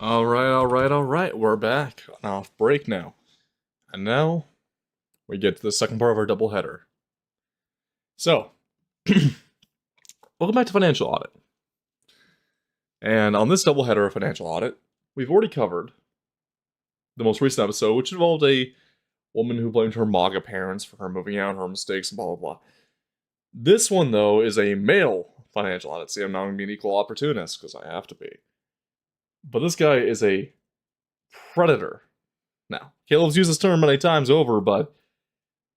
Alright. We're back on off break now. And now we get to the second part of our doubleheader. So, welcome back to Financial Audit. And on this doubleheader of Financial Audit, we've already covered the most recent episode, which involved a woman who blamed her MAGA parents for her moving out, her mistakes, and blah blah blah. This one, though, is a male financial audit. See, I'm not going to be an equal opportunist, because I have to be. But this guy is a predator. Now, Caleb's used this term many times over, but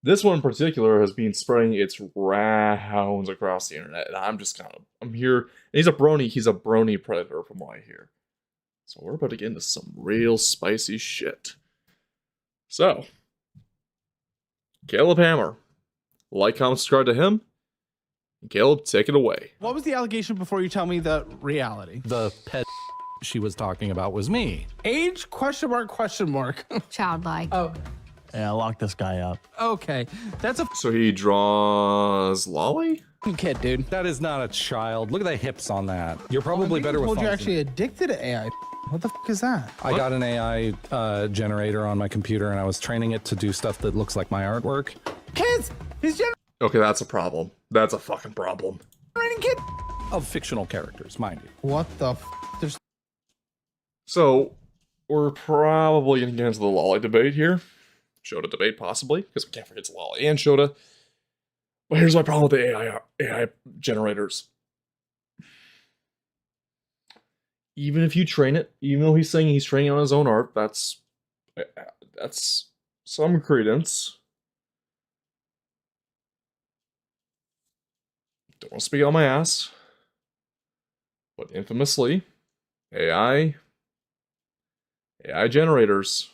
this one in particular has been spreading its rounds across the internet, and I'm here, and he's a brony predator from what I hear. So we're about to get into some real spicy shit. So, Caleb Hammer. Like, comment, subscribe to him. And Caleb, take it away. What was the allegation before you tell me the reality? The pet she was talking about was me. Age? Question mark, question mark. Childlike. Oh, Yeah, lock this guy up. okay. That's a So he draws Lolly? f***ing kid, dude. That is not a child. Look at the hips on that. You're probably better with told phones you're than actually addicted to AI. What the f*** is that? I got an AI generator on my computer, and I was training it to do stuff that looks like my artwork. Kids! He's Okay, that's a problem. That's a fucking problem. generating kid. Of fictional characters, mind you. What the f***? There's So, we're probably going to get into the Lolly debate here. Shota debate, possibly, because we can't forget it's Lolly and Shota. But here's my problem with the AI generators. Even if you train it, even though he's saying he's training on his own art, that's some credence. Don't want to speak on my ass, but infamously, AI generators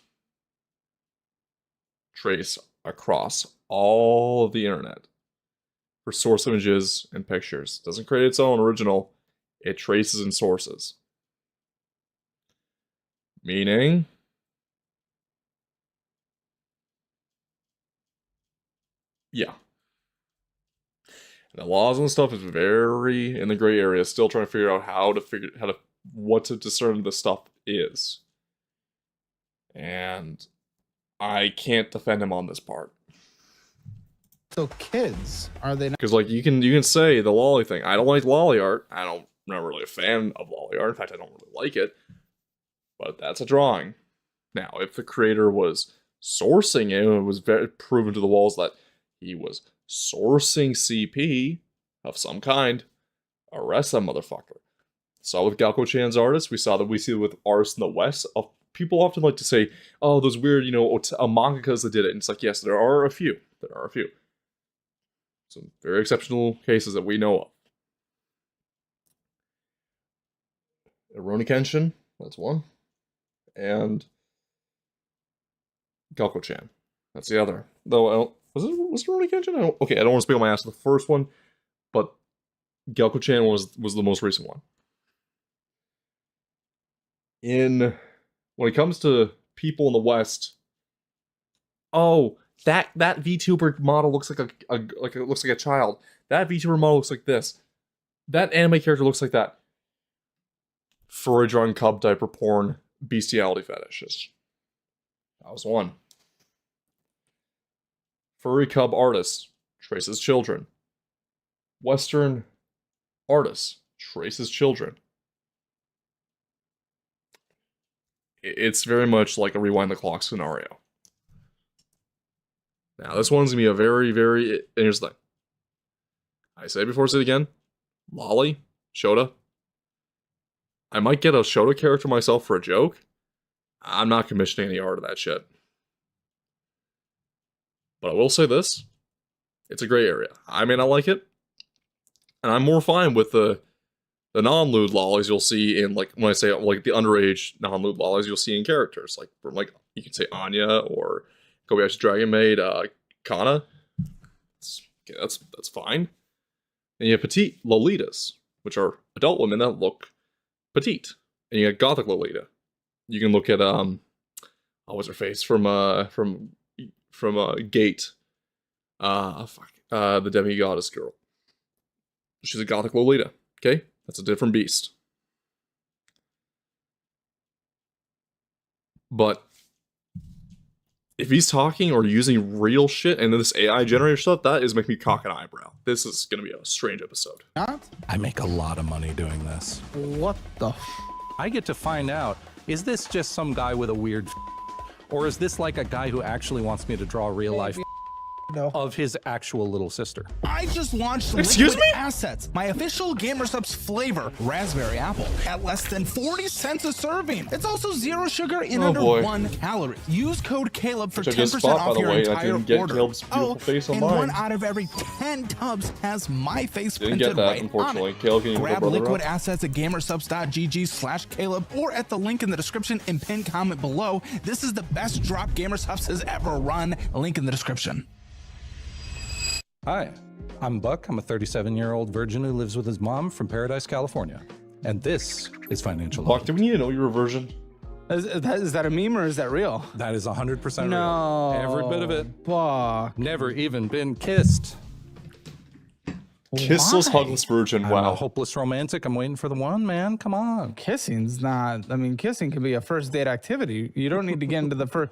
trace across all of the internet for source images and pictures. It doesn't create its own original, it traces in sources. Meaning, yeah. And the laws and stuff is very in the gray area, still trying to figure out what to discern this stuff is. And I can't defend him on this part. so kids. Are they not? Because like you can say the Lolly thing. I don't like Lolly art. I'm not really a fan of Lolly art. In fact, I don't really like it. But that's a drawing. Now, if the creator was sourcing it, and it was very proven to the walls that he was sourcing CP of some kind, arrest that motherfucker. Saw with Galco-chan's artists, we see it with artists in the West. People often like to say, oh, those weird, mangakas that did it. And it's like, yes, there are a few. Some very exceptional cases that we know of. Rurouni Kenshin, that's one. And Galco-chan, that's the other. Though, was it Rurouni Kenshin? I don't want to speak on my ass for the first one, but Galco-chan was the most recent one. When it comes to people in the West, oh, that VTuber model looks like a child. That VTuber model looks like this. That anime character looks like that. Furry drawing cub diaper porn bestiality fetishes. That was one. Furry cub artist traces children. Western artist traces children. It's very much like a rewind the clock scenario. Now, this one's gonna be a very, very. And here's the thing. I say it before, say it again. Lolly, Shota. I might get a Shota character myself for a joke. I'm not commissioning any art of that shit. But I will say this. It's a gray area. I may not like it. And I'm more fine with the non-lewd lollies you'll see in, like, when I say, like, the underage non-lewd lollies you'll see in characters. Like, from, like, you can say Anya or Kobayashi Dragon Maid, Kana. That's fine. And you have petite Lolitas, which are adult women that look petite. And you got gothic Lolita. You can look at what's her face from Gate. The demi-goddess girl. She's a gothic Lolita. Okay, that's a different beast. But if he's talking or using real shit and then this AI generator stuff, that is making me cock an eyebrow. This is gonna be a strange episode. Not? I make a lot of money doing this. What the? I get to find out, is this just some guy with a weird or is this like a guy who actually wants me to draw real life No. of his actual little sister? I just launched Excuse Liquid me? Assets, my official GamerSupps flavor, raspberry apple, at less than 40 cents a serving. It's also zero sugar and Oh, under boy. 1 calorie. Use code Caleb for Which I just 10% bought, by off the your way, and I entire didn't get order. Caleb's beautiful face on and mine. 1 out of every 10 tubs has my face Didn't printed get that, right unfortunately. on it. Caleb, can you Grab hook my brother Liquid up? Assets at gamersupps.gg/Caleb or at the link in the description and pinned comment below. This is the best drop GamerSupps has ever run. Link in the description. Hi, I'm Buck. I'm a 37-year-old virgin who lives with his mom from Paradise, California. And this is Financial Buck, Audit. do we need to know your version? Is that a meme or is that real? That is 100% No. real. Every bit of it. Buck. Never even been kissed. Kissless, Why? hugless virgin. I'm a Wow. hopeless romantic. I'm waiting for the one, man. Come on. Kissing's not. I mean, kissing can be a first date activity. You don't need to get into the first.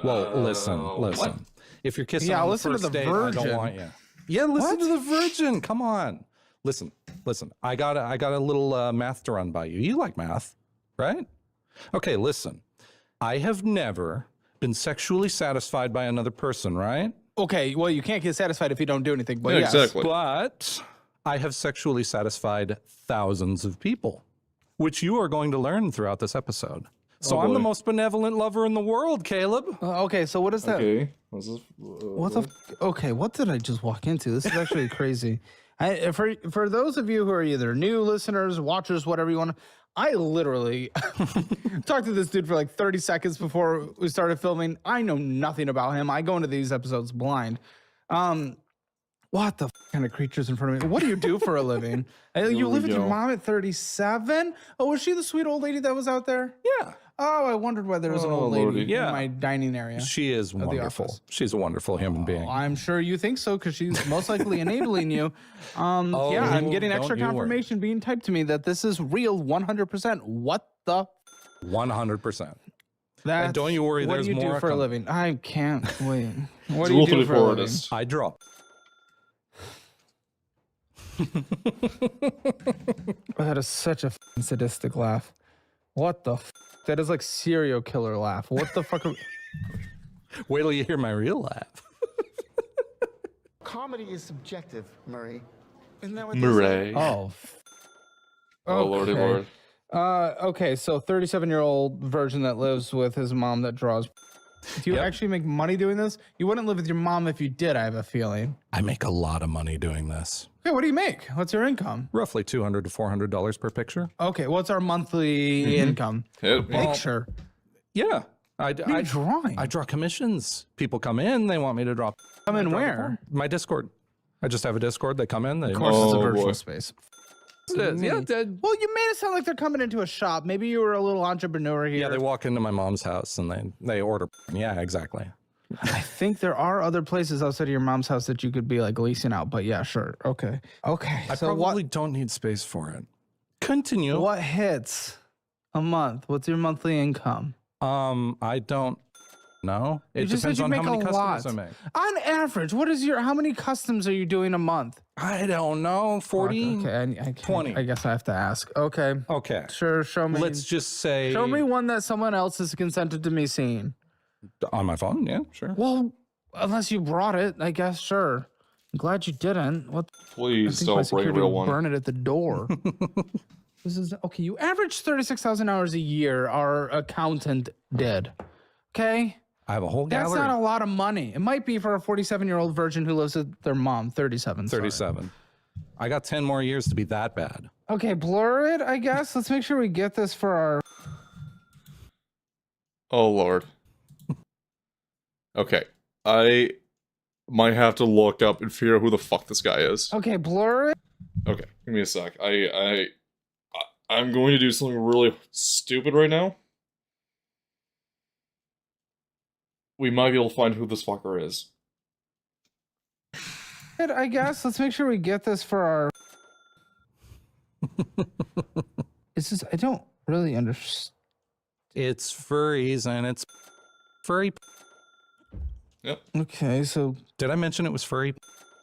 Well, listen. If you're kissing Yeah, on the listen to first the date, I virgin. don't want you. Yeah, listen to the virgin. Come on. Listen. I got a little math to run by you. You like math, right? Okay, listen. I have never been sexually satisfied by another person, right? Okay, well, you can't get satisfied if you don't do anything. But Yeah, yes. exactly. But I have sexually satisfied thousands of people, which you are going to learn throughout this episode. So Oh, I'm the boy. most benevolent lover in the world, Caleb. Okay, so what is that? Okay. What's this? What the? Okay, what did I just walk into? This is actually crazy. For those of you who are either new listeners, watchers, whatever you want, I literally talked to this dude for like 30 seconds before we started filming. I know nothing about him. I go into these episodes blind. What the kind of creatures in front of me? What do you do for a living? You live with your go. mom at 37? Oh, was she the sweet old lady that was out there? Yeah. Oh, I wondered why there was an Oh, old lady Lordy. Yeah. in my dining area. She is wonderful. office. She's a wonderful human being. I'm sure you think so because she's most likely enabling you. Yeah, I'm getting extra don't you worry. confirmation being typed to me that this is real 100%. What the? 100%. That's, And don't you worry, what there's do you more do for a coming. living? I can't wait. What It's do you Rule do for a 24 living? artist. I draw. That is such a f***ing sadistic laugh. What the? That is like serial killer laugh. What the fuck? Wait till you hear my real laugh. Comedy is subjective, Murray. Isn't that what they say? Murray. Oh. Oh, lordy okay. lord. Okay, so 37-year-old virgin that lives with his mom that draws. Do you Yep. actually make money doing this? You wouldn't live with your mom if you did, I have a feeling. I make a lot of money doing this. Okay, what do you make? What's your income? Roughly $200 to $400 per picture. Okay, what's our monthly income? Hit me. Picture. Yeah. What are you drawing? I draw commissions. People come in, they want me to draw. Come in I draw the where? form. My Discord. I just have a Discord. They come in. They Of course, it's a Oh, virtual boy. space. It is. Yeah, Well, you made it sound like they're coming into a shop. Maybe you were a little entrepreneur here. yeah, they walk into my mom's house and they order. Yeah, exactly. I think there are other places outside of your mom's house that you could be like leasing out, but yeah, sure. Okay. Okay. I so probably don't need space for it. Continue. what hits a month? What's your monthly income? I don't know. It You just depends said you on make how many a customers lot. I make. On average, how many customs are you doing a month? I don't know. 40? Okay, I can't, 20. I guess I have to ask. Okay. Okay. Sure, show me. Let's just say show me one that someone else has consented to me seeing. on my phone. Yeah, sure. Well, unless you brought it, I guess, sure. I'm glad you didn't. What? I Please think my don't bring a security real will one. burn it at the door. This is okay. You average 36,000 hours a year. Our accountant did. Okay, I have a whole that's gallery. not a lot of money. It might be for a 47-year-old virgin who lives with their mom. 37. sorry. 37. I got 10 more years to be that bad. Okay, blur it. I guess. Let's make sure we get this for our. Oh lord. Okay. I might have to look up and figure out who the fuck this guy is. Okay, blur it. Okay, give me a sec. I'm going to do something really stupid right now. We might be able to find who this fucker is. I guess. Let's make sure we get this for our. It's just I don't really understand. It's furries and it's furry. Okay, so Did I mention it was furry?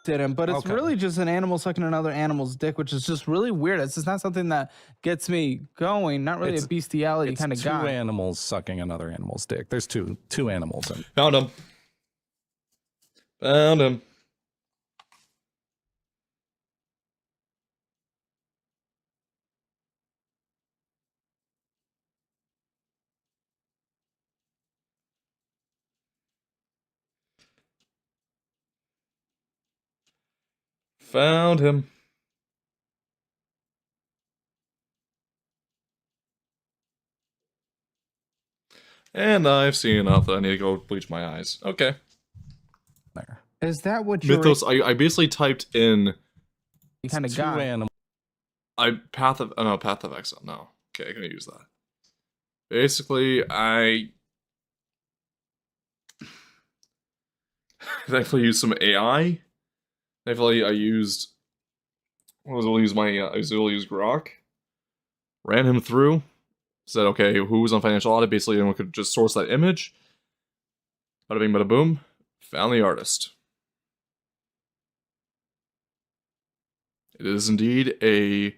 didn't, but it's Okay. really just an animal sucking another animal's dick, which is just really weird. It's just not something that gets me going. Not really a bestiality It's kind of two guy. animals sucking another animal's dick. There's two animals in. Found him. Found him. Found him. And I've seen enough that I need to go bleach my eyes. Okay. There. Is that what you're Mythos, I basically typed in kind of Two guy? animals. Path of Exile. No. Okay, I can use that. Basically, I thankfully used some AI. Thankfully, I used I was able to use Grok. Ran him through. Said, okay, who was on financial audit? Basically, anyone could just source that image. Bada bing, bada boom. Found the artist. It is indeed a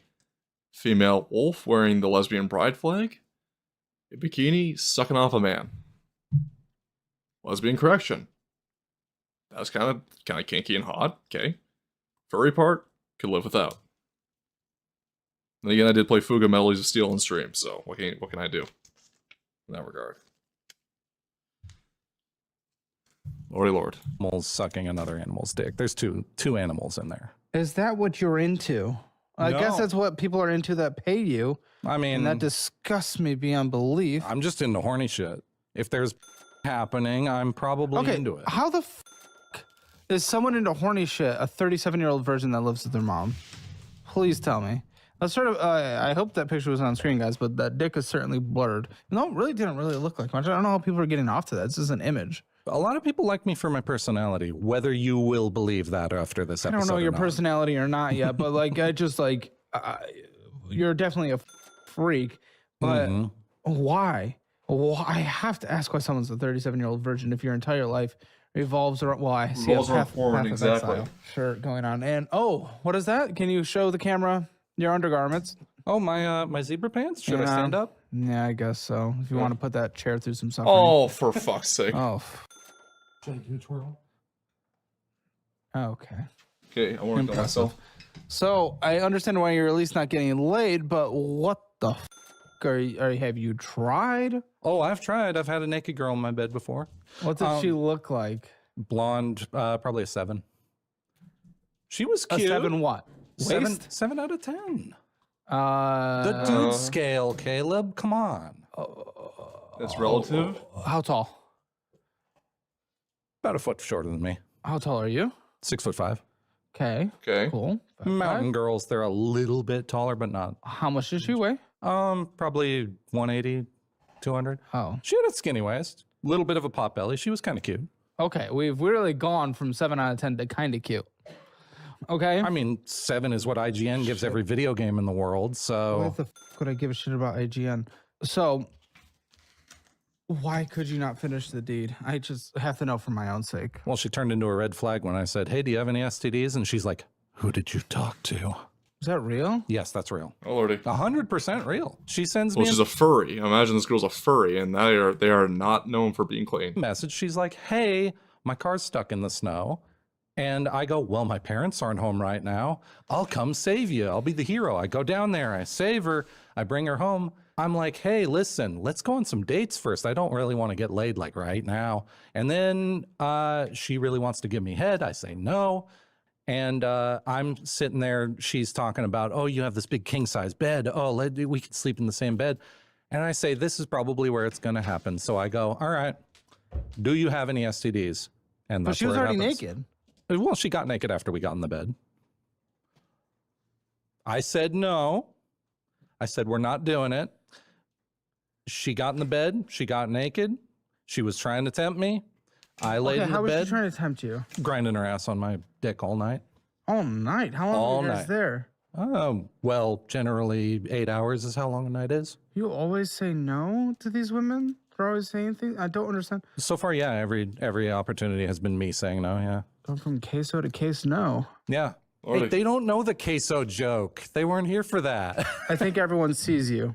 female wolf wearing the lesbian pride flag. A bikini sucking off a man. Lesbian correction. That was kind of kinky and hot. Okay. Furry part, could live without. And again, I did play Fuga Melodies of Steel on stream, so what can I do in that regard? Lordy Lord. Animals sucking another animal's dick. There's two animals in there. Is that what you're into? I guess No. that's what people are into that pay you, I mean, and that disgusts me beyond belief. I'm just into horny shit. If there's happening, I'm probably Okay, into it. how the is someone into horny shit a 37-year-old virgin that lives with their mom? Please tell me. That's sort of. I hope that picture was on screen, guys, but that dick is certainly blurred. No, it really didn't really look like much. I don't know how people are getting off to that. It's just an image. A lot of people like me for my personality, whether you will believe that after this I episode. don't know your or not. personality or not yet, but like, I just like, you're definitely a freak. But Mhm. why? Well, I have to ask why someone's a 37-year-old virgin if your entire life revolves around. Well, I see Revolves a around path porn, of exactly. exile shirt going on, and oh, what is that? Can you show the camera your undergarments? Oh, my zebra pants? Should I stand up? Yeah, I guess so. If you want to put that chair through some suffering. Oh, for fuck's sake. Oh, Should I do a twirl? okay. Okay, I want to kill myself. So I understand why you're at least not getting laid, but what the have you tried? Oh, I've tried. I've had a naked girl in my bed before. What did she look like? Blonde, probably a 7. She was A cute. 7 what? Waist? 7 out of 10. The dude scale, Caleb. Come on. It's relative. How tall? About a foot shorter than me. How tall are you? 6'5". Okay. Okay. Cool. Mountain girls, they're a little bit taller, but not. How much does she weigh? Probably 180, 200. Oh. She had a skinny waist, little bit of a pot belly. She was kind of cute. Okay. We've really gone from 7 out of 10 to kind of cute. Okay. I mean, 7 is what IGN gives every video game in the world. So What the would I give a shit about IGN? So, why could you not finish the deed? I just have to know for my own sake. well, she turned into a red flag when I said, "Hey, do you have any STDs?" And she's like, "Who did you talk to?" Is that real? Yes, that's real. Oh lordy. 100% real. She sends Well, me she's a a furry. I imagine this girl's a furry, and they are not known for being clean. message. She's like, "Hey, my car's stuck in the snow." And I go, "Well, my parents aren't home right now. I'll come save you. I'll be the hero." I go down there, I save her, I bring her home. I'm like, "Hey, listen, let's go on some dates first. I don't really want to get laid like right now." And then she really wants to give me head. I say no. And I'm sitting there. She's talking about, "Oh, you have this big king size bed. Oh, we could sleep in the same bed." And I say, "This is probably where it's going to happen." So I go, "All right, do you have any STDs?" And But that's she was where it already happens. naked. Well, she got naked after we got in the bed. I said no. I said, "We're not doing it." She got in the bed. She got naked. She was trying to tempt me. I laid Okay, in the how was bed, she trying to tempt you? grinding her ass on my dick all night. All night? How long All were you guys night. there? Well, generally 8 hours is how long a night is. You always say no to these women? They're always saying things? I don't understand. So far, yeah, every opportunity has been me saying no, yeah. Going from queso to case no. Yeah. Hey, they don't know the queso joke. They weren't here for that. I think everyone sees you.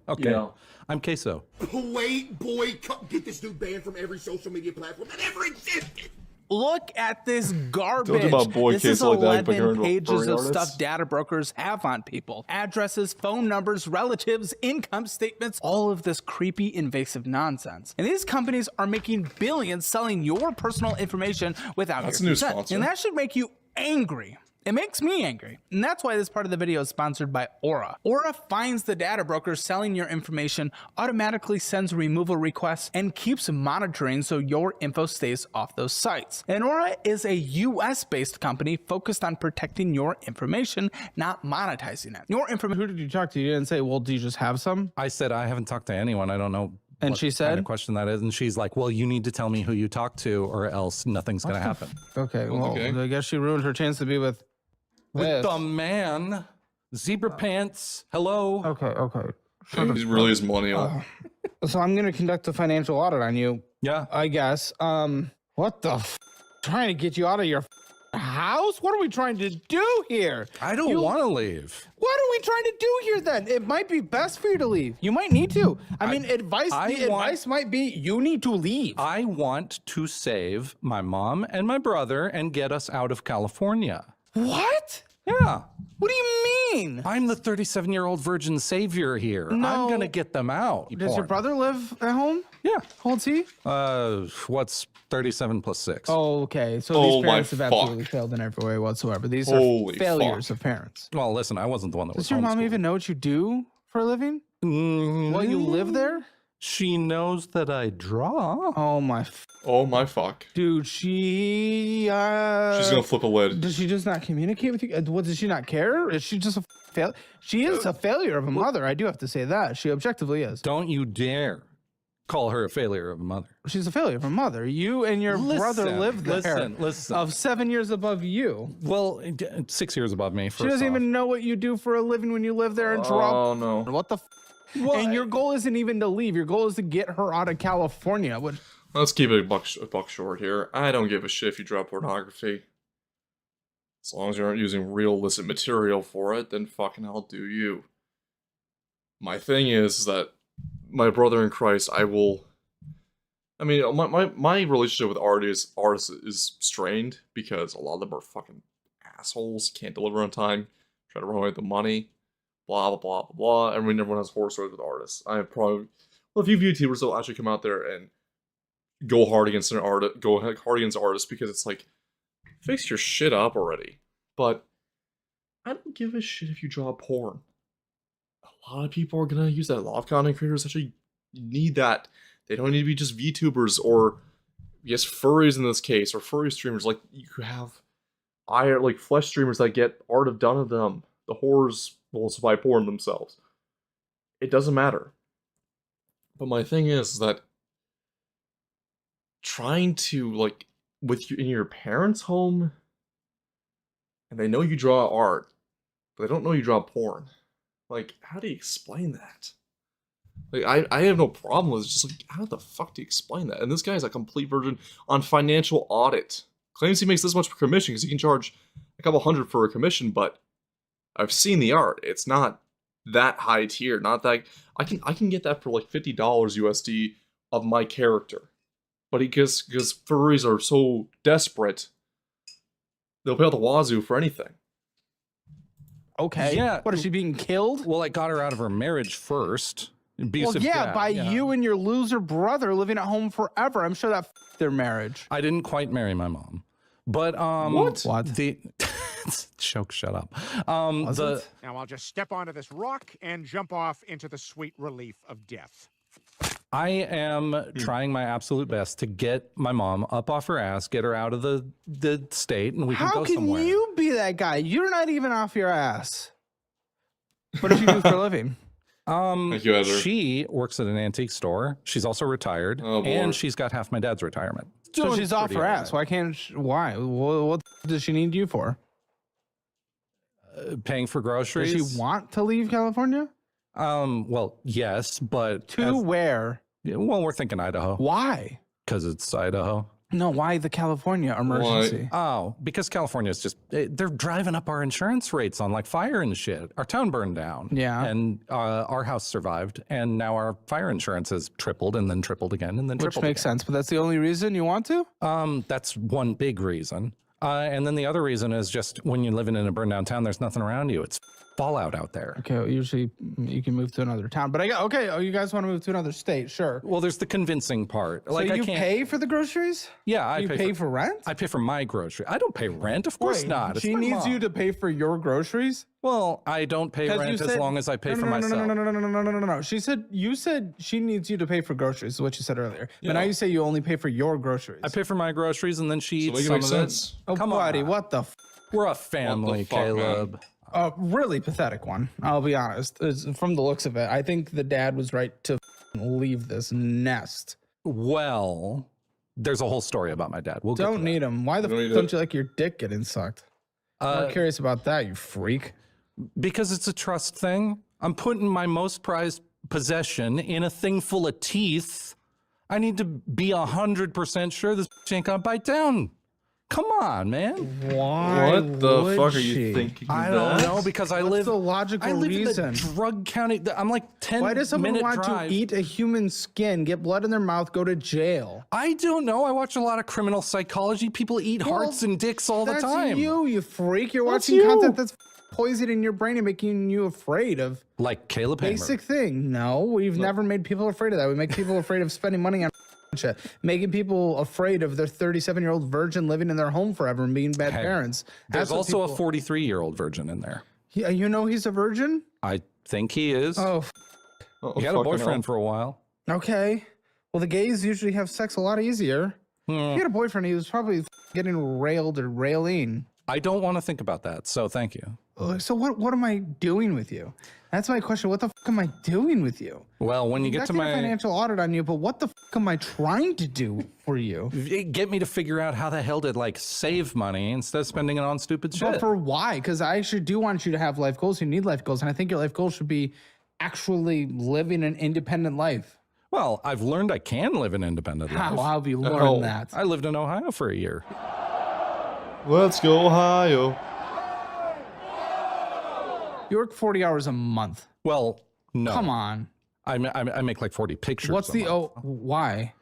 Okay. Yeah. I'm queso. Playboy, get this dude banned from every social media platform that ever existed. Look at this garbage. Talk about boy This case is like that, but 11 you're into pages furry of artists? stuff data brokers have on people. Addresses, phone numbers, relatives, income statements, all of this creepy, invasive nonsense. And these companies are making billions selling your personal information without That's your a new consent. sponsor. And that should make you angry. It makes me angry. And that's why this part of the video is sponsored by Aura. Aura finds the data brokers selling your information, automatically sends removal requests, and keeps monitoring so your info stays off those sites. And Aura is a US-based company focused on protecting your information, not monetizing it. Your information. Who did you talk to? You didn't say, well, do you just have some? I said I haven't talked to anyone. I don't know. And what she kind said? of question that is. And she's like, well, you need to tell me who you talked to or else nothing's going to happen. Okay, well, Okay. I guess she ruined her chance to be with With this. the man, zebra pants. Hello. Okay. Yeah, he really is money on. So I'm going to conduct a financial audit on you, Yeah. I guess. What the trying to get you out of your house? What are we trying to do here? I don't want to leave. What are we trying to do here then? It might be best for you to leave. You might need to. I mean, advice might be you need to leave. I want to save my mom and my brother and get us out of California. What? Yeah. What do you mean? I'm the 37-year-old virgin savior here. No. I'm going to get them out. Does your brother live at home? Yeah. How old's he? What's 37 plus 6? Oh, okay. So Oh these my parents have absolutely fuck. failed in every way whatsoever. These are Holy failures fuck. of parents. Well, listen, I wasn't the one that was Does your mom homeschooled. even know what you do for a living? Mm, While you live there? She knows that I draw. Oh my, Oh my fuck. dude, she. She's gonna flip a lid. Does she just not communicate with you? What, does she not care? Is she just a fail? She is a failure of a mother. I do have to say that. She objectively is. Don't you dare call her a failure of a mother. She's a failure of a mother. You and your brother Listen, live there. listen. Of 7 years above you. Well, 6 years above me. She doesn't even know what you do for a living when you live there and Oh no. What the? And your goal isn't even to leave. Your goal is to get her out of California. Which, Let's keep it a buck short here. I don't give a shit if you drop pornography. As long as you aren't using real illicit material for it, then fucking hell do you. My thing is that my brother in Christ, I mean, my relationship with artists is strained because a lot of them are fucking assholes, can't deliver on time, try to run away with the money, blah, blah, blah, blah, blah. I mean, everyone has horror stories with artists. I have probably, well, a few YouTubers will actually come out there and go hard against artists because it's like, fix your shit up already. But I don't give a shit if you draw porn. A lot of people are gonna use that. A lot of content creators actually need that. They don't need to be just VTubers or, yes, furries in this case, or furry streamers. Like, you have like flesh streamers that get art done of them. The whores will supply porn themselves. It doesn't matter. But my thing is that trying to, like, with you in your parents' home, and they know you draw art, but they don't know you draw porn. Like, how do you explain that? Like, I have no problem with it. It's just like, how the fuck do you explain that? And this guy is a complete virgin on financial audit. Claims he makes this much per commission because he can charge a couple hundred for a commission, but I've seen the art. It's not that high tier. Not that I can get that for like $50 USD of my character. But because furries are so desperate, they'll pay out the wazoo for anything. okay. Yeah. What, is she being killed? Well, I got her out of her marriage first. Well, Abusive yeah, dad, by you and your loser brother living at home forever. I'm sure that their marriage. I didn't quite marry my mom. But What? the shut up. Was The it? Now I'll just step onto this rock and jump off into the sweet relief of death. I am trying my absolute best to get my mom up off her ass, get her out of the state, and we can How go can somewhere. you be that guy? You're not even off your ass. What does she do for a living? Thank you, Ezra. She works at an antique store. She's also retired, Oh, boy. and she's got half my dad's retirement. So Doing she's off pretty her all ass. Why can't? Why? What does she need you for? Paying for groceries. Does she want to leave California? Well, yes, but To where? well, we're thinking Idaho Why? because it's Idaho. No, why the California emergency? Oh, because California is just, they're driving up our insurance rates on like fire and shit. Our town burned down. Yeah. And our house survived. And now our fire insurance has tripled and then tripled again and then Which tripled makes again. sense, but that's the only reason you want to? That's one big reason. And then the other reason is just when you're living in a burned down town, there's nothing around you. It's fallout out there. Okay, well, usually you can move to another town, but you guys want to move to another state? Sure. Well, there's the convincing part. Like So you I can't pay for the groceries? Yeah, I You pay for rent? I pay for my grocery. I don't pay rent. Of course Wait, not. It's She my needs mom. you to pay for your groceries? Well, I don't pay 'Cause rent you as said- long as I pay for no, myself. No. You said she needs you to pay for groceries, is what you said earlier. But now you say you only pay for your groceries. I pay for my groceries and then she So eats make it some make of sense. Oh, Come buddy, on. what the We're a family, fuck, man? Caleb. A really pathetic one, I'll be honest. From the looks of it, I think the dad was right to leave this nest. Well, there's a whole story about my dad. We'll get to Don't that. need him. Why the Don't need don't it. you like your dick getting sucked? I'm curious about that, you freak. Because it's a trust thing. I'm putting my most prized possession in a thing full of teeth. I need to be 100% sure this ain't gonna bite down. Come on, man. Why? What the would fuck are she? you thinking? I don't that? know because I What's live. the logical I live reason? in the drug county. I'm like 10 Why does someone minute want drive. to eat a human skin, get blood in their mouth, go to jail? I don't know. I watch a lot of criminal psychology. People eat hearts and dicks all the That's time. you freak. You're That's watching you. content that's poisoning your brain and making you afraid of Like Caleb Hamer. basic thing. No, we've never made people afraid of that. We make people afraid of spending money on shit, making people afraid of their 37-year-old virgin living in their home forever and being bad Hey, parents. There's That's what also a people- 43-year-old virgin in there. Yeah, you know he's a virgin? I think he is. Oh, Oh, he had a fucking boyfriend hell. for a while. okay. Well, the gays usually have sex a lot easier. He had a boyfriend. He was probably getting railed or railing. I don't want to think about that, so thank you. So what am I doing with you? That's my question. What the fuck am I doing with you? Well, when you get Not to a my financial audit on you, but what the fuck am I trying to do for you? get me to figure out how the hell to like save money instead of spending it on stupid shit. But for why? Because I actually do want you to have life goals. You need life goals, and I think your life goals should be actually living an independent life. Well, I've learned I can live an independent How life. have you learned Oh. that? I lived in Ohio for a year. Let's go, Ohio. You work 40 hours a month. Well, no. Come on. I make like 40 pictures. What's a the month. why?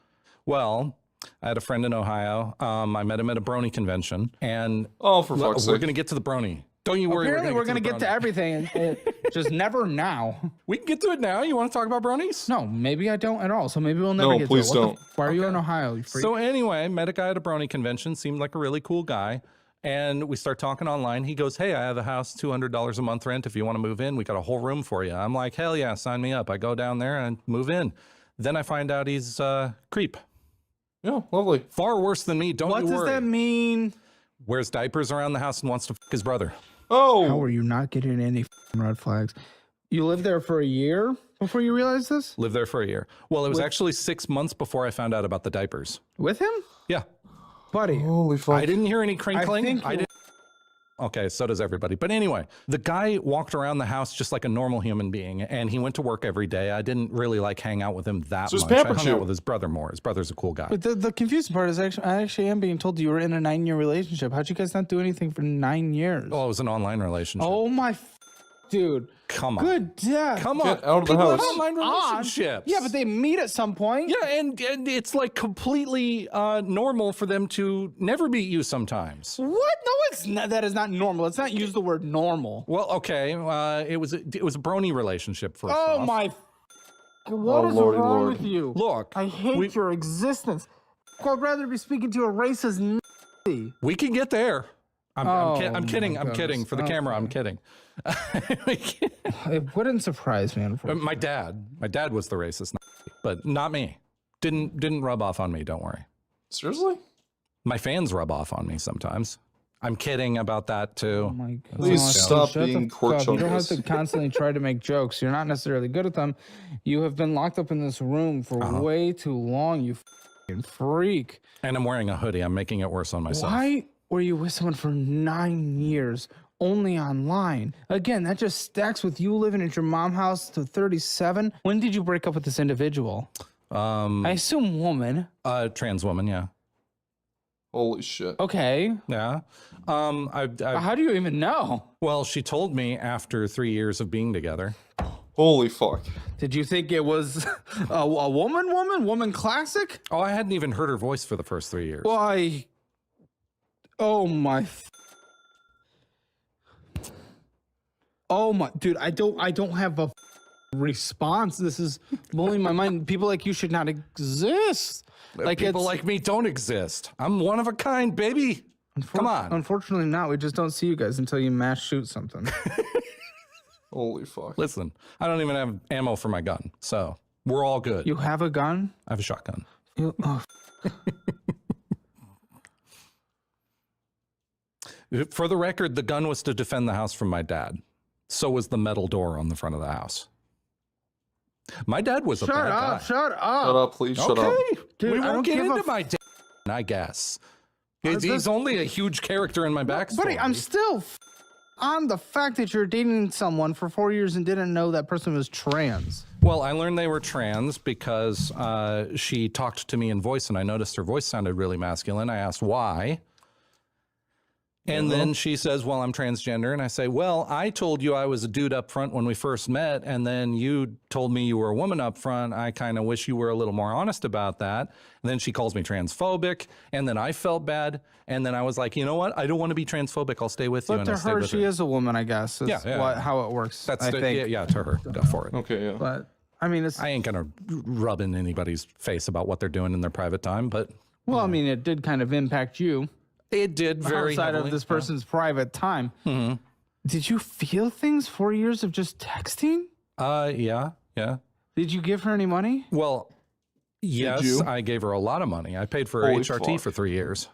Well, I had a friend in Ohio. I met him at a brony convention, and Oh, for look, fuck's we're sake. gonna get to the brony. Don't you worry. Apparently, we're gonna the get to brony. everything, and just never now. We can get to it now. You want to talk about bronies? No, maybe I don't at all. So maybe we'll never No, get please to it. What the don't. Why are you in Ohio? You freak? So anyway, met a guy at a brony convention. Seemed like a really cool guy. And we start talking online. He goes, "Hey, I have a house, $200 a month rent. If you want to move in, we got a whole room for you." I'm like, "Hell yeah, sign me up." I go down there and move in. Then I find out he's creep. Yeah, lovely. Far worse than me. Don't what you does worry. that mean? Wears diapers around the house and wants to f his brother. How Oh, are you not getting any red flags? You lived there for a year before you realized this? Lived there for a year. Well, it was actually 6 months before I found out about the diapers. With him? Yeah. Buddy. holy fuck. I didn't hear any crinkling. think I you- didn't. Okay, so does everybody. But anyway, the guy walked around the house just like a normal human being, and he went to work every day. I didn't really like hang out with him that So he's much. I pampered hung you. out with his brother more. His brother's a cool guy. But the confusing part is I actually am being told you were in a 9-year relationship. How'd you guys not do anything for 9 years? Oh, it was an online relationship. Oh my dude. Come on. Good death. Come on. Get out of the People have house. online relationships. Yeah, but they meet at some point. Yeah, and it's like completely normal for them to never beat you sometimes. What? No, it's not. That is not normal. Let's not use the word normal. Well, okay, it was a brony relationship first Oh off. my. What Oh, is Lordy wrong Lord. with you? Look, I hate your existence. I'd rather be speaking to a racist Nazi. we can get there. I'm Oh, kidding. I'm kidding. my I'm kidding. goodness. For the camera, I'm kidding. It wouldn't surprise me, unfortunately. My dad was the racist, but not me. Didn't rub off on me. Don't worry. Seriously? My fans rub off on me sometimes. I'm kidding about that too. Oh my God. Please stop Shut the being fuck court up. You don't have chungus. to constantly try to make jokes. You're not necessarily good at them. You have been locked up in this room for way too long, you fucking freak. And I'm wearing a hoodie. I'm making it worse on myself. Why were you with someone for 9 years? only online. Again, that just stacks with you living at your mom's house to 37. When did you break up with this individual? I assume woman. Trans woman, yeah. Holy shit. Okay. Yeah. How do you even know? Well, she told me after 3 years of being together. Holy fuck. Did you think it was a woman classic? Oh, I hadn't even heard her voice for the first 3 years. Why? Oh my. Oh my, dude, I don't have a response. This is blowing my mind. People like you should not exist. Like People it's, like me don't exist. I'm one of a kind, baby. Come on. Unfortunately not. We just don't see you guys until you mass shoot something. Holy fuck. Listen, I don't even have ammo for my gun, so we're all good. You have a gun? I have a shotgun. Oh, For the record, the gun was to defend the house from my dad. So was the metal door on the front of the house. My dad was a bad guy. Shut up. Shut up, please. Shut up. Dude, we I don't won't get give a into my dad, I guess. He's only a huge character in my backstory. Buddy, I'm still on the fact that you're dating someone for 4 years and didn't know that person was trans. Well, I learned they were trans because she talked to me in voice, and I noticed her voice sounded really masculine. I asked why. And then she says, well, I'm transgender. And I say, well, I told you I was a dude up front when we first met. And then you told me you were a woman up front. I kind of wish you were a little more honest about that. And then she calls me transphobic. And then I felt bad. And then I was like, you know what? I don't want to be transphobic. I'll stay with you. But And to I stayed her, with she is a woman, I guess. Is how it works. That's I think. yeah, to her. Go for it. Okay, yeah. But I mean, it's I ain't going to rub in anybody's face about what they're doing in their private time. But well, I mean, it did kind of impact you. it did very outside heavily. of this person's private time. Did you feel things 4 years of just texting? Yeah. Did you give her any money? Well, yes, you? I gave her a lot of money. I paid for her Holy HRT fuck. for 3 years.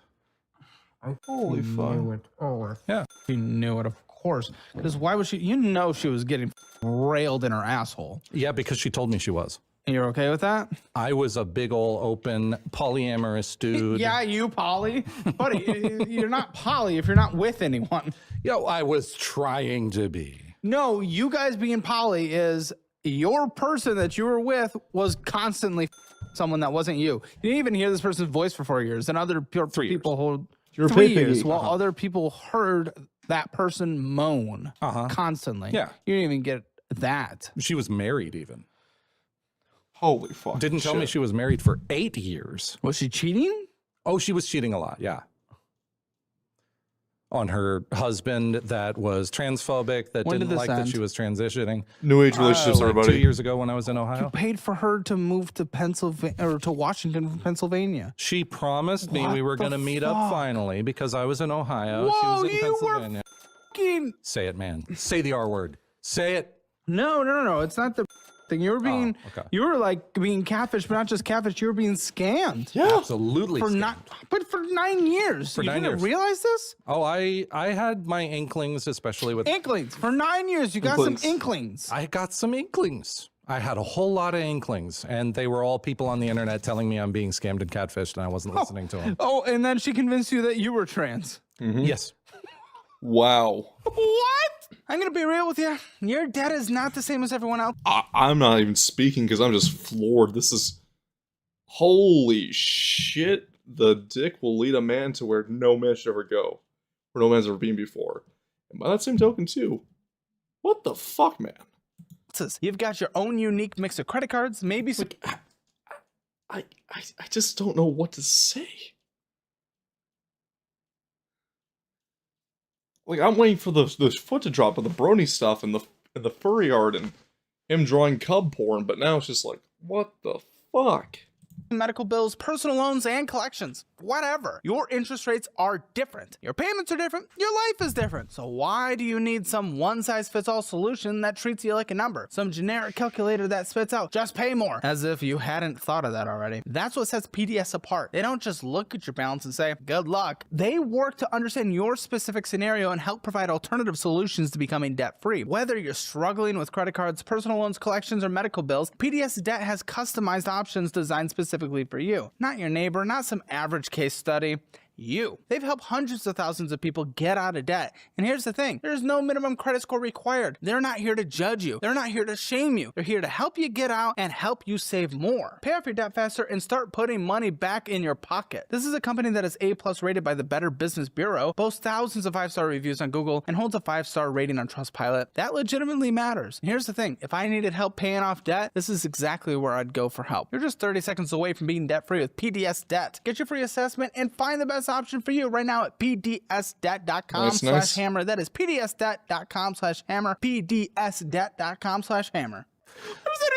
Holy fuck. Yeah. She knew it, of course. Because why was she? You know, she was getting railed in her asshole. Yeah, because she told me she was. And you're okay with that? I was a big ol' open polyamorous dude. Yeah, you poly, buddy. You're not poly if you're not with anyone. Yo, I was trying to be. No, you guys being poly is your person that you were with was constantly someone that wasn't you. You didn't even hear this person's voice for 4 years, and other people hold You're 3 picking- years, while other people heard that person moan constantly. Yeah. You didn't even get that. She was married even. Holy fuck. Didn't tell me she was married for 8 years. Was she cheating? Oh, she was cheating a lot, yeah. On her husband that was transphobic, that When did didn't this like that end? she was transitioning. New age relationships, Like everybody. 2 years ago when I was in Ohio. Paid for her to move to Pennsylvania or to Washington from Pennsylvania. She promised me What we were the going to meet up fuck? finally because I was in Ohio. Whoa, she was in you were Pennsylvania. fucking... Say it, man. Say the R word. Say it. No. It's not the thing. You were being, okay. you were like being catfished, but not just catfished. You were being scammed. Yeah. Absolutely. For scammed. but for 9 years. For you 9 didn't years. realize this? Oh, I had my inklings, especially with. Inklings. For 9 years, you got Inklings. some inklings. I got some inklings. I had a whole lot of inklings, and they were all people on the internet telling me I'm being scammed and catfished, and I wasn't listening to them. Oh, and then she convinced you that you were trans. Yes. Wow. What? I'm going to be real with you. Your dad is not the same as everyone else. I'm not even speaking because I'm just floored. This is... Holy shit. The dick will lead a man to where no man should ever go. Where no man's ever been before. And by that same token, too. What the fuck, man? You've got your own unique mix of credit cards, maybe some... I just don't know what to say. Like, I'm waiting for the foot to drop of the brony stuff and the furry art and him drawing cub porn, but now it's just like, what the fuck? medical bills, personal loans, and collections. Whatever. Your interest rates are different. Your payments are different. Your life is different. So why do you need some one-size-fits-all solution that treats you like a number? Some generic calculator that spits out, just pay more. As if you hadn't thought of that already. That's what sets PDS apart. They don't just look at your balance and say, good luck. They work to understand your specific scenario and help provide alternative solutions to becoming debt-free. Whether you're struggling with credit cards, personal loans, collections, or medical bills, PDS Debt has customized options designed specifically for you. Not your neighbor, not some average case study. you. They've helped hundreds of thousands of people get out of debt. And here's the thing, there's no minimum credit score required. They're not here to judge you. They're not here to shame you. They're here to help you get out and help you save more. Pay off your debt faster and start putting money back in your pocket. This is a company that is A+ rated by the Better Business Bureau, boasts thousands of 5-star reviews on Google, and holds a 5-star rating on Trustpilot. That legitimately matters. And here's the thing, if I needed help paying off debt, this is exactly where I'd go for help. You're just 30 seconds away from being debt-free with PDS Debt. Get your free assessment and find the best option for you right now at pdsdebt.com/hammer. That is pdsdebt.com/hammer. pdsdebt.com/hammer. What does that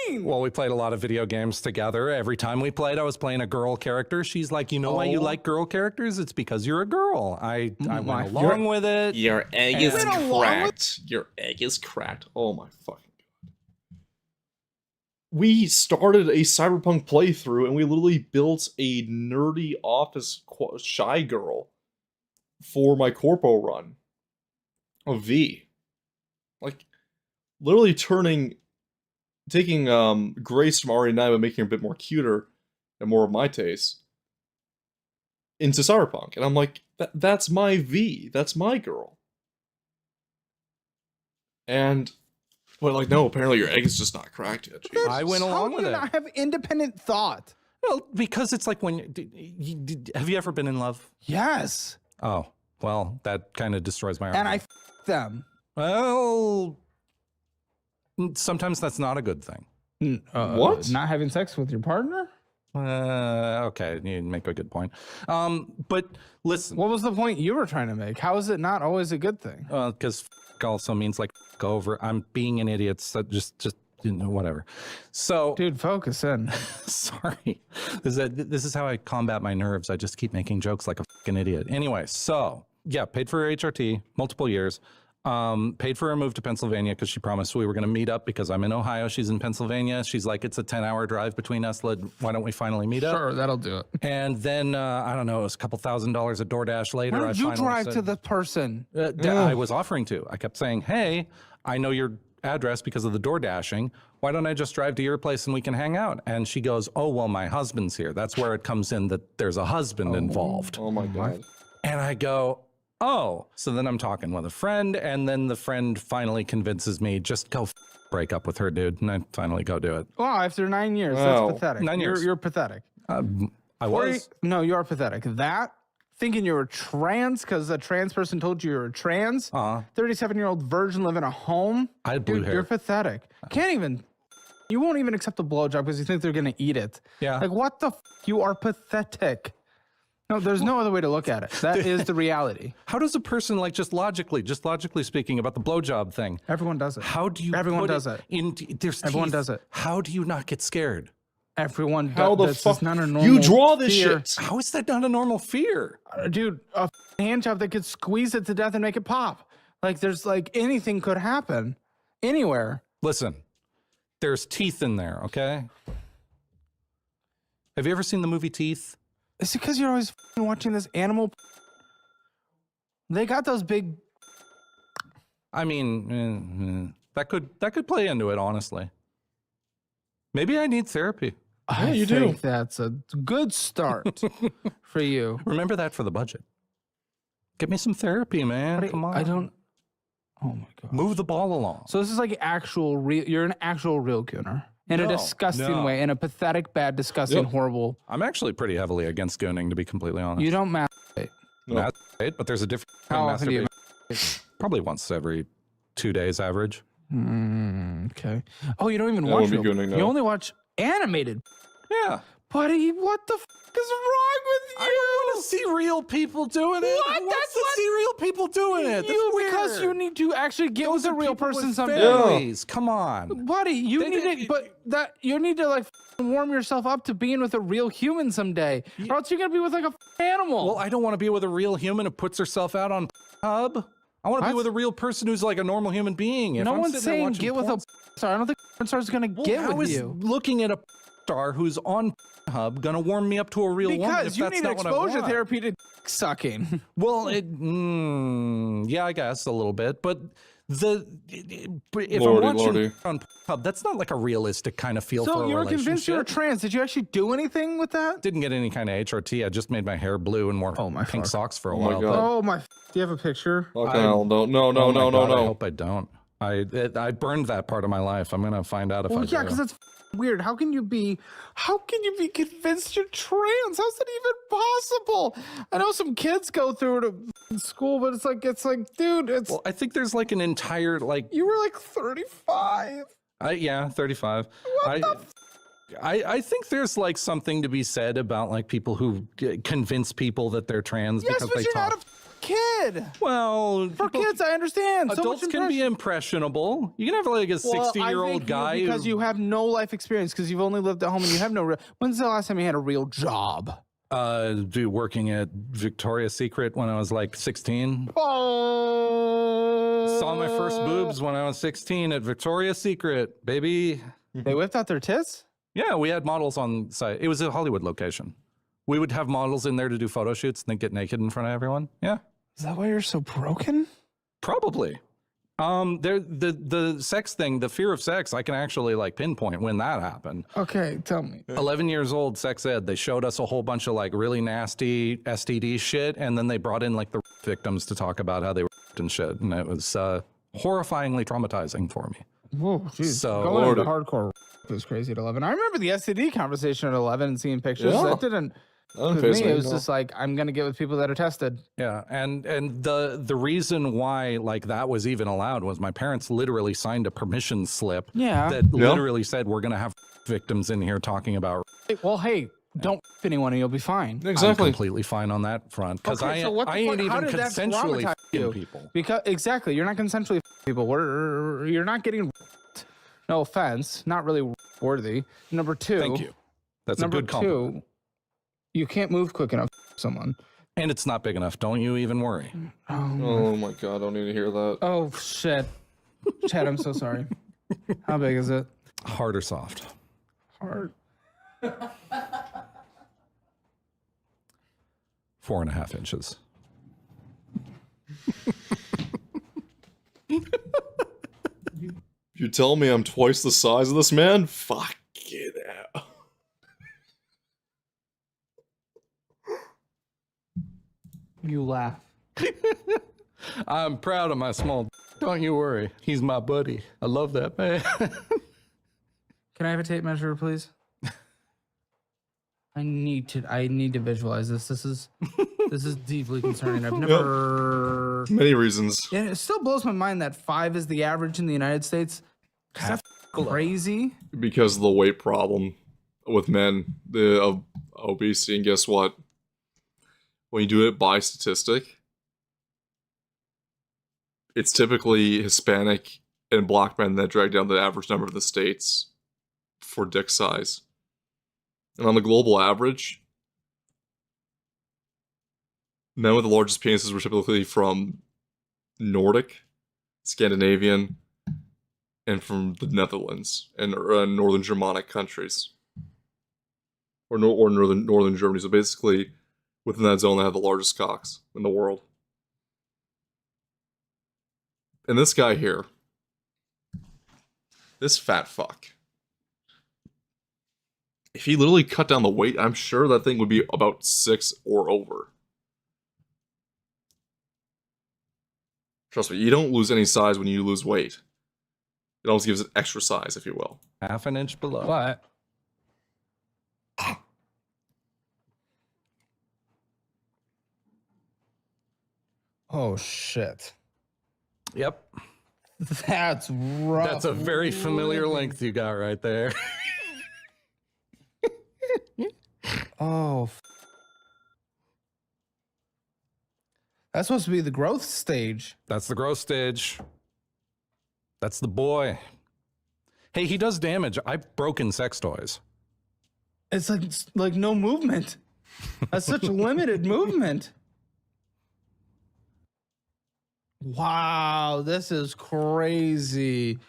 even mean? Well, we played a lot of video games together. Every time we played, I was playing a girl character. She's like, you know why you like girl characters? It's because you're a girl. I went along with it. Your egg is cracked. Your egg is cracked. Oh my fucking god. We started a Cyberpunk playthrough and we literally built a nerdy office shy girl for my corpo run of V. Like, literally taking Grace from RE9 but making her a bit more cuter and more of my taste into Cyberpunk. And I'm like, that's my V. That's my girl. And, but like, no, apparently your egg is just not cracked yet. Jesus. I went along with it. How do you not have independent thought? Well, because it's like when have you ever been in love? Yes. Oh, well, that kind of destroys my And I argument. them. Well, sometimes that's not a good thing. What? Not having sex with your partner? Okay, you make a good point. But listen, What was the point you were trying to make? How is it not always a good thing? because also means like go over. I'm being an idiot. So just you know, whatever. So, Dude, focus in. sorry. This is how I combat my nerves. I just keep making jokes like a fucking idiot. Anyway, so yeah, paid for her HRT multiple years. Paid for her move to Pennsylvania because she promised we were going to meet up because I'm in Ohio. She's in Pennsylvania. She's like, it's a 10-hour drive between us. Why don't we finally meet up? Sure, that'll do it. And then, I don't know, it was a couple $1,000s of DoorDash later. Why did I you finally drive said, to the person? I was offering to. I kept saying, hey, I know your address because of the door dashing. Why don't I just drive to your place and we can hang out? And she goes, oh, well, my husband's here. That's where it comes in that there's a husband involved. Oh my god. And I go, oh. So then I'm talking with a friend, and then the friend finally convinces me, just go break up with her, dude. And I finally go do it. Wow, after 9 years, Wow. that's pathetic. 9 years. You're pathetic. I was. No, you are pathetic. That, thinking you were trans because a trans person told you you were trans, 37-year-old virgin living at home. I had blue Dude, hair. you're pathetic. Can't even, you won't even accept a blowjob because you think they're going to eat it. Yeah. Like, what the you are pathetic. No, there's no other way to look at it. That is the reality. How does a person, like, just logically speaking about the blowjob thing, Everyone does it. how do you Everyone put does it. There's Everyone teeth. does it. How do you not get scared? Everyone How does. the This fuck? is not a normal You draw this fear. shit. How is that not a normal fear? Dude, a hand job that could squeeze it to death and make it pop. Like, there's like anything could happen anywhere. Listen, there's teeth in there, okay? Have you ever seen the movie Teeth? Is it because you're always watching this animal? They got those big. I mean, that could play into it, honestly. Maybe I need therapy. I you do. think that's a good start for you. Remember that for the budget. Get me some therapy, man. Come on. I don't. Oh my god. Move the ball along. So this is like actual real. You're an actual real gooner in a No, disgusting no. way, in a pathetic, bad, disgusting, Yep. horrible. I'm actually pretty heavily against gooning, to be completely honest. You don't masturbate. Masturbate, but there's a difference. How between often do you? masturbate- Probably once every 2 days average. Okay. Oh, you don't even I watch won't be real- gooning You now. only watch animated. Yeah. Buddy, what the is wrong with you? I don't want to see real people doing it. What? Who wants That's to what- see real people doing it? That's You because weird. you need to actually get with a real People with person someday. families. Come on. Buddy, you They- need they- to, but that you need to like warm yourself up to being with a real human someday, or else you're gonna be with like a animal. Well, I don't want to be with a real human who puts herself out on Hub. I want to be What? with a real person who's like a normal human being. If no I'm one's sitting there saying watching get with porn- a star. I don't think porn star's gonna get How with is you looking at a star who's on Hub gonna warm me up to a real woman? because If you that's need not what I exposure want? therapy to sucking. Well, yeah, I guess a little bit, but If Lordy, I'm watching lordy. on Pornhub, that's not like a realistic kind of feel for So a you were relationship. convinced you were trans. Did you actually do anything with that? Didn't get any kind of HRT. I just made my hair blue and wore Oh, my pink fuck. socks for a Oh my while. God. but- Oh my! Do you have a picture? Fucking hell, no, no, no, Oh my no, no, God, I no. hope I don't. I burned that part of my life. I'm gonna find out if Well, I yeah, do. because that's weird. How can you be convinced you're trans? How's that even possible? I know some kids go through it in school, but it's like, dude, it's Well, I think there's like an entire like you were like 35. yeah, 35. I think there's like something to be said about like people who convince people that they're trans Yes, because but they you're talk. not a kid. Well, For people- kids, I understand. So adults much can be impressionable. You can have like a 60-year-old guy because who, you have no life experience because you've only lived at home and you have no real. When's the last time you had a real job? working at Victoria's Secret when I was like 16. Oh, Saw my first boobs when I was 16 at Victoria's Secret, baby. They whipped out their tits. Yeah, we had models on site. It was a Hollywood location. We would have models in there to do photo shoots and then get naked in front of everyone. Yeah, Is that why you're so broken? probably. The sex thing, the fear of sex, I can actually like pinpoint when that happened. Okay, tell me. 11 years old, sex ed. They showed us a whole bunch of like really nasty STD shit, and then they brought in like the victims to talk about how they were and shit, and it was horrifyingly traumatizing for me. Whoa, jeez. So- Going into Lord. hardcore was crazy at 11. I remember the STD conversation at 11 and seeing pictures. Yeah. That didn't. That With phase me, me, it was no. just like I'm gonna get with people that are tested. Yeah, and the reason why like that was even allowed was my parents literally signed a permission slip Yeah. that literally said we're gonna have victims in here talking about. Well, hey, don't f anyone and you'll be fine. I'm Exactly. completely fine on that front because Okay, so what the I ain't fuck- how even did that consensually traumatize f***ing you? people. Because exactly, you're not consensually people. You're not getting. No offense, not really worthy. Number two. Thank you. That's a Number good compliment. two, you can't move quick enough for someone. And it's not big enough. Don't you even worry. Oh my God, I don't need to hear that. Oh shit, Chad, I'm so sorry. How big is it? Hard or soft? Hard. 4.5 inches. You tell me I'm twice the size of this man? Fuck it out. You laugh. I'm proud of my small. Don't you worry. He's my buddy. I love that man. Can I have a tape measure, please? I need to visualize this. This is deeply concerning. I've never. Many reasons. Yeah, it still blows my mind that 5 is the average in the United States. That's crazy. Because of the weight problem with men, the obesity, and guess what? When you do it by statistic, it's typically Hispanic and black men that drag down the average number of the states for dick size. And on the global average, men with the largest penises were typically from Nordic, Scandinavian, and from the Netherlands and northern Germanic countries, or northern Germany. So basically, within that zone, they have the largest cocks in the world. And this guy here, this fat fuck, if he literally cut down the weight, I'm sure that thing would be about 6 or over. Trust me, you don't lose any size when you lose weight. It almost gives it extra size, if you will. Half an inch below. What? Oh shit. Yep. That's rough. That's a very familiar length you got right there. Oh. That's supposed to be the growth stage. That's the growth stage. That's the boy. Hey, he does damage. I've broken sex toys. It's like no movement. That's such limited movement. Wow, this is crazy.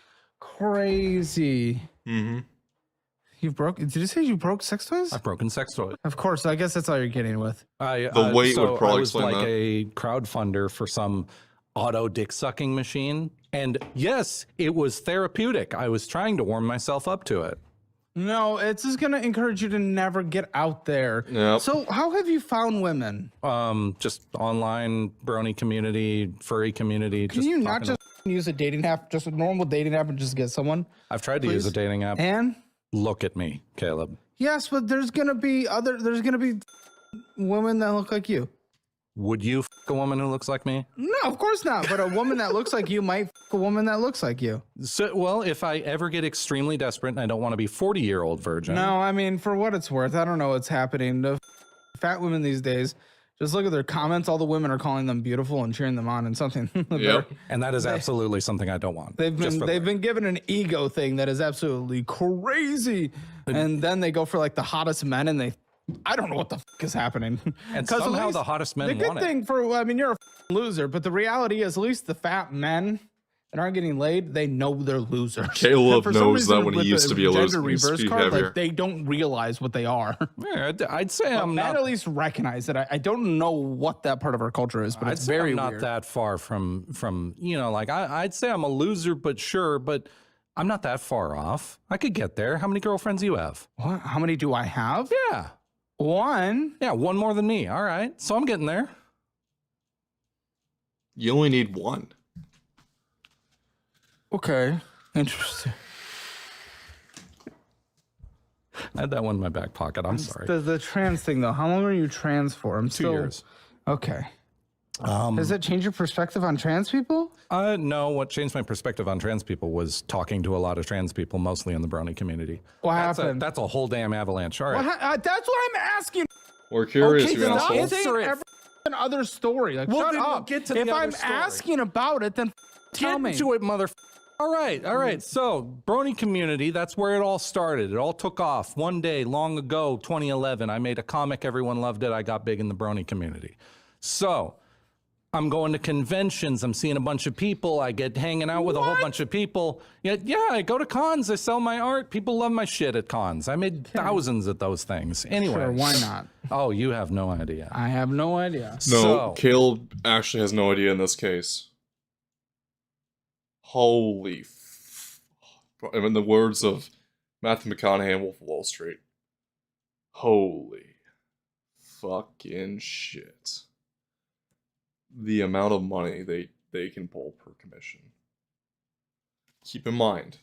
Crazy. Mm-hmm. Did you say you broke sex toys? I've broken sex toys. Of course, I guess that's all you're getting with. The weight would probably I was explain like that. a crowdfunder for some auto dick sucking machine, And yes, it was therapeutic. I was trying to warm myself up to it. No, it's just gonna encourage you to never get out there. Yep. So how have you found women? Just online brony community, furry community. Can you not just use a dating app, just a normal dating app, and just get someone? I've tried to use a dating app. And Look at me, Caleb. yes, but there's gonna be women that look like you. Would you f a woman who looks like me? No, of course not. But a woman that looks like you might f a woman that looks like you. So, well, if I ever get extremely desperate and I don't want to be 40-year-old virgin. No, I mean, for what it's worth, I don't know what's happening to fat women these days. Just look at their comments. All the women are calling them beautiful and cheering them on, and something. Yep. And that is absolutely something I don't want. They've been given an ego thing that is absolutely crazy, and then they go for like the hottest men, and I don't know what the f is happening. And 'Cause at somehow least the hottest men the good want it. thing I mean, you're a loser, but the reality is, at least the fat men that aren't getting laid, they know they're losers. Caleb And for some knows that reason, when he with used the to be a loser, gender he used to reverse be card, heavier. like they don't realize what they are. Yeah, I'd say I'm Men not. at least recognize that. I don't know what that part of our culture is, but I'd it's say very I'm not weird. that far from like I'd say I'm a loser, but sure, but I'm not that far off. I could get there. How many girlfriends do you have? What? How many do I have? Yeah. One. Yeah, one more than me. All right. So I'm getting there. You only need one. Okay. Interesting. I had that one in my back pocket. I'm sorry. The trans thing though. How long are you trans for? I'm 2 still, years. Okay. Does it change your perspective on trans people? No, what changed my perspective on trans people was talking to a lot of trans people, mostly in the brony community. What That's happened? that's a whole damn avalanche. All right. That's what I'm asking. We're curious, Okay, you then asshole. answer Saying it. every other story. Like, Well, shut then we'll up. get to the if other I'm story. asking about it, then tell me. Get to it, mother. All right. So, brony community, that's where it all started. It all took off. One day, long ago, 2011, I made a comic. Everyone loved it. I got big in the brony community. So, I'm going to conventions. I'm seeing a bunch of people. I get hanging out with a whole bunch of people. Yeah, I go to cons. I sell my art. People love my shit at cons. I made thousands at those things. Anyway. Sure, why not? Oh, you have no idea. I have no idea. No, So- Caleb actually has no idea in this case. Holy in the words of Matthew McConaughey, Wolf of Wall Street. Holy fucking shit. The amount of money they can pull per commission. Keep in mind,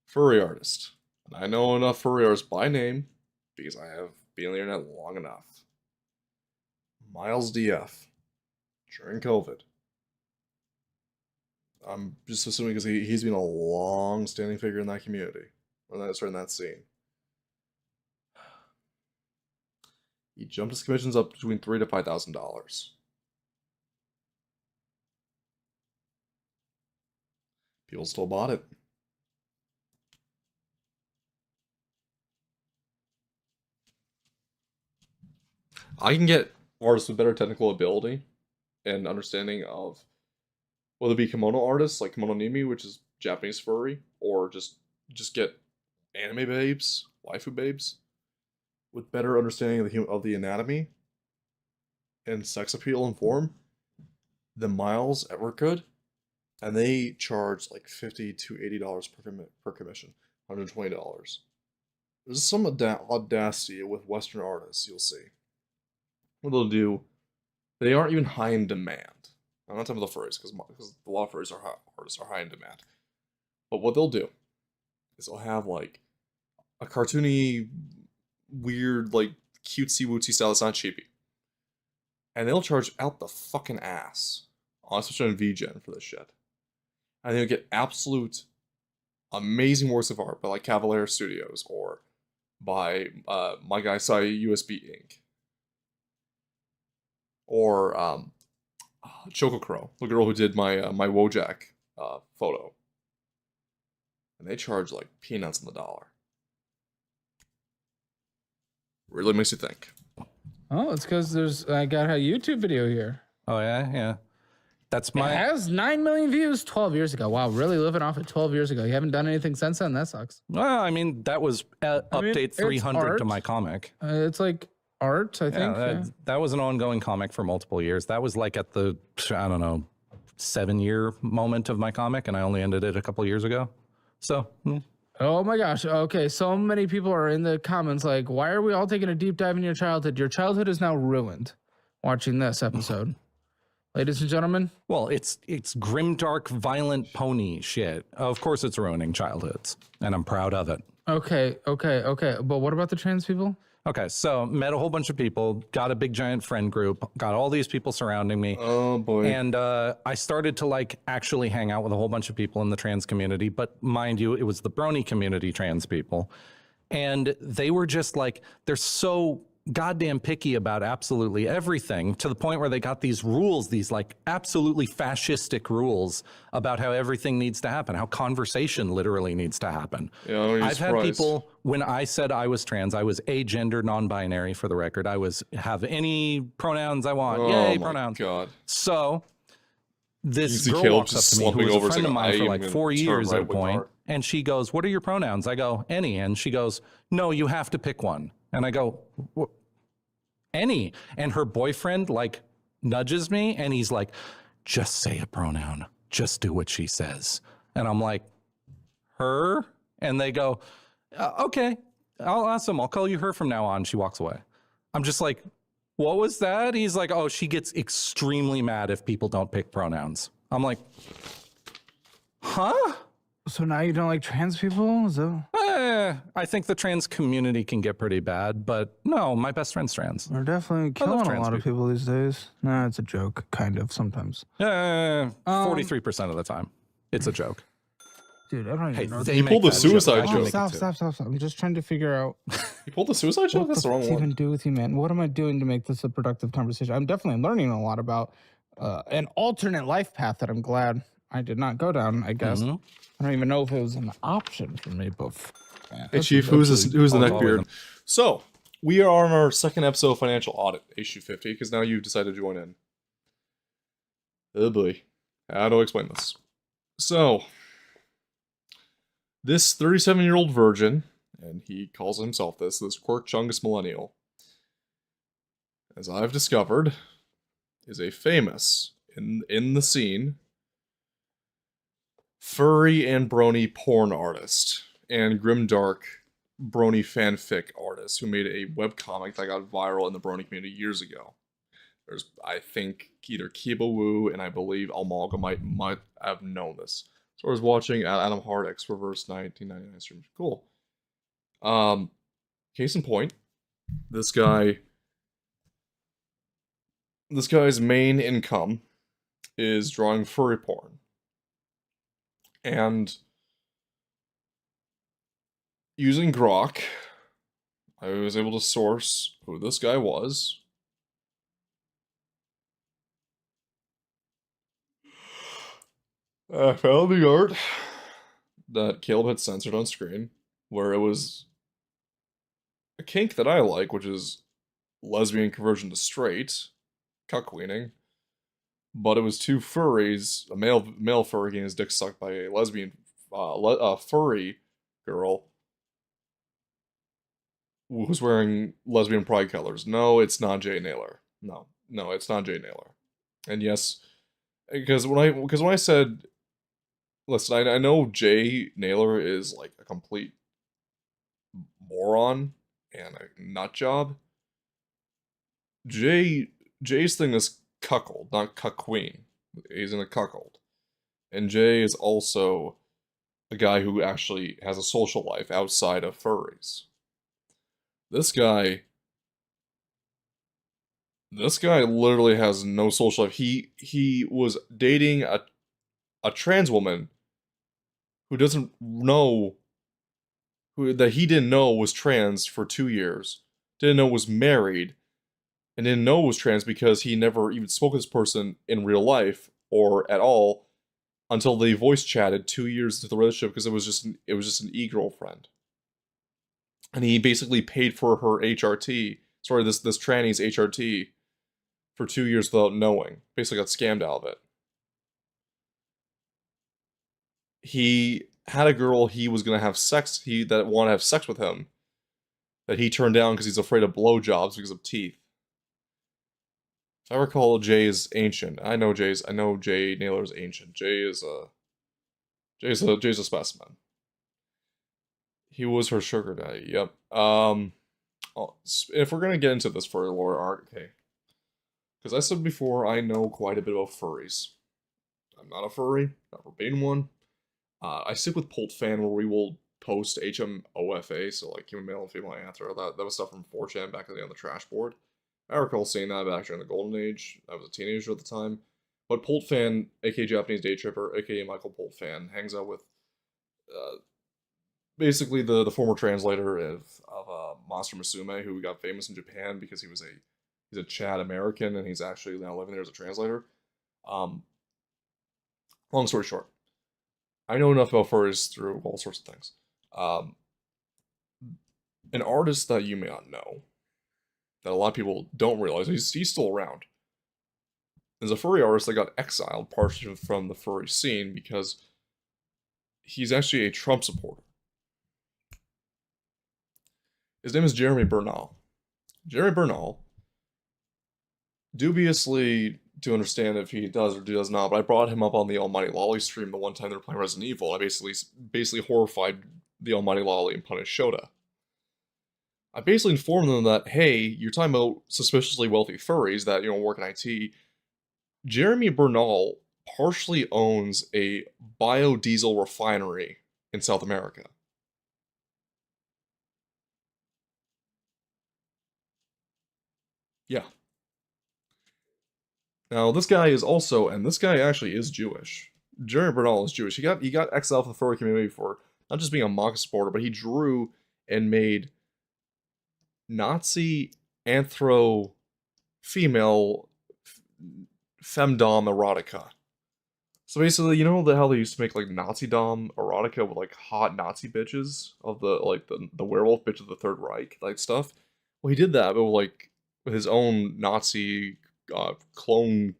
furry artist. And I know enough furry artists by name because I have been on the internet long enough. Miles DF during COVID. I'm just assuming because he's been a long-standing figure in that community, or in that scene. He jumped his commissions up between $3,000 to $5,000. People still bought it. I can get artists with better technical ability and understanding of whether it be kimono artists like Kimono Nimi, which is Japanese furry, or just get anime babes, waifu babes, with better understanding of the anatomy and sex appeal and form than Miles ever could. And they charge like $50 to $80 per commission, $120. There's some audacity with Western artists, you'll see. What they'll do, they aren't even high in demand. I'm not talking about the furries, because a lot of furries artists are high in demand. But what they'll do is they'll have like a cartoony, weird, like cutesy wootsy style that's not cheapy. And they'll charge out the fucking ass, especially on VGen for this shit. And they'll get absolute amazing works of art by like Cavalier Studios or by my guy Sai USB Inc. Or Choco Crow, the girl who did my my Wojak photo. And they charge like peanuts on the dollar. Really makes you think. Oh, it's because I got a YouTube video here. Oh, yeah. That's It my... has 9 million views 12 years ago. Wow, really living off of 12 years ago. You haven't done anything since then? That sucks. Well, I mean, that was update it's 300 to art. my comic. It's like art, I think. That was an ongoing comic for multiple years. That was like at the, I don't know, 7-year moment of my comic, and I only ended it a couple years ago. So, Oh my gosh. Okay, so many people are in the comments like, why are we all taking a deep dive in your childhood? Your childhood is now ruined watching this episode. Ladies and gentlemen. Well, it's grimdark, violent pony shit. Of course it's ruining childhoods, and I'm proud of it. Okay. But what about the trans people? Okay, so met a whole bunch of people, got a big giant friend group, got all these people surrounding me. Oh boy. And I started to like actually hang out with a whole bunch of people in the trans community, but mind you, it was the brony community trans people. And they were just like, they're so goddamn picky about absolutely everything, to the point where they got these rules, these like absolutely fascistic rules about how everything needs to happen, how conversation literally needs to happen. Yeah, I've had people, when I said I was trans, I was agender, non-binary, for the record. I have any pronouns I want. Yay, pronouns. God. So this Easy girl kill, walks up just to me, who slumping was over, a friend of saying, mine for "I like am 4 gonna years turn at a right with point, heart." and she goes, "What are your pronouns?" I go, "Any." And she goes, "No, you have to pick one." And I go, "Any." And her boyfriend like nudges me, and he's like, "Just say a pronoun. Just do what she says." And I'm like, "Her?" And they go, "Okay, I'll ask them. I'll call you her from now on." She walks away. I'm just like, "What was that?" He's like, "Oh, she gets extremely mad if people don't pick pronouns." I'm like, "Huh?" So now you don't like trans people? I think the trans community can get pretty bad, but no, my best friend's trans. We're definitely killing a trans lot of people these days. Nah, it's a joke, kind of, sometimes. 43% of the time, it's a joke. Dude, I don't even know. They You make pulled the that suicide joke. joke. Stop. I'm just trying to figure out You pulled the suicide joke? what That's the the wrong fuck's one. even do with you, man. What am I doing to make this a productive conversation? I'm definitely learning a lot about an alternate life path that I'm glad I did not go down, I guess. I don't even know if it was an option for me, but... Hey, Chief, who's the neckbeard? So, we are on our second episode of Financial Audit, issue 50, because now you've decided to join in. Oh boy. How do I explain this? So, this 37-year-old virgin, and he calls himself this quirk-chungus millennial, as I've discovered, is a famous, in the scene, furry and brony porn artist, and grimdark brony fanfic artist who made a webcomic that got viral in the brony community years ago. There's, I think, either Kiba and I believe Amalgamite might have known this. So I was watching Adam Hart X Reverse 1999 stream. Cool. Case in point, this guy's main income is drawing furry porn. And using Grok, I was able to source who this guy was. I found the art that Caleb had censored on screen, where it was a kink that I like, which is lesbian conversion to straight, cuckweening. But it was two furries, a male furry getting his dick sucked by a lesbian furry girl who's wearing lesbian pride colors. No, it's not Jay Naylor. No, it's not Jay Naylor. And yes, because when I said, listen, I know Jay Naylor is like a complete moron and a nut job. Jay's thing is cuckold, not cuckween. He's in a cuckold. And Jay is also a guy who actually has a social life outside of furries. This guy literally has no social life. He was dating a trans woman who doesn't know that he didn't know was trans for 2 years. Didn't know was married. And didn't know was trans because he never even spoke to this person in real life or at all until they voice chatted 2 years into the relationship, because it was just an e-girlfriend. And he basically paid for her HRT, this tranny's HRT, for 2 years without knowing. Basically got scammed out of it. He had a girl he was gonna have sex, that wanted to have sex with him, that he turned down because he's afraid of blowjobs because of teeth. If I recall, Jay is ancient. I know Jay Naylor is ancient. Jay's a specimen. He was her sugar daddy. Yep. If we're gonna get into this for lore art, okay. Because I said before, I know quite a bit about furries. I'm not a furry, never been one. I stick with Pult Fan, where we will post HMOFA, so like human male and female anthro. That was stuff from 4chan back in the day on the trash board. I recall seeing that back during the golden age. I was a teenager at the time. But Pult Fan, aka Japanese Day Tripper, aka Michael Pult Fan, hangs out with basically the former translator of Monster Musume, who got famous in Japan because he's a Chad American and he's actually now living there as a translator. Long story short, I know enough about furries through all sorts of things. An artist that you may not know, that a lot of people don't realize, he's still around. There's a furry artist that got exiled partially from the furry scene because he's actually a Trump supporter. His name is Jeremy Bernal. Jeremy Bernal, dubiously to understand if he does or does not, but I brought him up on the Almighty Lolly stream the one time they were playing Resident Evil. I basically horrified the Almighty Lolly and punished Shota. I basically informed them that, hey, you're talking about suspiciously wealthy furries that, work in IT. Jeremy Bernal partially owns a biodiesel refinery in South America. Yeah. Now, this guy is also, and this guy actually is Jewish. Jeremy Bernal is Jewish. He got exiled from the furry community for not just being a mock supporter, but he drew and made Nazi anthro female femdom erotica. So basically, you know how they used to make like Nazi dom erotica with like hot Nazi bitches of the werewolf bitch of the Third Reich like stuff. Well, he did that, but like with his own Nazi clone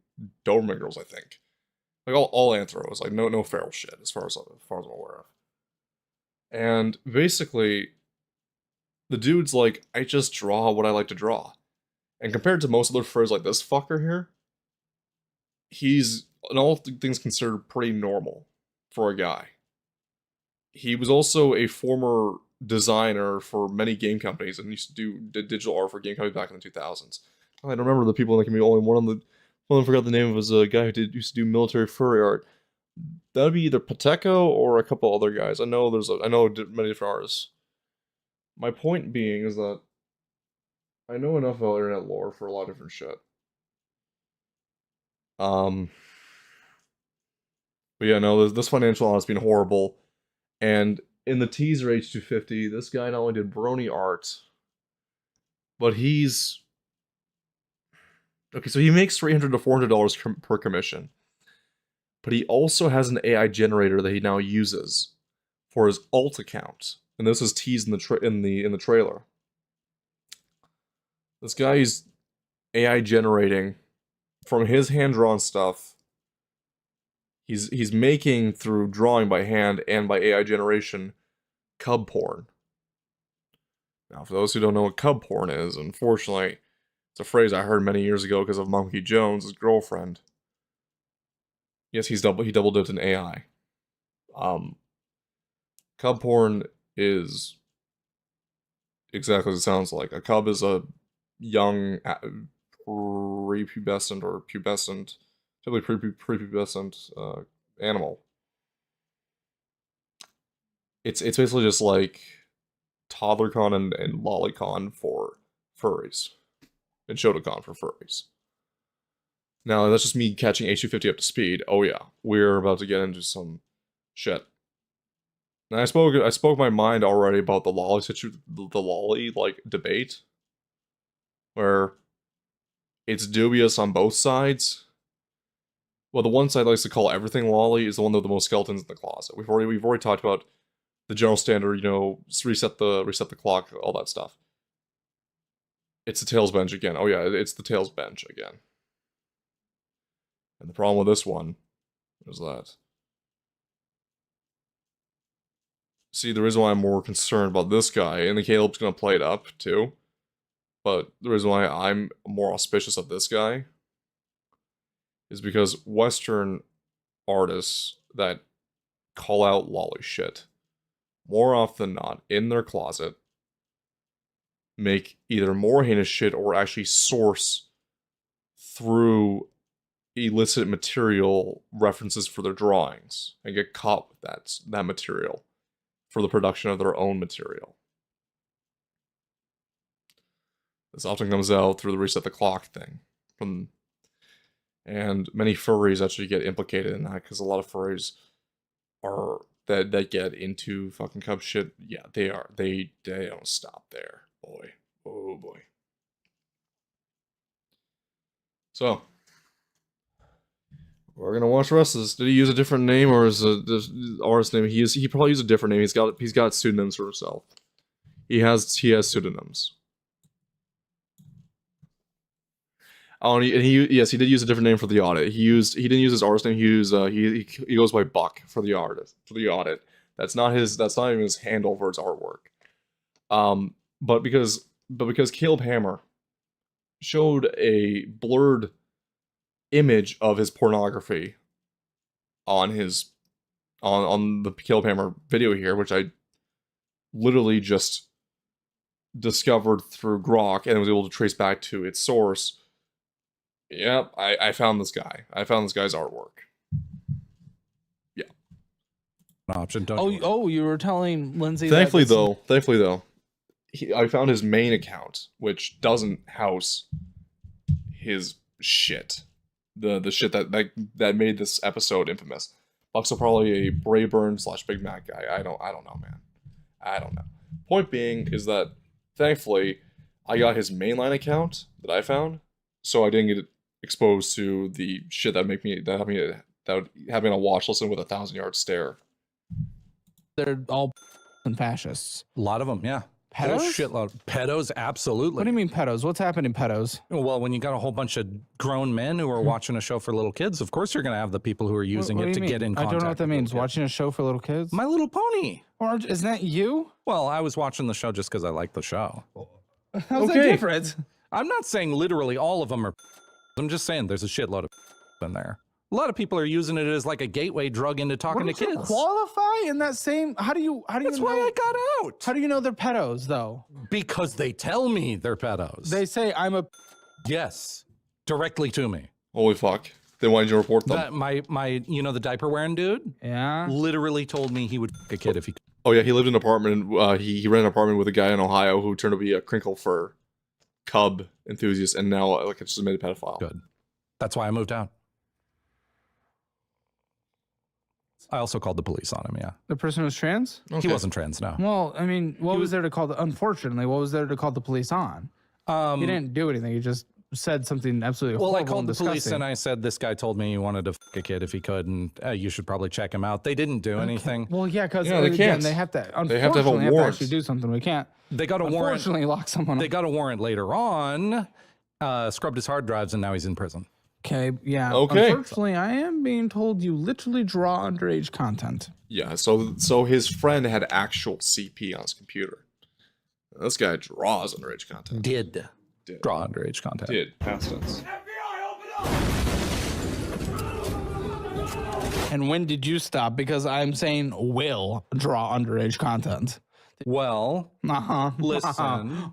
Doberman girls, I think. Like all anthros, like no feral shit as far as I'm aware of. And basically, the dude's like, I just draw what I like to draw. And compared to most other furs like this fucker here, he's, in all things considered, pretty normal for a guy. He was also a former designer for many game companies and used to did digital art for game companies back in the 2000s. I don't remember the people in the community. Only one of them forgot the name of, was a guy who used to do military furry art. That would be either Pateco or a couple other guys. I know many different artists. My point being is that I know enough about internet lore for a lot of different shit. But yeah, no, this financial audit's been horrible. And in the teaser H250, this guy not only did brony art, but he's... Okay, so he makes $300 to $400 per commission. But he also has an AI generator that he now uses for his alt account. And this is teased in the trailer. This guy's AI generating from his hand-drawn stuff. He's making, through drawing by hand and by AI generation, cub porn. Now, for those who don't know what cub porn is, unfortunately, it's a phrase I heard many years ago because of Monkey Jones, his girlfriend. Yes, he double dipped in AI. Cub porn is exactly as it sounds like. A cub is a young prepubescent or pubescent, typically prepubescent animal. It's basically just like ToddlerCon and LollyCon for furries. And Shotacon for furries. Now, that's just me catching H250 up to speed. Oh yeah, we're about to get into some shit. And I spoke my mind already about the lolly like debate, where it's dubious on both sides. Well, the one side likes to call everything lolly is the one with the most skeletons in the closet. We've already talked about the general standard, reset the clock, all that stuff. It's the tails bench again. Oh yeah, it's the tails bench again. And the problem with this one is that see, the reason why I'm more concerned about this guy, and the Caleb's gonna play it up too, but the reason why I'm more auspicious of this guy is because Western artists that call out lolly shit, more often than not, in their closet, make either more heinous shit or actually source through illicit material references for their drawings and get caught with that material for the production of their own material. This often comes out through the reset the clock thing. And many furries actually get implicated in that because a lot of furries are that get into fucking cub shit. Yeah, they are. They don't stop there. Boy. Oh boy. So we're gonna watch the rest of this. Did he use a different name or is the artist name? He probably used a different name. He's got pseudonyms for himself. He has pseudonyms. Oh, and yes, he did use a different name for the audit. He didn't use his artist name. He used he goes by Buck for the audit. That's not even his handle for his artwork. But because Caleb Hammer showed a blurred image of his pornography on the Caleb Hammer video here, which I literally just discovered through Grok and was able to trace back to its source. Yep, I found this guy. I found this guy's artwork. Yeah. Option. Don't You were telling Lindsay. Thankfully though, I found his main account, which doesn't house his shit. The shit that made this episode infamous. Buck's probably a Brayburn / Big Mac guy. I don't know, man. I don't know. Point being is that thankfully I got his mainline account that I found, so I didn't get exposed to the shit that would have me on a watch list with 1,000-yard stare. They're all and fascists. A lot of them, yeah. Pedos? Whole shitload. Pedos, absolutely. What do you mean pedos? What's happening, pedos? Well, when you got a whole bunch of grown men who are watching a show for little kids, of course you're going to have the people who are using What do it you to mean? get in I contact. don't know what that with means. little kids. Watching a show for little kids? My Little Pony. Or isn't that you? Well, I was watching the show just because I like the show. How's that different? I'm not saying literally all of them are. I'm just saying there's a shitload of in there. A lot of people are using it as like a gateway drug into talking to Wouldn't you kids. qualify in that same? How do you? That's know, why I got out. How do you know they're pedos though? Because they tell me they're pedos. They say I'm a. Yes, directly to me. Holy fuck. They wanted you to report them. That my the diaper wearing dude Yeah. literally told me he would f a kid if he could. Oh yeah, he lived in an apartment. He rented an apartment with a guy in Ohio who turned out to be a crinkle fur cub enthusiast, and now like it's just made a pedophile. Good. That's why I moved out. I also called the police on him. Yeah, The person was trans? Okay. he wasn't trans. No. Well, I mean, what was there to call unfortunately, what was there to call the police on? He didn't do anything. He just said something absolutely Well, horrible I called and the police disgusting. and I said this guy told me he wanted to f a kid if he could, and you should probably check him out. They didn't do anything. Well, yeah, because Yeah, they again, can't. they have to. They have to have a Unfortunately, warrant. actually do something. We can't. They got a warrant. Unfortunately, lock someone They up. got a warrant later on. Scrubbed his hard drives, and now he's in prison. Okay, yeah. Okay. Unfortunately, I am being told you literally draw underage content. Yeah, so his friend had actual CP on his computer. This guy draws underage content. Did draw underage content. Did. Past tense. And when did you stop? Because I'm saying will draw underage content. Well, listen.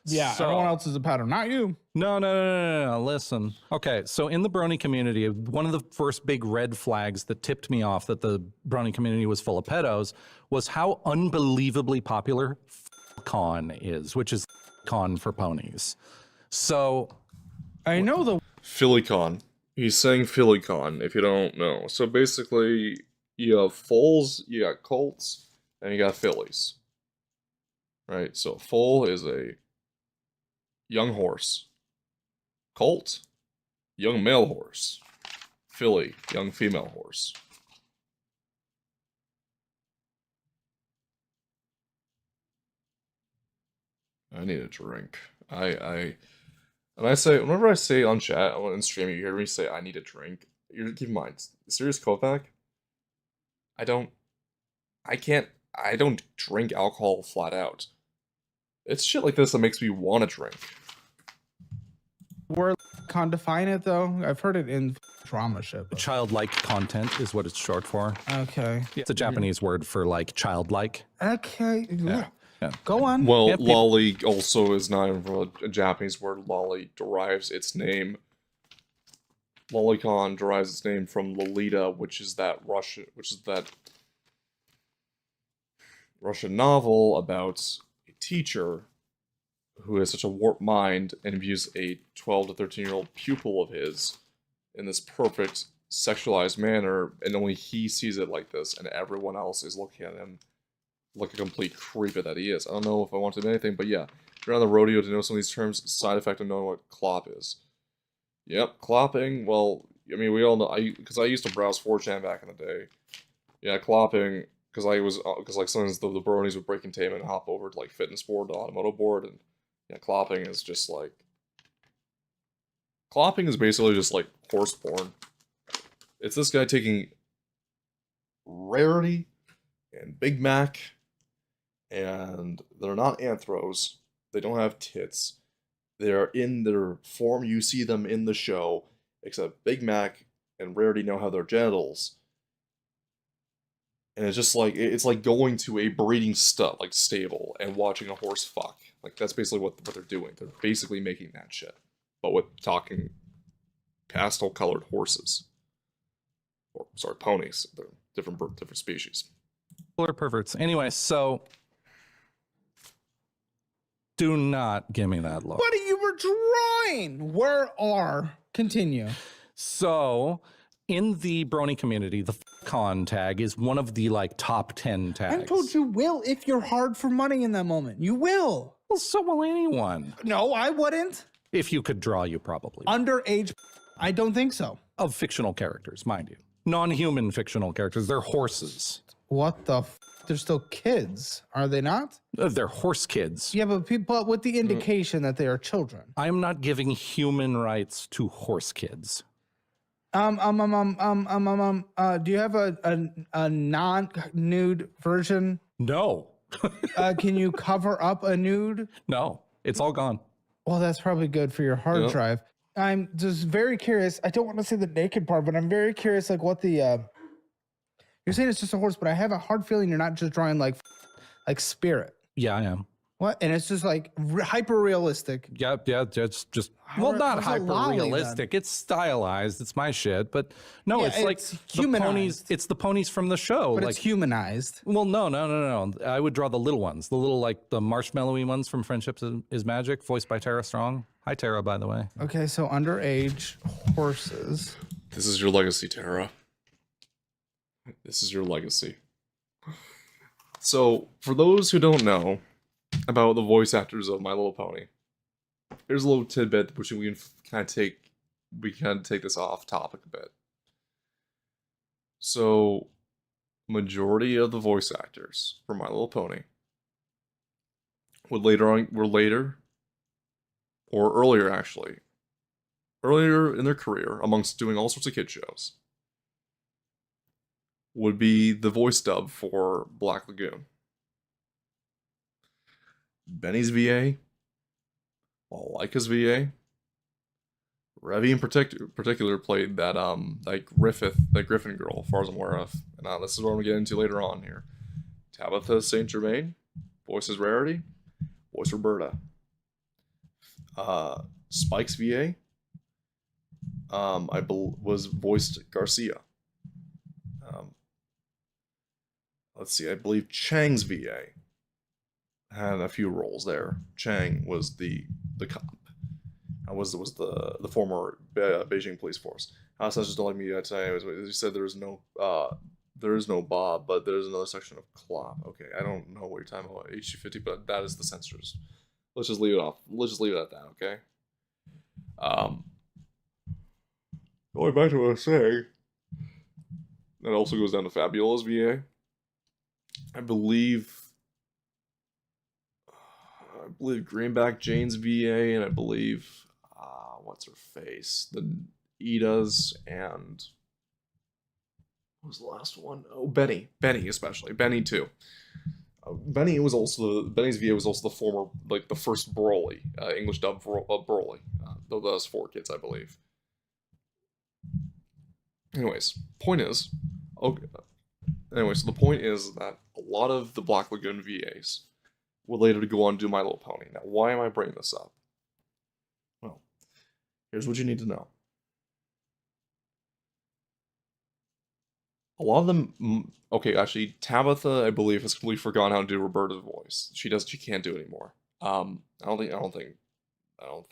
Yeah, So- everyone else is a pattern, not you. No. Listen. Okay, so in the brony community, one of the first big red flags that tipped me off that the brony community was full of pedos was how unbelievably popular con is, which is con for ponies. So I know the PhillyCon. He's saying PhillyCon, if you don't know. So basically, you have foals, you got colts, and you got fillies. Right? So foal is a young horse. Colt, young male horse. Filly, young female horse. I need a drink. Whenever I say on chat, on stream, you hear me say I need a drink. You keep in mind, Sirius Kovac. I I don't drink alcohol flat out. It's shit like this that makes me want to drink. Word can't define it though. I've heard it in drama shit. but- Childlike content is what it's short for. Okay. It's a Japanese word for like childlike. Okay. Yeah. Go on. Well, Yeah, people- lolly also is not even a Japanese word. Lolly derives its name. Lolicon derives its name from Lolita, which is that Russian novel about a teacher who has such a warped mind and views a 12 to 13-year-old pupil of his in this perfect sexualized manner, and only he sees it like this, and everyone else is looking at him like a complete creep that he is. I don't know if I wanted anything, but yeah. If you're on the rodeo to know some of these terms, side effect of knowing what clop is. Yep, clopping, well, I mean, we all know, because I used to browse 4chan back in the day. Yeah, clopping, because like sometimes the bronies would break containment and hop over to like fitness board, the automotive board, and yeah, clopping is just like, clopping is basically just like horse porn. It's this guy taking Rarity and Big Mac, and they're not anthros, they don't have tits, they're in their form you see them in the show, except Big Mac and Rarity now have their genitals. And it's just like, it's like going to a breeding stable and watching a horse fuck. Like, that's basically what they're doing. They're basically making that shit. But with talking pastel-colored horses. Or, sorry, ponies. They're different species. People are perverts. Anyway, so do not give me that look. What are you were drawing? Where are? Continue. So, in the brony community, the con tag is one of the like top 10 tags. I told you will if you're hard for money in that moment. You will. Well, so will anyone. No, I wouldn't. If you could draw, you probably would. Underage. I don't think so. Of fictional characters, mind you. Non-human fictional characters. They're horses. What the? They're still kids, are they not? They're horse kids. Yeah, but with the indication that they are children. I am not giving human rights to horse kids. Do you have a non-nude version? No. Can you cover up a nude? No. It's all gone. Well, that's probably good for your hard Yep. drive. I'm just very curious. I don't want to say the naked part, but I'm very curious, like what the. You're saying it's just a horse, but I have a hard feeling you're not just drawing like spirit. Yeah, I am. What? And it's just like hyper realistic. Yeah, it's just well, not how's a lolly, hyper realistic. It's stylized. It's my shit, but no, Yeah, it's like it's the ponies. humanized. It's the ponies from the show. But like, it's humanized. well, no. I would draw the little ones, the little like the marshmallowy ones from Friendship is Magic, voiced by Tara Strong. Hi, Tara, by the way. Okay, so underage horses. This is your legacy, Tara. This is your legacy. So, for those who don't know about the voice actors of My Little Pony, here's a little tidbit which we can kind of take this off topic a bit. So, majority of the voice actors for My Little Pony earlier in their career, amongst doing all sorts of kid shows, would be the voice dub for Black Lagoon. Benny's VA, Laika's VA, Revy in particular played that Griffin girl, as far as I'm aware of. And this is what I'm gonna get into later on here. Tabitha St. Germain, voices Rarity, voice Roberta. Spike's VA, was voiced Garcia. Let's see, I believe Chang's VA had a few roles there. Chang was the cop. Was the former Beijing police force. House just don't like me to tell you. You said there is no Bob, but there's another section of Clop. Okay, I don't know what you're talking about HG50, but that is the censors. Let's just leave it off. Let's just leave it at that. Okay. Going back to what I was saying, that also goes down to Fabiola's VA. I believe Greenback Jane's VA, and I believe what's her face, the Ida's, and what was the last one? Oh, Benny especially, Benny too. Benny's VA was also the former, like the first Broly, English dub Broly. Those 4 kids, I believe. Anyways, point is, okay. Anyway, so the point is that a lot of the Black Lagoon VAs will later go on to do My Little Pony. Now, why am I bringing this up? Well, here's what you need to know. A lot of them, okay, actually, Tabitha, I believe, has completely forgotten how to do Roberta's voice. She can't do it anymore. I don't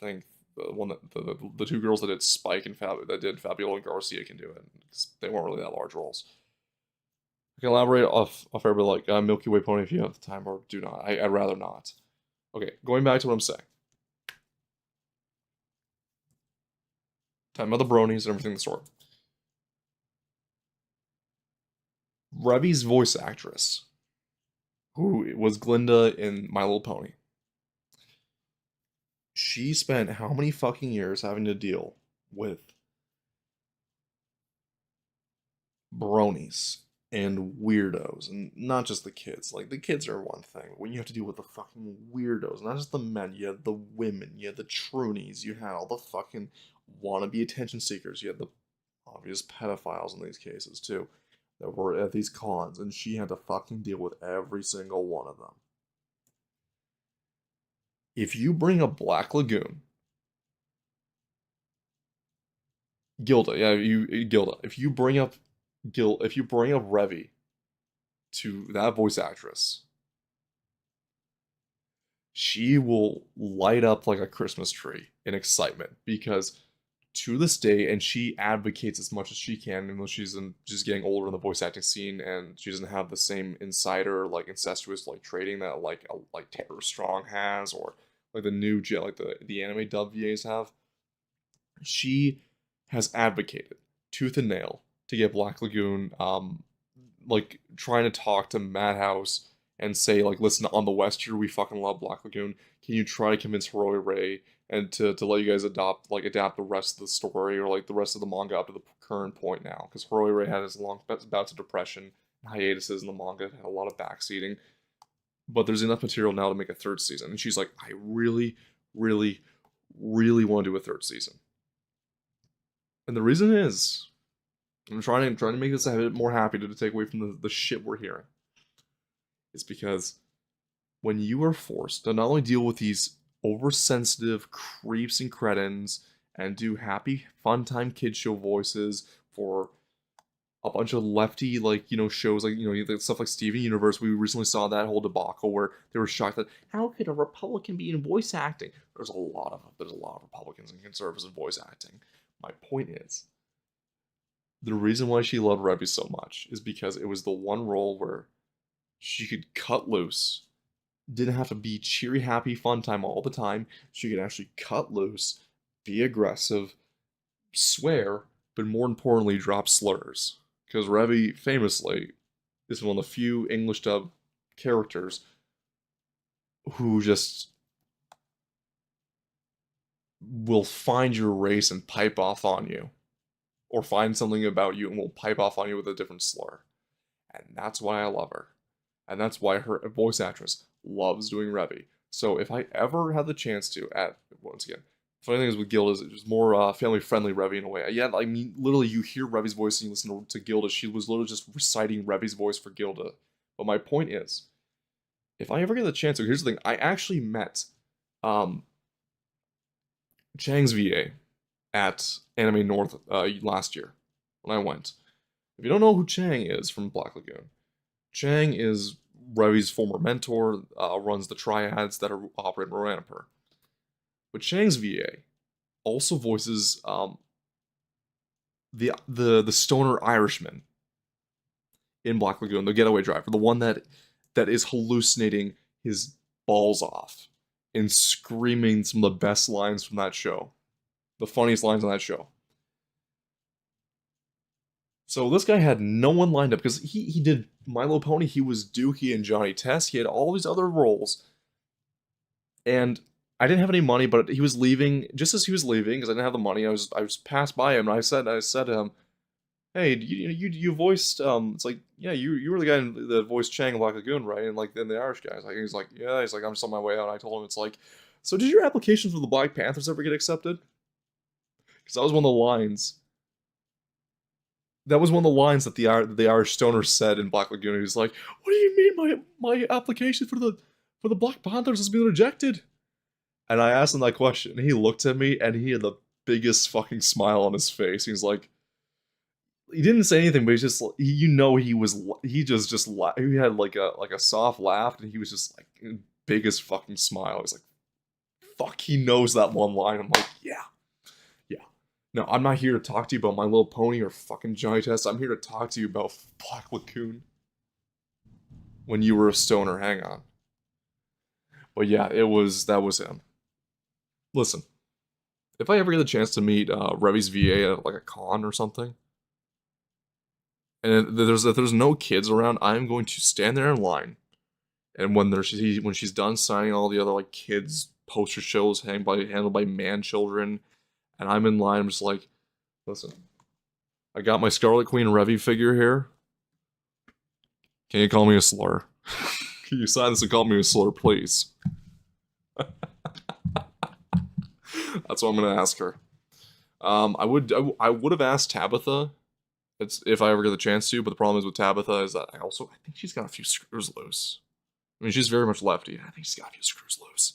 think the one that the 2 girls that did Spike and that did Fabiola and Garcia can do it, because they weren't really that large roles. I can elaborate off every like Milky Way Pony if you have the time, or do not. I'd rather not. Okay, going back to what I'm saying. Talking about the bronies and everything of the sort. Revi's voice actress, who was Glinda in My Little Pony, she spent how many fucking years having to deal with bronies and weirdos, and not just the kids. Like, the kids are one thing. When you have to deal with the fucking weirdos, not just the men, you had the women, you had the troonies, you had all the fucking wannabe attention seekers, you had the obvious pedophiles in these cases too, that were at these cons, and she had to fucking deal with every single one of them. If you bring a Black Lagoon, Gilda, if you bring up Revi to that voice actress, she will light up like a Christmas tree in excitement, because to this day, and she advocates as much as she can, even though she's just getting older in the voice acting scene, and she doesn't have the same insider, like incestuous like trading that like Taylor Strong has, or like the new like the anime dub VAs have. She has advocated tooth and nail to get Black Lagoon, like trying to talk to Madhouse and say like, listen, on the West here we fucking love Black Lagoon. Can you try to convince Heroi Ray and to let you guys adapt the rest of the story, or like the rest of the manga up to the current point now? Because Heroi Ray had his long bouts of depression and hiatuses in the manga, had a lot of backseating, but there's enough material now to make a 3rd season. And she's like, I really, really, really want to do a 3rd season. And the reason is, I'm trying to make this a bit more happy to take away from the shit we're hearing. It's because when you are forced to not only deal with these oversensitive creeps and cretins and do happy, fun time kid show voices for a bunch of lefty, like, you know, shows like, you know, stuff like Steven Universe. We recently saw that whole debacle where they were shocked that how could a Republican be in voice acting? There's a lot of Republicans and conservatives in voice acting. My point is, the reason why she loved Revi so much is because it was the one role where she could cut loose, didn't have to be cheery, happy, fun time all the time. She could actually cut loose, be aggressive, swear, but more importantly, drop slurs. Because Revi, famously, is one of the few English dub characters who just will find your race and pipe off on you. Or find something about you and will pipe off on you with a different slur. And that's why I love her. And that's why her voice actress loves doing Revi. So if I ever had the chance to, once again, funny thing is with Gilda is it was more family-friendly Revi in a way. Yeah, I mean, literally you hear Revi's voice and you listen to Gilda. She was literally just reciting Revi's voice for Gilda. But my point is, if I ever get the chance to, here's the thing, I actually met Chang's VA at Anime North last year when I went. If you don't know who Chang is from Black Lagoon, Chang is Revi's former mentor, runs the triads that are operating Roranipur. But Chang's VA also voices the stoner Irishman in Black Lagoon, the getaway driver, the one that is hallucinating his balls off and screaming some of the best lines from that show. The funniest lines on that show. So this guy had no one lined up, because he did My Little Pony, he was Dookie and Johnny Test, he had all these other roles. And I didn't have any money, but he was leaving, just as he was leaving, because I didn't have the money, I was passed by him, and I said to him, hey, you voiced it's like, yeah, you were the guy that voiced Chang in Black Lagoon, right? And like then the Irish guy, he's like, yeah, he's like, I'm just on my way out. And I told him, it's like, so did your application for the Black Panthers ever get accepted? Because that was one of the lines. That was one of the lines that the Irish stoner said in Black Lagoon. He was like, "What do you mean my application for the Black Panthers has been rejected?" And I asked him that question, and he looked at me, and he had the biggest fucking smile on his face. He's like, he didn't say anything, but he's just, you know, he had like a soft laugh, and he was just like biggest fucking smile. He's like, fuck, he knows that one line. I'm like, yeah. No, I'm not here to talk to you about My Little Pony or fucking Johnny Test. I'm here to talk to you about Black Lagoon. When you were a stoner, hang on. But yeah, that was him. Listen, if I ever get the chance to meet Revy's VA at like a con or something, and if there's no kids around, I'm going to stand there in line, and when she's done signing all the other like kids poster shows handled by man children, and I'm in line, I'm just like, listen, I got my Scarlet Queen Revy figure here. Can you call me a slur? Can you sign this and call me a slur, please? That's what I'm gonna ask her. I would have asked Tabitha. If I ever get the chance to, but the problem is with Tabitha is that I think she's got a few screws loose. I mean, she's very much lefty. I think she's got a few screws loose.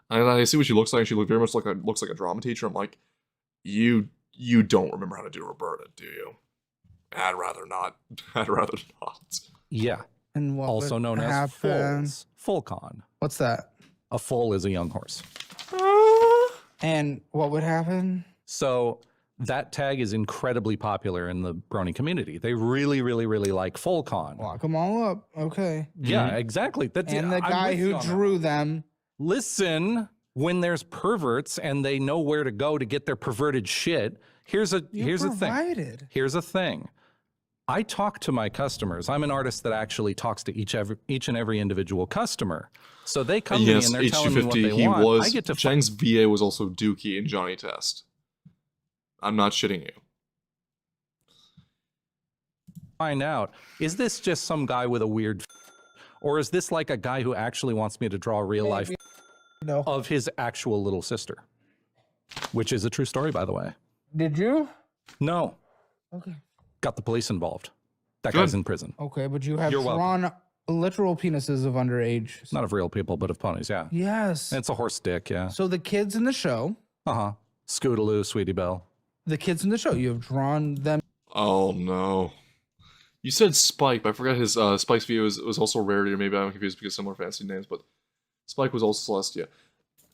And I see what she looks like. She looks very much like a drama teacher. I'm like, you don't remember how to do Roberta, do you? I'd rather not. I'd rather not. Yeah. And what Also would known as happen? foals. Foal con. What's that? A foal is a young horse. And what would happen? So that tag is incredibly popular in the brony community. They really, really, really like foal con. Lock them all up. Okay. Yeah, exactly. And the guy who drew them. Listen, when there's perverts and they know where to go to get their perverted shit, here's a thing. Here's a thing. I talk to my customers. I'm an artist that actually talks to each and every individual customer. So they come to me and they're telling me what they want. I get to Chang's VA was also Dookie in Johnny Test. I'm not shitting you. Find out, is this just some guy with a weird or is this like a guy who actually wants me to draw a real life of his actual little sister? Which is a true story, by the way. Did you? No. Okay. Got the police involved. That Good. guy's in prison. Okay, but you have You're drawn literal penises of underage. Not of real people, but of ponies, yeah. Yes. And it's a horse dick, yeah. So the kids in the show. Uh-huh. Scootaloo, Sweetie Belle. The kids in the show, you have drawn them. Oh no. You said Spike, but I forgot his Spike's VA was also Rarity, or maybe I'm confused because similar fancy names, but Spike was also Celestia.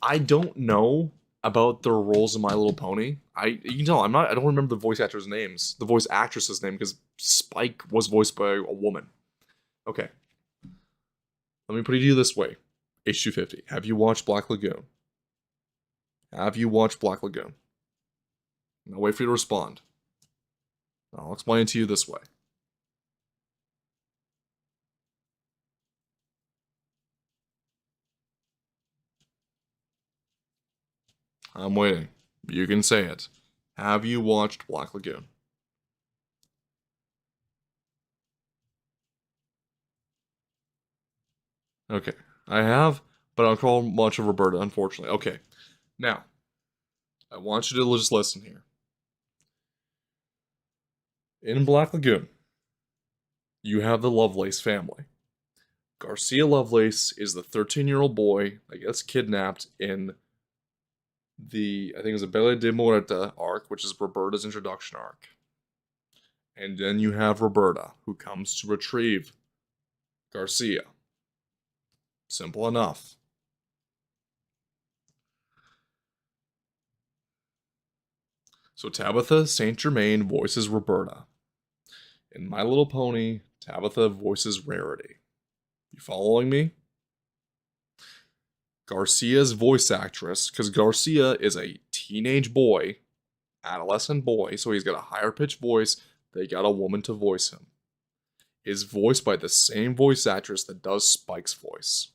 I don't know about their roles in My Little Pony. You can tell I don't remember the voice actors' names, the voice actress's name, because Spike was voiced by a woman. Okay. Let me put it to you this way. H250, have you watched Black Lagoon? Have you watched Black Lagoon? I'll wait for you to respond. I'll explain it to you this way. I'm waiting. You can say it. Have you watched Black Lagoon? Okay. I have, but I don't call much of Roberta, unfortunately. Okay. Now, I want you to just listen here. In Black Lagoon, you have the Lovelace family. Garcia Lovelace is the 13-year-old boy that gets kidnapped in I think it was a Bella de Muerta arc, which is Roberta's introduction arc. And then you have Roberta, who comes to retrieve Garcia. Simple enough. So Tabitha St. Germain voices Roberta. In My Little Pony, Tabitha voices Rarity. You following me? Garcia's voice actress, because Garcia is a teenage boy, adolescent boy, so he's got a higher pitched voice, they got a woman to voice him, is voiced by the same voice actress that does Spike's voice.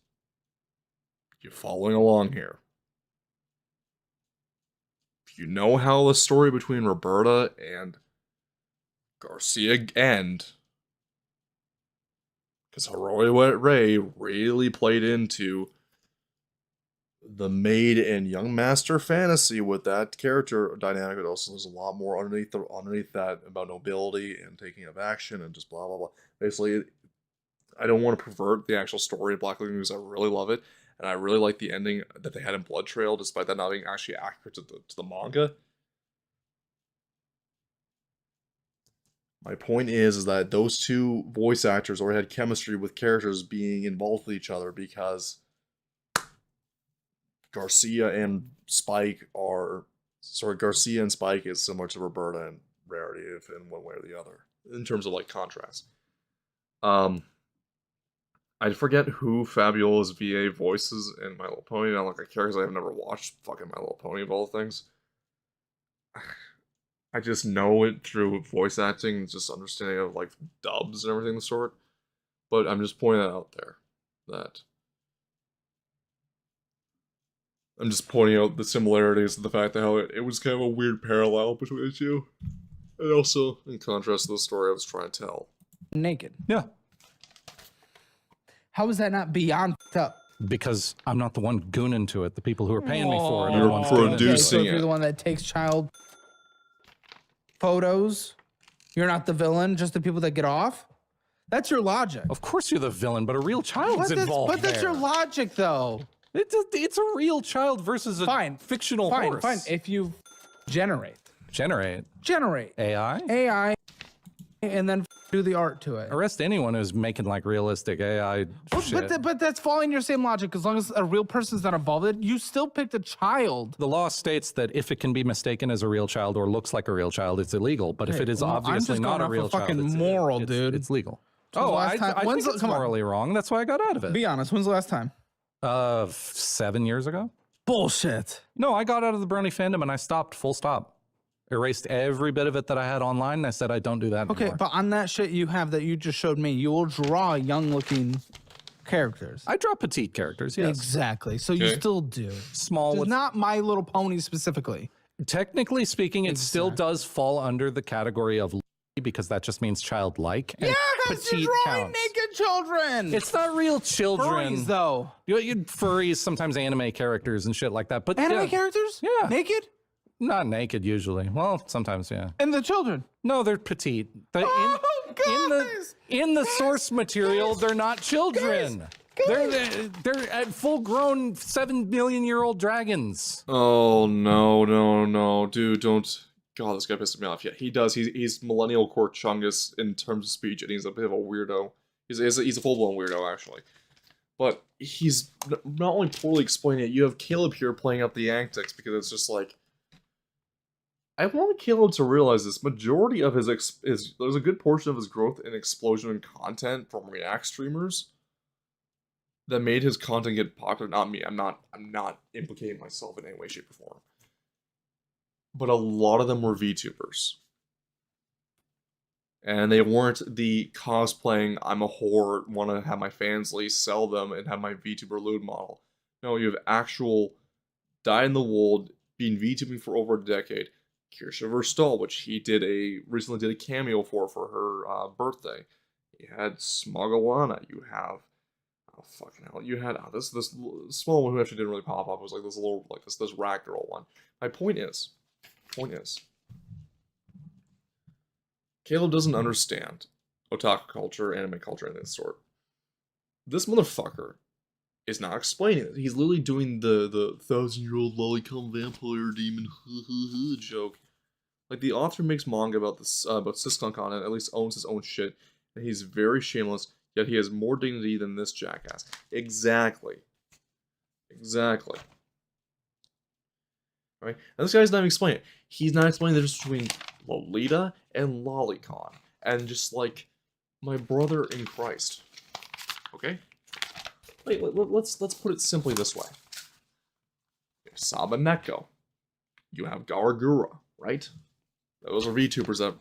You following along here? You know how the story between Roberta and Garcia and because Haroi Ray really played into the maid and young master fantasy with that character dynamic, but also there's a lot more underneath that about nobility and taking of action and just blah blah blah. Basically, I don't want to pervert the actual story of Black Lagoon because I really love it, and I really like the ending that they had in Blood Trail, despite that not being actually accurate to the manga. My point is that those two voice actors already had chemistry with characters being involved with each other because Garcia and Spike is similar to Roberta and Rarity if in one way or the other in terms of like contrast. I forget who Fabiola's VA voices in My Little Pony. Not like a character I've never watched fucking My Little Pony of all things. I just know it through voice acting and just understanding of like dubs and everything of the sort. But I'm just pointing that out there. That I'm just pointing out the similarities of the fact that how it was kind of a weird parallel between the two. And also in contrast to the story I was trying to tell. Naked. Yeah. How is that not beyond up? Because I'm not the one gooning to it. The people who are paying me for it are You're the ones gooning to Okay, producing so if it. you're it. the one that takes child photos, you're not the villain, just the people that get off? That's your logic. Of course you're the villain, but a real child's involved But that's your there. logic, though. It's a real child versus a fictional horse. Fine. If you generate Generate AI, AI. and then do the art to it. Arrest anyone who's making like realistic AI shit. But that's following your same logic. As long as a real person's not involved, you still picked a child. The law states that if it can be mistaken as a real child or looks like a real child, it's illegal. But if it is well, I'm obviously just not going a off real of child, fucking it's, moral, it's, dude. It's legal. When's the Oh, last time- I when's think the- it's come on. morally wrong. That's why I got out of it. Be honest. When's the last time? 7 years ago. Bullshit. No, I got out of the brony fandom and I stopped. Full stop. Erased every bit of it that I had online. And I said I don't do that Okay, anymore. but on that shit you have that you just showed me, you will draw young-looking characters. I draw petite characters. Yes, Exactly. So you Okay. still do. small. Just With, not My Little Pony specifically. technically speaking, it still does fall under the category of because that just means childlike. And petite you're drawing counts. naked children. It's not real children. furries, though. You furries, sometimes anime characters and shit like that. But Anime yeah, characters? Yeah. Naked? not naked usually. Well, sometimes, yeah. And the children? No, they're petite. Oh, In the source material, they're not children. They're at full-grown 7 million-year-old dragons. Oh no, dude, don't. God, this guy pisses me off. Yeah, he does. He's millennial Core Chungus in terms of speech, and he's a bit of a weirdo. He's a full-blown weirdo, actually. But he's not only poorly explaining it, you have Caleb here playing up the antics, because it's just like... I want Caleb to realize this. Majority of his there's a good portion of his growth and explosion in content from React streamers that made his content get popular. Not me. I'm not implicating myself in any way, shape, or form. But a lot of them were VTubers. And they weren't the cosplaying, I'm a whore, want to have my fans lease, sell them, and have my VTuber lewd model. No, you have actual dyed-in-the-wool, been VTubing for over a decade. Kirsha Verstall, which he recently did a cameo for her birthday. You had Smogalana. You have fucking hell. You had this small one who actually didn't really pop up. It was like this little this rat girl one. My point is, Caleb doesn't understand otaku culture, anime culture, and this sort. This motherfucker is not explaining it. He's literally doing the 1,000-year-old lolicon vampire demon joke. Like, the author makes manga about this about sitcom content, at least owns his own shit, and he's very shameless, yet he has more dignity than this jackass. Exactly. Right? And this guy's not even explaining it. He's not explaining the difference between Lolita and Lolicon. And just like my brother in Christ. Okay? Wait, let's put it simply this way. You have Saba Neko. You have Garagura, right? Those are VTubers that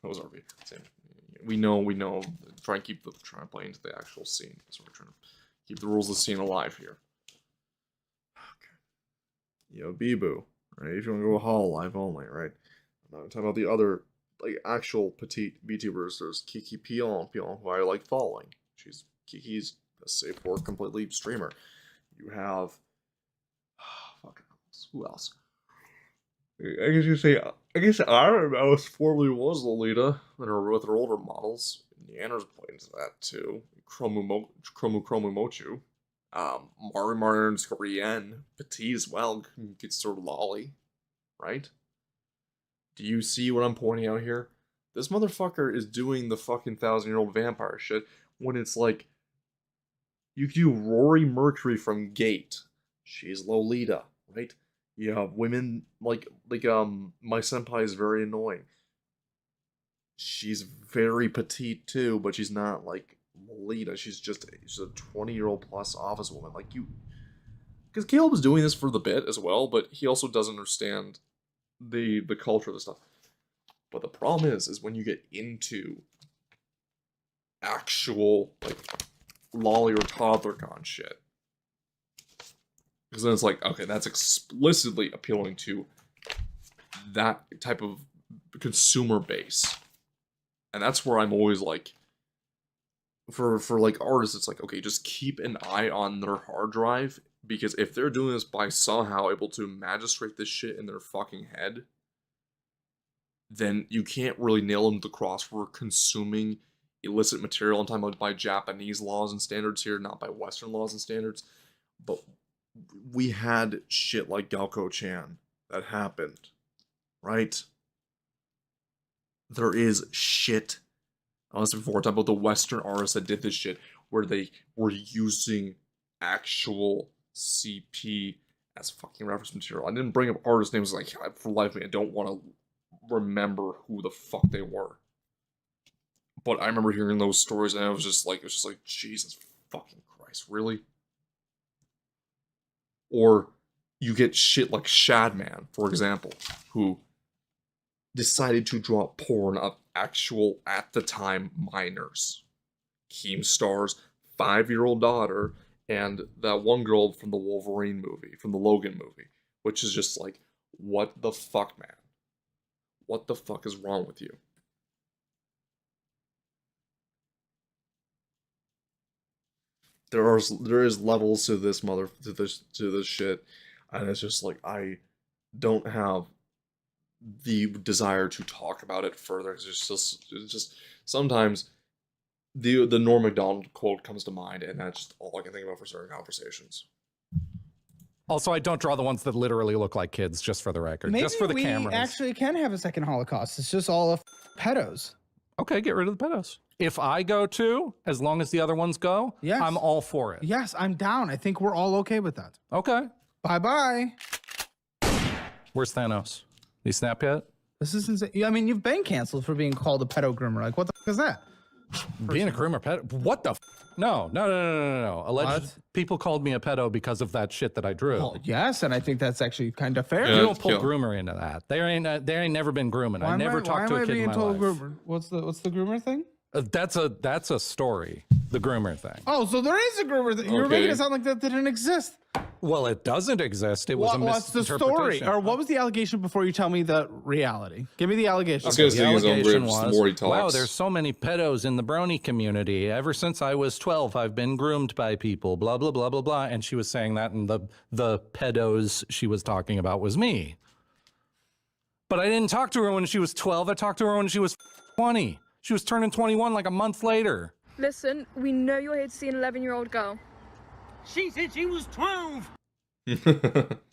those are VTubers. We know. Try and play into the actual scene. So we're trying to keep the rules of the scene alive here. Okay. You have Bibu, right? If you want to go Hololive only, right? I'm not talking about the other like actual petite VTubers. There's Kiki Pion, who I like following. Kiki's a safe for completely streamer. You have who else? I guess you say Iron Mouse formerly was Lolita with her older models. Neander's played into that too. Chromu Mochu. Martin's Korean, petite as well, gets sort of lolly, right? Do you see what I'm pointing out here? This motherfucker is doing the fucking 1,000-year-old vampire shit when it's like, you do Rory Mercury from Gate. She's Lolita, right? You have women like my senpai is very annoying. She's very petite too, but she's not like Lolita. She's a 20-year-old plus office woman. Like you, because Caleb is doing this for the bit as well, but he also doesn't understand the culture of the stuff. But the problem is when you get into actual like lolly or toddler con shit. Because then it's like, okay, that's explicitly appealing to that type of consumer base. And that's where I'm always like, for like artists, it's like, okay, just keep an eye on their hard drive. Because if they're doing this by somehow able to magistrate this shit in their fucking head, then you can't really nail them to the cross for consuming illicit material. I'm talking about by Japanese laws and standards here, not by Western laws and standards. But we had shit like Galco-chan that happened, right? There is shit. Honestly, before I talk about the Western artists that did this shit, where they were using actual CP as fucking reference material. I didn't bring up artist names, like, for life of me, I don't want to remember who the fuck they were. But I remember hearing those stories, and it was just like, Jesus fucking Christ, really? Or you get shit like Shadman, for example, who decided to draw porn of actual, at the time, minors. Keemstar's 5-year-old daughter, and that one girl from the Wolverine movie, from the Logan movie, which is just like, what the fuck, man? What the fuck is wrong with you? There is levels to this to this shit, and it's just like I don't have the desire to talk about it further. It's just sometimes the Norm Macdonald quote comes to mind, and that's just all I can think about for certain conversations. Also, I don't draw the ones that literally look like kids, just for the record. Maybe just for the we cameras. actually can have a second Holocaust. It's just all of pedos. Okay, get rid of the pedos. If I go to, as long as the other ones go, yes, I'm all for it. Yes, I'm down. I think we're all okay with that. Okay. Bye-bye. Where's Thanos? Did he snap yet? This is insane. I mean, you've been canceled for being called a pedo groomer. Like, what the fuck is that? Being a groomer pedo? What the No. Alleged people called me a pedo because of that shit that I drew. Well, yes, and I think that's actually kind of fair. You don't pull groomer into that. There ain't never been grooming. I never talked to a kid in my life. Groomer? What's the groomer thing? That's a story. The groomer thing. Oh, so there is a groomer thing. You're making it sound like that didn't exist. Well, it doesn't exist. It was a misinterpretation. What's the story? Or what was the allegation before you tell me the reality? Give me the allegation. Okay, the allegation was, wow, there's so many pedos in the brony community. Ever since I was 12, I've been groomed by people, blah, blah, blah, blah, blah. And she was saying that, and the pedos she was talking about was me. But I didn't talk to her when she was 12. I talked to her when she was 20. She was turning 21 like a month later. Listen, we know you're here to see an 11-year-old girl. She said she was 12.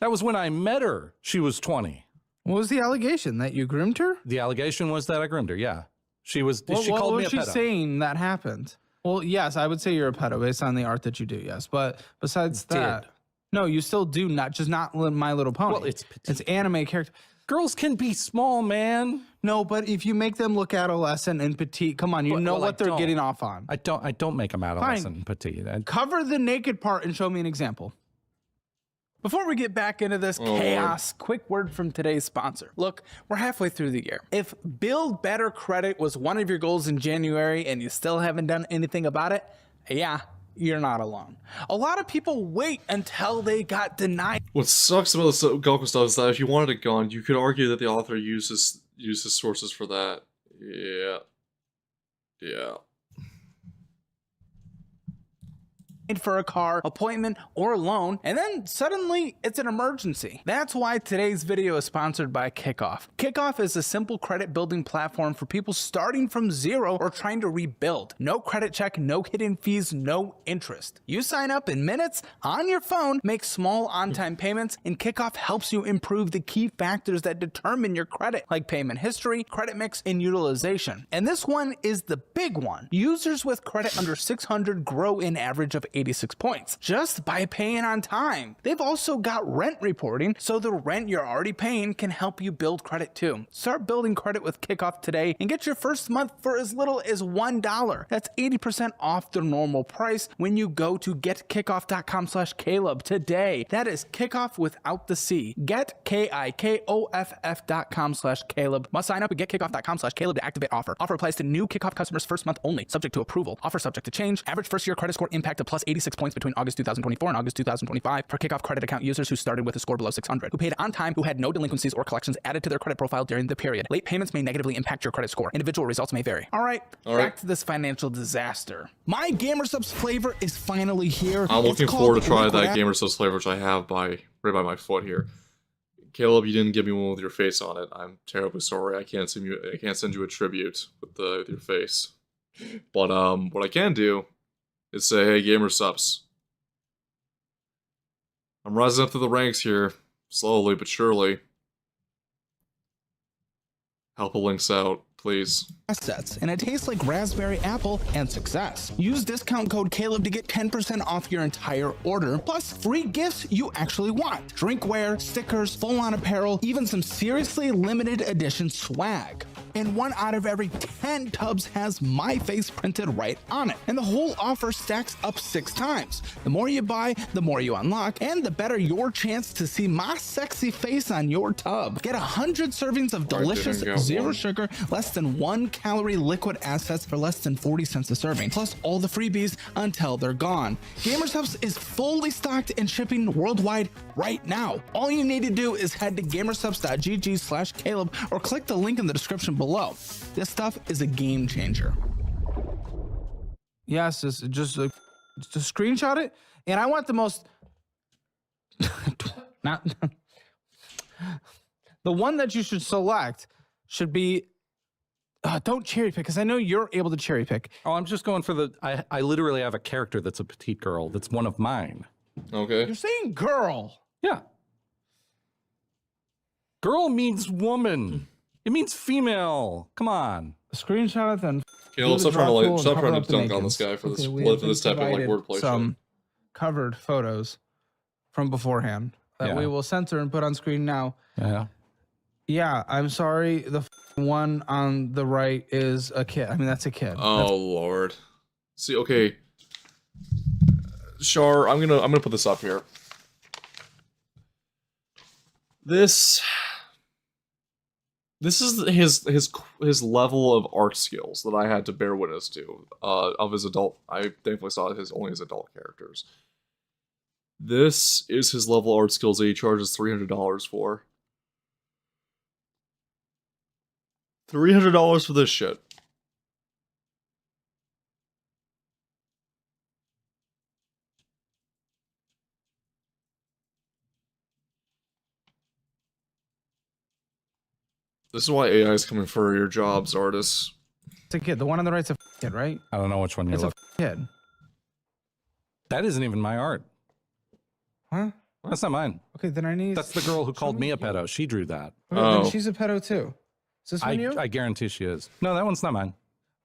That was when I met her. She was 20. What was the allegation? That you groomed her? The allegation was that I groomed her, yeah. She called me a pedo. What was she saying that happened? Well, yes, I would say you're a pedo based on the art that you do, yes. But besides that, no, you still do, not My Little Pony. Well, it's anime character. Girls can be small, man. No, but if you make them look adolescent and petite, come on, you know what they're getting off on. I don't make them adolescent and petite. Cover the naked part and show me an example. Before we get back into this chaos, quick word from today's sponsor. Look, we're halfway through the year. If Build Better Credit was one of your goals in January and you still haven't done anything about it, yeah, you're not alone. A lot of people wait until they got denied. What sucks about the Galco stuff is that if you wanted it gone, you could argue that the author uses sources for that Yeah. Yeah. For a car, appointment, or loan, and then suddenly it's an emergency. That's why today's video is sponsored by Kickoff. Kickoff is a simple credit building platform for people starting from zero or trying to rebuild. No credit check, no hidden fees, no interest. You sign up in minutes on your phone, make small on-time payments, and Kickoff helps you improve the key factors that determine your credit, like payment history, credit mix, and utilization. And this one is the big one. Users with credit under 600 grow an average of 86 points just by paying on time. They've also got rent reporting, so the rent you're already paying can help you build credit too. Start building credit with Kickoff today and get your first month for as little as $1. That's 80% off the normal price when you go to getkickoff.com/Caleb today. That is Kickoff without the C. Get KIKOFF.com/Caleb. Must sign up at getkickoff.com/Caleb to activate offer. Offer applies to new Kickoff customers first month only, subject to approval. Offer subject to change. Average first year credit score impact of plus 86 points between August 2024 and August 2025 for Kickoff credit account users who started with a score below 600, who paid on time, who had no delinquencies or collections added to their credit profile during the period. Late payments may negatively impact your credit score. Individual results may vary. All right, back to this financial disaster. My GamerSubs flavor is finally here. I'm looking forward to trying that GamerSubs flavor, which I have right by my foot here. Caleb, you didn't give me one with your face on it. I'm terribly sorry. I can't send you a tribute with your face. But what I can do is say, hey, GamerSubs, I'm rising up through the ranks here, slowly but surely. Help a links out, please. Assets, and it tastes like raspberry apple and success. Use discount code Caleb to get 10% off your entire order, plus free gifts you actually want. Drinkware, stickers, full-on apparel, even some seriously limited edition swag. And 1 out of every 10 tubs has my face printed right on it. And the whole offer stacks up 6 times. The more you buy, the more you unlock, and the better your chance to see my sexy face on your tub. Get 100 servings of delicious, zero sugar, less than 1 calorie liquid assets for less than 40 cents a serving, plus all the freebies until they're gone. GamerSubs is fully stocked and shipping worldwide right now. All you need to do is head to gamersubs.gg/Caleb or click the link in the description below. This stuff is a game changer. Yes, just screenshot it, and I want the most not the one that you should select should be don't cherry pick, because I know you're able to cherry pick. Oh, I'm just going for the I literally have a character that's a petite girl that's one of mine. Okay. You're saying girl. Yeah. Girl means woman. It means female. Come on. Screenshot it then. Caleb, stop trying to dunk on this guy for this type of like wordplay. Some covered photos from beforehand that we will censor and put on screen now. Yeah. Yeah, I'm sorry. The one on the right is a kid. I mean, that's a kid. Oh Lord. See, okay. Char, I'm gonna put this up here. This is his level of art skills that I had to bear witness to of his adult. I thankfully saw only his adult characters. This is his level of art skills that he charges $300 for. $300 for this shit. This is why AI is coming for your jobs, artists. It's a kid. The one on the right's a kid, right? I don't know which one you're It's looking. a kid. That isn't even my art. Huh? That's not mine. Okay, then I need. That's the girl who called me a pedo. She drew that. Okay, then she's a pedo too. Is this one you? I guarantee she is. No, that one's not mine.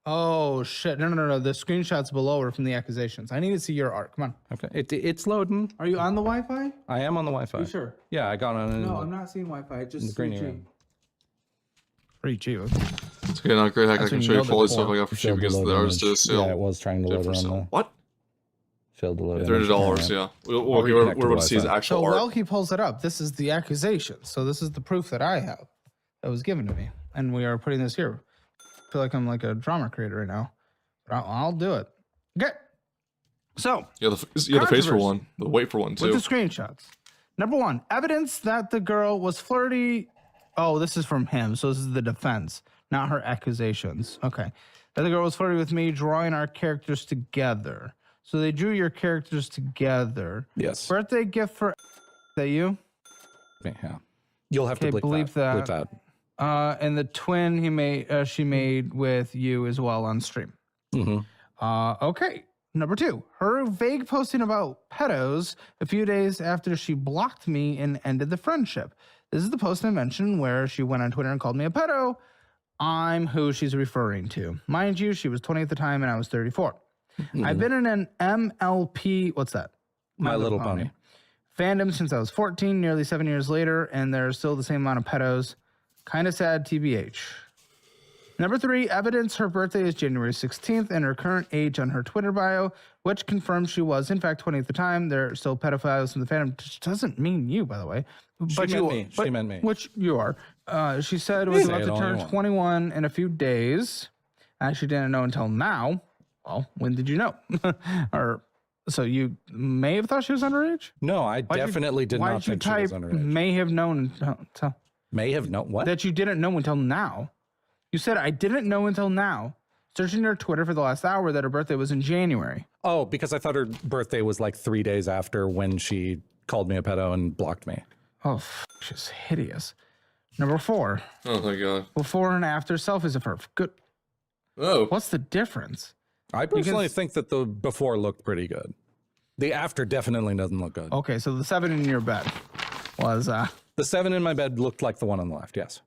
Oh shit! No. The screenshots below are from the accusations. I need to see your art. Come on. Okay, it's loading. Are you on the Wi-Fi? I am on the Wi-Fi. You sure? Yeah, I got on. No, I'm not seeing Wi-Fi. Just green 3G. area. 3G. It's okay, not great. I That's can when show you you know fully the stuff core. I got for cheap because the artist is still. Yeah, it was trying to load it on the What? failed to load it. $300, yeah. We're reconnect to about to see his Wi-Fi. actual So art. while he pulls it up, this is the accusation. So this is the proof that I have that was given to me, and we are putting this here. I feel like I'm like a drama creator right now, but I'll do it. Okay. So Yeah, the face for Controversy. one. The weight for one, too. with the screenshots, number one, evidence that the girl was flirty. Oh, this is from him. So this is the defense. not her accusations. Okay. The other girl was flirting with me, drawing our characters together. So they drew your characters together. Yes. Birthday gift for that you? Yeah. You'll have to Okay, bleep believe that. that. Bleep that. And the twin she made with you as well on stream. Okay. Number 2, her vague posting about pedos a few days after she blocked me and ended the friendship. This is the post I mentioned where she went on Twitter and called me a pedo. I'm who she's referring to. Mind you, she was 20 at the time and I was 34. I've been in an MLP, what's that? My Little Pony. Fandom since I was 14, nearly 7 years later, and there's still the same amount of pedos. Kind of sad, TBH. Number 3, evidence her birthday is January 16th and her current age on her Twitter bio, which confirms she was, in fact, 20 at the time. There are still pedophiles in the fandom, which doesn't mean you, by the way. But She meant me. Which you are. She said was about to turn 21. 21 in a few days. I actually didn't know until now. Well, when did you know? So you may have thought she was underage? No, I definitely did not think she was underage. May have known until May have known what? that you didn't know until now. You said I didn't know until now. Searching her Twitter for the last hour that her birthday was in January. Oh, because I thought her birthday was like 3 days after when she called me a pedo and blocked me. Oh, she's hideous. Number 4. Oh my god. Before and after selfies of her. Good. Oh. What's the difference? I personally think that the before looked pretty good. The after definitely doesn't look good. Okay, so the 7 in your bed was The 7 in my bed looked like the one on the left, yes.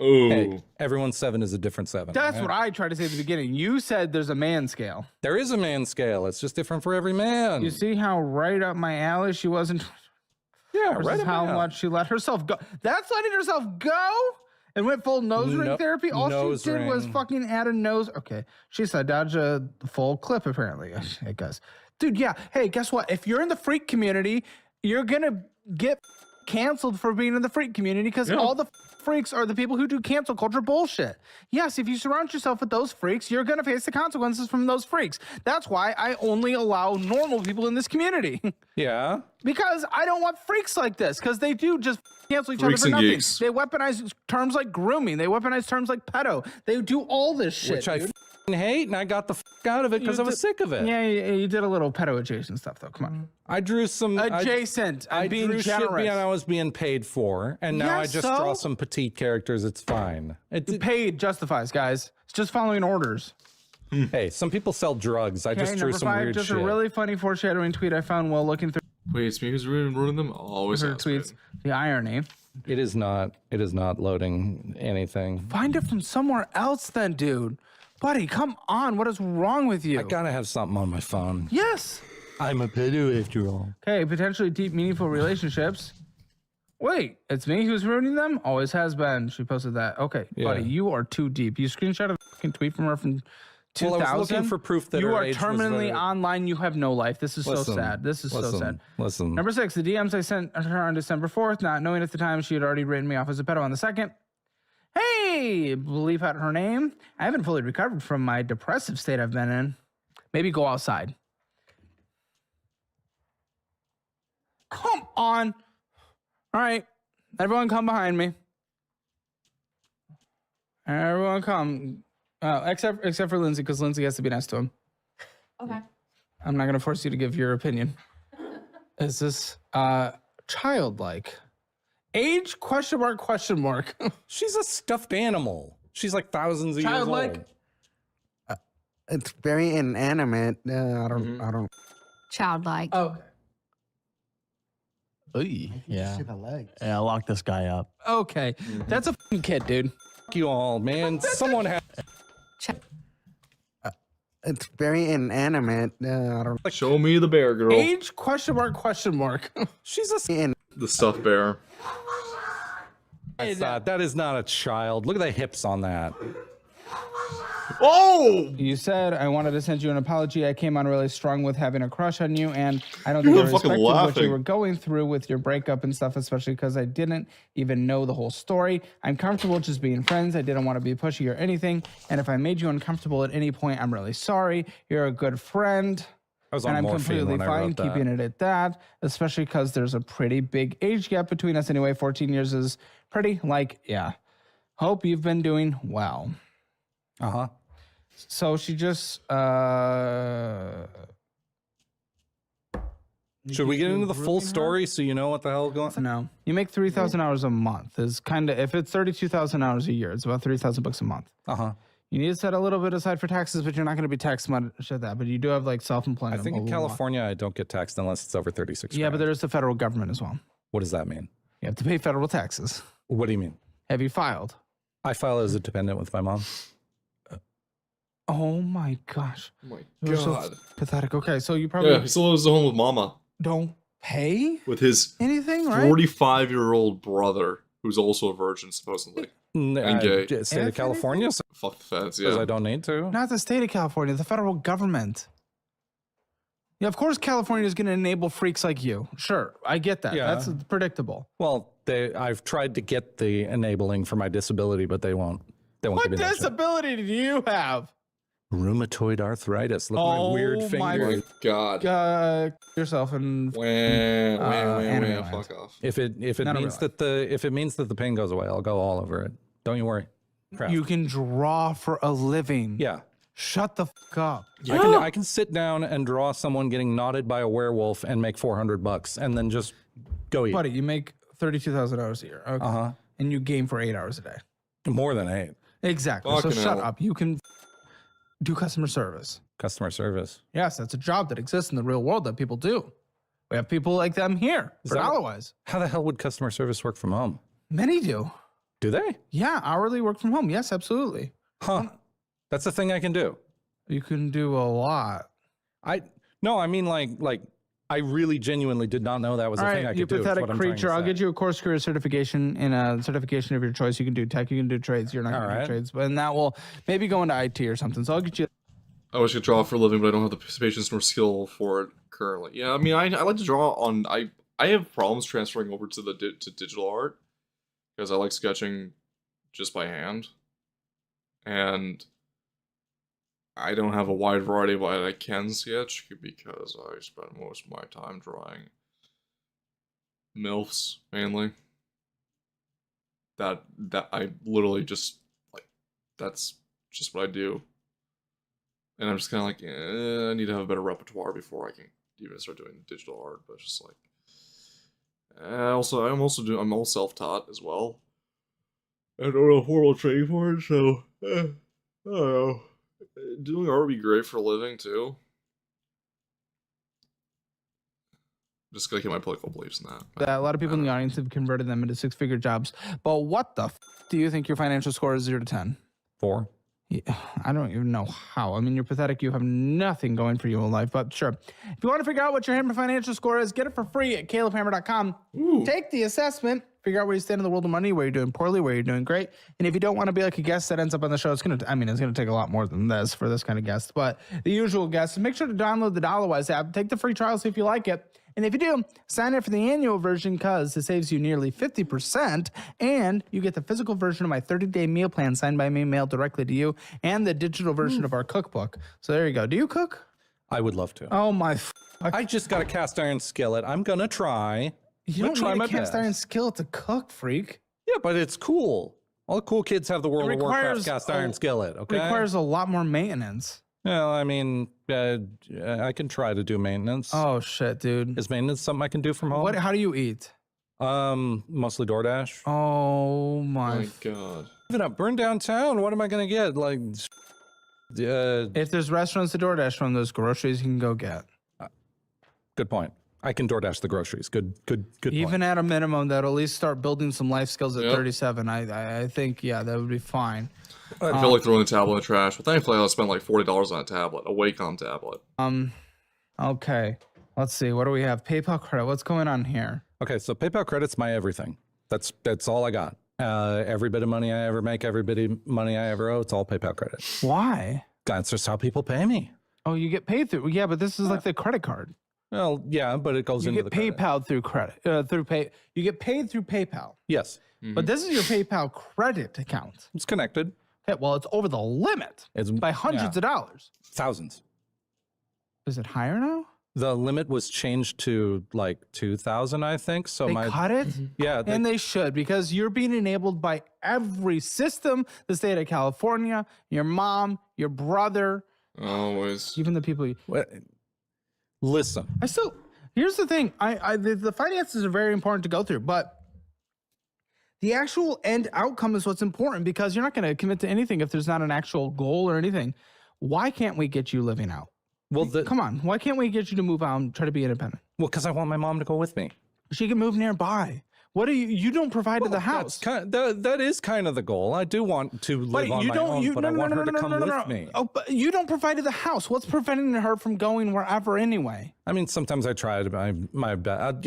Oh. Hey, everyone's 7 is a different 7. That's right? what I tried to say at the beginning. You said there's a man scale. There is a man scale. It's just different for every man. You see how right up my alley she wasn't. Yeah, Versus right. how much she let herself go. That's letting herself go and went full nose ring therapy. All nose she did was ring. fucking add a nose. Okay, she said dodge a full clip apparently. I guess, dude. Yeah. Hey, guess what? If you're in the freak community, you're gonna get canceled for being in the freak community because all the freaks are the people who do cancel culture bullshit. Yes, if you surround yourself with those freaks, you're gonna face the consequences from those freaks. That's why I only allow normal people in this community. Yeah. Because I don't want freaks like this, because they do just cancel each Freaks other for and nothing. geeks. They weaponize terms like grooming. They weaponize terms like pedo. They do all this shit. Which I dude. f***ing hate, and I got the f*** out of it because I was sick of it. Yeah, you did a little pedo adjacent stuff, though. Come on. I drew some... Adjacent. I I'm being drew shit generous. beyond I was being paid for, and now I Yes, just so? draw some petite characters. It's fine. Paid justifies, guys. It's just following orders. Hey, some people sell drugs. I just Okay, drew number some 5, weird just shit. a really funny foreshadowing tweet I found while looking through Wait, it's me who's ruining them? Always her has tweets. been. The irony. It is not loading anything. Find it from somewhere else then, dude. Buddy, come on. What is wrong with you? I gotta have something on my phone. Yes. I'm a pedo after all. Okay, potentially deep, meaningful relationships. Wait, it's me who's ruining them? Always has been. She posted that. Okay, buddy, you are too deep. You screenshot a fucking tweet from her from 2000. Well, I was looking for proof that you her are age was terminally very- online. You have no life. This is so sad. This is so sad. Listen. Number 6, the DMs I sent her on December 4th, not knowing at the time she had already written me off as a pedo on the 2nd. Hey, believe out her name. I haven't fully recovered from my depressive state I've been in. Maybe go outside. Come on. All right. Everyone come behind me. Everyone come. Except for Lindsay, because Lindsay has to be nice to him. Okay. I'm not going to force you to give your opinion. Is this childlike? Age? Question mark. She's a stuffed animal. She's like thousands of Childlike? years old. It's very inanimate. I don't. Childlike. Okay. Yeah. See the legs. Yeah, lock this guy up. Okay. That's a fucking kid, dude. Fuck you all, man. Someone has... It's very inanimate. I don't. Show me the bear girl. Age? Question mark. She's a... The stuffed bear. That is not a child. Look at the hips on that. Oh! You said I wanted to send you an apology. I came on really strong with having a crush on you, and I don't You think I were fucking respected what laughing. you were going through with your breakup and stuff, especially because I didn't even know the whole story. I'm comfortable just being friends. I didn't want to be pushy or anything, and if I made you uncomfortable at any point, I'm really sorry. You're a good friend. I was And on I'm morphine completely when I fine wrote that. keeping it at that, especially because there's a pretty big age gap between us anyway. 14 years is pretty, like, yeah. Hope you've been doing well. Uh-huh. So she just Should we get into the full story so you know what the hell going on? No. You make 3,000 hours a month. Is kind of, if it's 32,000 hours a year, it's about 3,000 bucks a month. Uh-huh. You need to set a little bit aside for taxes, but you're not going to be taxed much of that. But you do have like self-employment. I think blah, in blah, blah. California, I don't get taxed unless it's over 36 Yeah, grand. but there's the federal government as well. What does that mean? You have to pay federal taxes. What do you mean? Have you filed? I file as a dependent with my mom. Oh my gosh. Oh my You're so god. pathetic. Okay, so you probably Yeah, he still lives at home with Mama. don't pay With his anything, right? 45-year-old brother, who's also a virgin, supposedly. And gay. State of California, Fuck the feds, because yeah. I don't need to. Not the state of California, the federal government. Yeah, of course California is going to enable freaks like you. Sure, I get that. Yeah. That's predictable. Well, I've tried to get the enabling for my disability, but they won't. They won't What give me that shit. disability do you have? Rheumatoid arthritis. Look at my weird Oh finger. my My god. Yourself and Wah, fuck off. If it None of means it. that the pain goes away, I'll go all over it. Don't you worry. Crap. you can draw for a living. Yeah. Shut the fuck up. I can sit down and draw someone getting knotted by a werewolf and make $400 and then just go eat. Buddy, you make 32,000 hours a year. Okay. Uh-huh. And you game for 8 hours a day. More than 8. Exactly. Fucking so shut hell. up. You can do customer service. Customer service. Yes, that's a job that exists in the real world that people do. We have people like them here for that- dollar-wise. How the hell would customer service work from home? Many do. Do they? Yeah, hourly work from home. Yes, absolutely. Huh. That's a thing I can do. You can do a lot. No, I mean like I really genuinely did not know that was All a thing right, I you could do. is pathetic what I'm trying to creature. I'll say. get you a course career certification in a certification of your choice. You can do tech, you can do trades. You're not going to All do trades, but and that will maybe go into IT or something. So I'll get you. I wish I could draw for a living, but I don't have the patience nor skill for it currently. Yeah, I mean, I like to draw on... I have problems transferring over to to digital art, because I like sketching just by hand. And I don't have a wide variety of what I can sketch, because I spend most of my time drawing MILFs, mainly. That I literally just... like, that's just what I do. And I'm just kind of like, I need to have a better repertoire before I can even start doing digital art. But it's just like, I'm all self-taught as well. I don't know formal training for it, so I don't know. Doing art would be great for a living too. Just gotta get my political beliefs in that. A lot of people in the audience have converted them into 6-figure jobs. But what the do you think your financial score is 0 to 10? 4. Yeah, I don't even know how. I mean, you're pathetic. You have nothing going for you in life, but sure. If you want to figure out what your Hammer financial score is, get it for free at calebhammer.com. Take the assessment, figure out where you stand in the world of money, where you're doing poorly, where you're doing great. And if you don't want to be like a guest that ends up on the show, it's going to take a lot more than this for this kind of guest, but the usual guest, make sure to download the Dollarwise app, take the free trial, see if you like it. And if you do, sign up for the annual version because it saves you nearly 50%. And you get the physical version of my 30-day meal plan signed by me, mailed directly to you, and the digital version of our cookbook. So there you go. Do you cook? I would love to. Oh my! I just got a cast iron skillet. I'm gonna try. You don't try need my a cast best. iron skillet to cook, freak. Yeah, but it's cool. All the cool kids have the World of Warcraft cast iron skillet. Okay. Requires a lot more maintenance. Well, I mean, I can try to do maintenance. Oh shit, dude! Is maintenance something I can do from home? How do you eat? Mostly DoorDash. Oh my god! Even up, burn downtown. What am I gonna get? Like, if there's restaurants to DoorDash from, those groceries you can go get. Good point. I can DoorDash the groceries. Good Even point. at a minimum, that'll at least start building some life skills at Yep. 37. I think, yeah, that would be fine. I feel like throwing the tablet in the trash, but thankfully I spent like $40 on a tablet, a Wacom tablet. Okay. Let's see. What do we have? PayPal credit. What's going on here? Okay, so PayPal credit's my everything. That's all I got. Every bit of money I ever make, every bit of money I ever owe, it's all PayPal credit. Why? That's just how people pay me. Oh, you get paid through. Yeah, but this is like the credit card. Well, yeah, but it goes You into get the credit. PayPal through credit. You get paid through PayPal. Yes, But this is your PayPal credit account. it's connected. Okay, well, it's over the limit It's by hundreds of dollars. thousands. Is it higher now? The limit was changed to like 2,000, I think. So They cut it? yeah, And they should, because you're being enabled by every system, the state of California, your mom, your brother, Always. even the people you... Listen. Here's the thing. The finances are very important to go through, but the actual end outcome is what's important, because you're not going to commit to anything if there's not an actual goal or anything. Why can't we get you living out? Well, come on. Why can't we get you to move out and try to be independent? Well, because I want my mom to go with me. She can move nearby. What do you don't provide to the house? That is kind of the goal. I do want to live on my own, but I want her to come with me. Oh, but you don't provide to the house. What's preventing her from going wherever anyway? I mean, sometimes I try to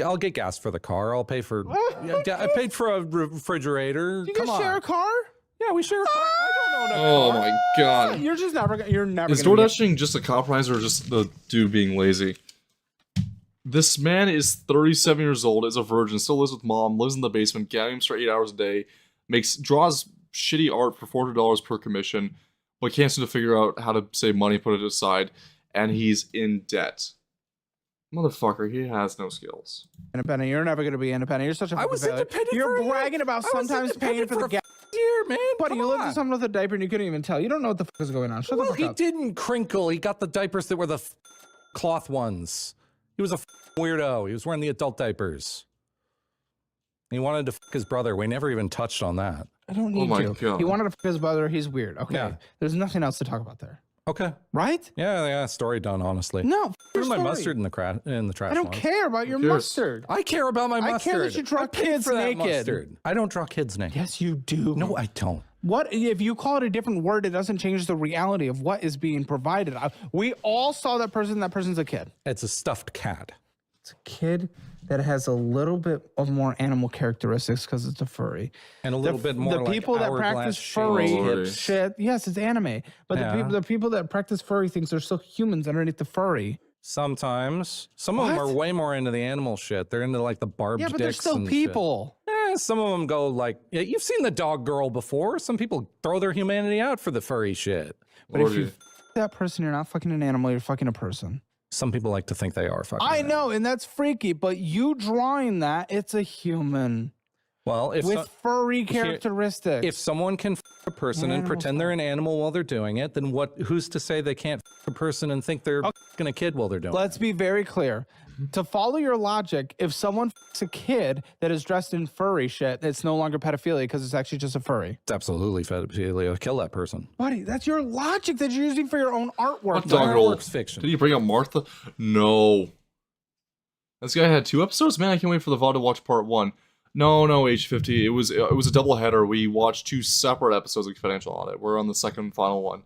I'll get gas for the car. I'll pay for. I paid for a refrigerator. You can share a car? Yeah, we share a car. I don't own a Oh car. my god. You're just never. You're never. Is gonna DoorDashing just a compromise or just the dude being lazy? This man is 37 years old, is a virgin, still lives with mom, lives in the basement, games for 8 hours a day, draws shitty art for $400 per commission, but can't seem to figure out how to save money, put it aside, and he's in debt. Motherfucker, he has no skills. Independent. You're never going to be independent. You're such a. I was failure. independent. You're bragging about sometimes paying for the gas. Year, man. Buddy, you lived with someone with a diaper and you couldn't even tell. You don't know what the fuck is going on. Shut the fuck He up. didn't crinkle. He got the diapers that were the cloth ones. He was a weirdo. He was wearing the adult diapers. He wanted to fuck his brother. We never even touched on that. I don't need my to. God. He wanted to fuck his brother. He's weird. Okay. Yeah. There's nothing else to talk about there. Okay. Right? Yeah. Story done. Honestly. No. Where's my story. mustard in the trash? I don't care about your mustard. I care about my mustard. I care that you draw paid kids for that naked. mustard. I don't draw kids naked. Yes, you do. No, I don't. What if you call it a different word? It doesn't change the reality of what is being provided. We all saw that person. That person's a kid. It's a stuffed cat. It's a kid that has a little bit of more animal characteristics because it's a furry. And a little bit more the like people that practice furry shaped. shit. Yes, it's anime. But the people that practice furry things are still humans underneath the furry. Sometimes. Some of them are way more into the animal shit. They're into like the barbed Yeah, but they're dicks still and people. Shit. Some of them go like, yeah, you've seen the dog girl before. Some people throw their humanity out for the furry shit. But if you that person, you're not fucking an animal, you're fucking a person. Some people like to think they are fucking. I know, and that's freaky, but you drawing that, it's a human. Well, if with furry characteristics. If someone can a person and pretend they're an animal while they're doing it, then who's to say they can't a person and think they're fucking a kid while they're doing it? Let's be very clear. To follow your logic, if someone a kid that is dressed in furry shit, it's no longer pedophilia because it's actually just a furry. It's absolutely pedophilia. Kill that person. Buddy, that's your logic that you're using for your own artwork. What artwork's fiction? Did he bring up Martha? No. This guy had 2 episodes? Man, I can't wait for the VOD to watch part 1. No, H50. It was a double header. We watched 2 separate episodes of Financial Audit. We're on the second final one.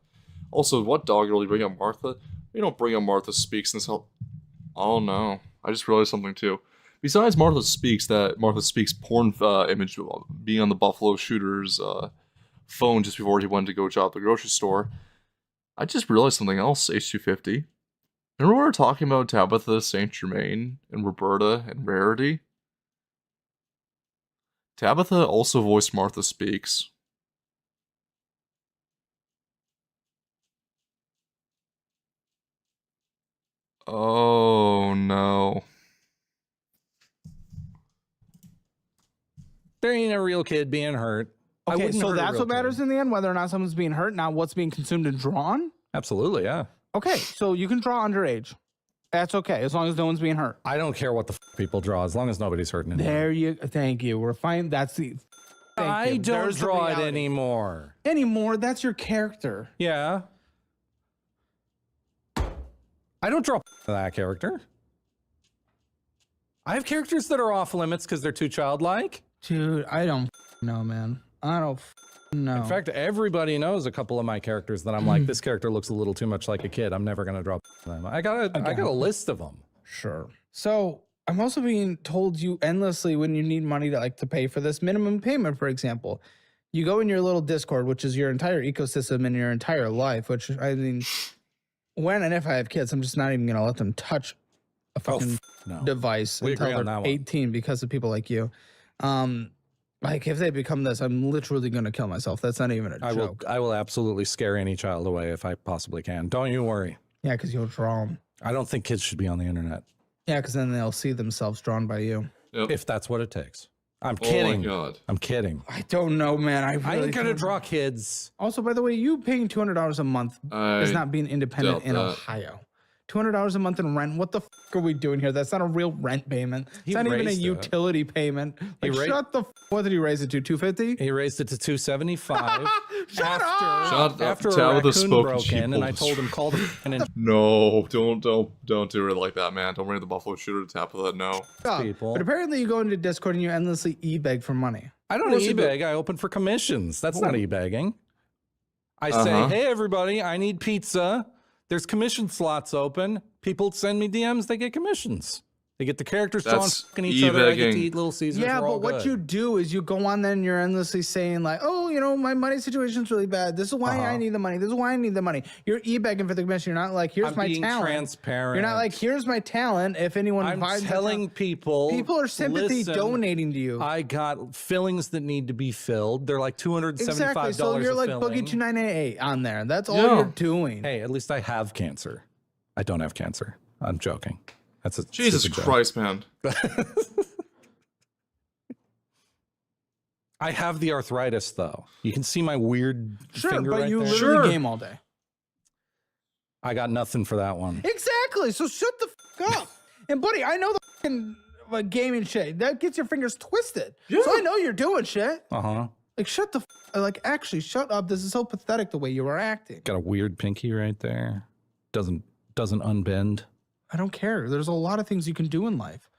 Also, what dog girl did you bring up Martha? You don't bring up Martha Speaks in this whole... Oh no. I just realized something too. Besides Martha Speaks porn image being on the Buffalo Shooter's phone just before he went to go shop at the grocery store, I just realized something else, H250. Remember we were talking about Tabitha St. Germain and Roberta and Rarity? Tabitha also voiced Martha Speaks. Oh no. There ain't a real kid being hurt. Okay, so that's what matters in the end, whether or not someone's being hurt, not what's being consumed and drawn? Absolutely, yeah. Okay, so you can draw underage. That's okay, as long as no one's being hurt. I don't care what the people draw, as long as nobody's hurting anyone. There you, thank you. We're fine. That's the. I don't draw it anymore. Anymore, that's your character. Yeah. I don't draw that character. I have characters that are off limits because they're too childlike. Dude, I don't know, man. I don't know. In fact, everybody knows a couple of my characters that I'm like, this character looks a little too much like a kid. I'm never gonna draw them. I got a list of them. Sure. So I'm also being told you endlessly when you need money to pay for this minimum payment, for example. You go in your little Discord, which is your entire ecosystem and your entire life, which I mean, when and if I have kids, I'm just not even gonna let them touch a fucking device until they're 18 because of people like you. Like if they become this, I'm literally gonna kill myself. That's not even a joke. I will absolutely scare any child away if I possibly can. Don't you worry. Yeah, because you'll draw them. I don't think kids should be on the internet. Yeah, because then they'll see themselves drawn by you. Yep. If that's what it takes. I'm Oh kidding. my god. I'm kidding. I don't know, man. I I ain't gonna don't- draw kids. Also, by the way, you paying $200 a month is not being independent doubt in that. Ohio. $200 a month in rent. What the are we doing here? That's not a real rent payment. It's He not even a raised it. utility payment. Like, ra- shut the. What did he raise it to? 250. He raised it to 275. Shut up. Shut up. After a Tell the raccoon spoken broke in, and I sheep. told him call the and No, don't do it like that, man. Don't bring the buffalo shooter to tap of that. No. Stop. people. But apparently, you go into Discord and you endlessly e-beg for money. I don't e-beg. I open for commissions. That's not e-begging. I say, hey everybody, I need pizza. There's commission slots open. People send me DMs. They get commissions. They get the characters drawn That's fucking each other. I get to e-begging. eat Little Caesars. Yeah, We're all but what good. you do is you go on there and you're endlessly saying like, oh, you know, my money situation's really bad. This is why I need the money. This is why I need the money. You're e-begging for the commission. You're not like, here's I'm my being talent. transparent. You're not like, here's my talent. If anyone I'm buys my telling talent. people. People are sympathy listen, donating to you. I got fillings that need to be filled. They're like $275 Exactly. So you're a like filling. Boogie 2988 on there. That's all Yeah. you're doing. Hey, at least I have cancer. I don't have cancer. I'm joking. That's a Jesus stupid joke. Christ, man. I have the arthritis though. You can see my weird Sure, finger but right you there. literally game all day. I got nothing for that one. Exactly. So shut the fuck up. And buddy, I know the fucking like gaming shit. That gets your fingers twisted. Yeah. So I know you're doing shit. Uh-huh. Like shut the like actually shut up. This is so pathetic the way you are acting. Got a weird pinky right there. Doesn't unbend. I don't care. There's a lot of things you can do in life.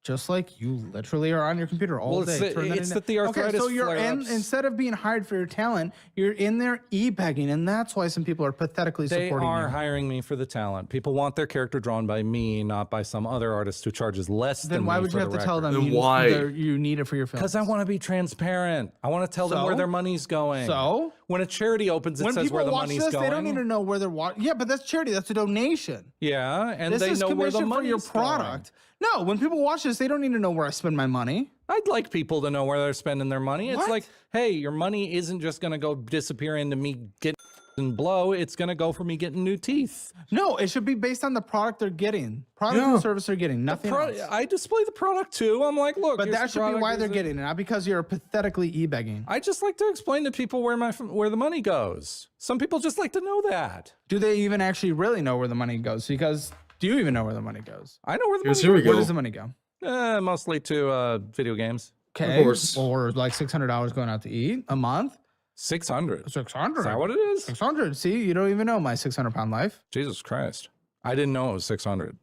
Just like you literally are on your computer all Well, day. it's that the arthritis Okay, so you're in, flare-ups- instead of being hired for your talent, you're in there e-begging, and that's why some people are pathetically They supporting are you. hiring me for the talent. People want their character drawn by me, not by some other artist who charges less than Then why me would for you have the to tell record. them Then why? you need it for your film? Because I want to be transparent. I want to tell them where So? their money's going. So? When a charity opens, it When says people where the watch money's this, going. they don't need to know where they're watching. Yeah, but that's charity. That's a donation. Yeah, and This they is know where the commission for money's your product. No, when people watch this, they don't need to know where I spend my money. going. I'd like people to know where they're spending their money. It's What? like, hey, your money isn't just going to go disappear into me getting and blow. It's going to go for me getting new teeth. No, it should be based on the product they're getting, product Yeah. and service they're getting, nothing else. I display the product too. I'm like, look, But here's that the should be product, why here's they're it. getting it, not because you're pathetically e-begging. I just like to explain to people where the money goes. Some people just like to know that. Do they even actually really know where the money goes? Because do you even know where the money goes? I know where the Here's- money here we goes. Where go. does the money go? Mostly to video games. Okay, Of course. or like $600 going out to eat a month. 600. 600. Is that what it is? 600. See, you don't even know my 600-pound life. Jesus Christ. I didn't know it was 600.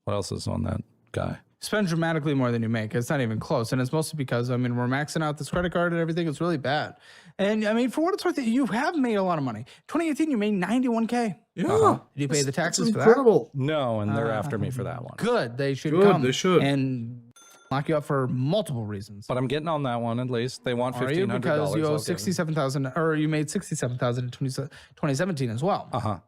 What else is on that guy? Spend dramatically more than you make. It's not even close. And it's mostly because, I mean, we're maxing out this credit card and everything. It's really bad. And I mean, for what it's worth, you have made a lot of money. 2018, you made 91K. Yeah. Did you pay the That's taxes for that? incredible. No, and they're after me for that one. Good. They should Good, come. they should. And lock you up for multiple reasons. But I'm getting on that one at least. They want Are you? $1,500. Because you I'll owe give them. 67,000, or you made 67,000 in 2017 as well. Uh-huh.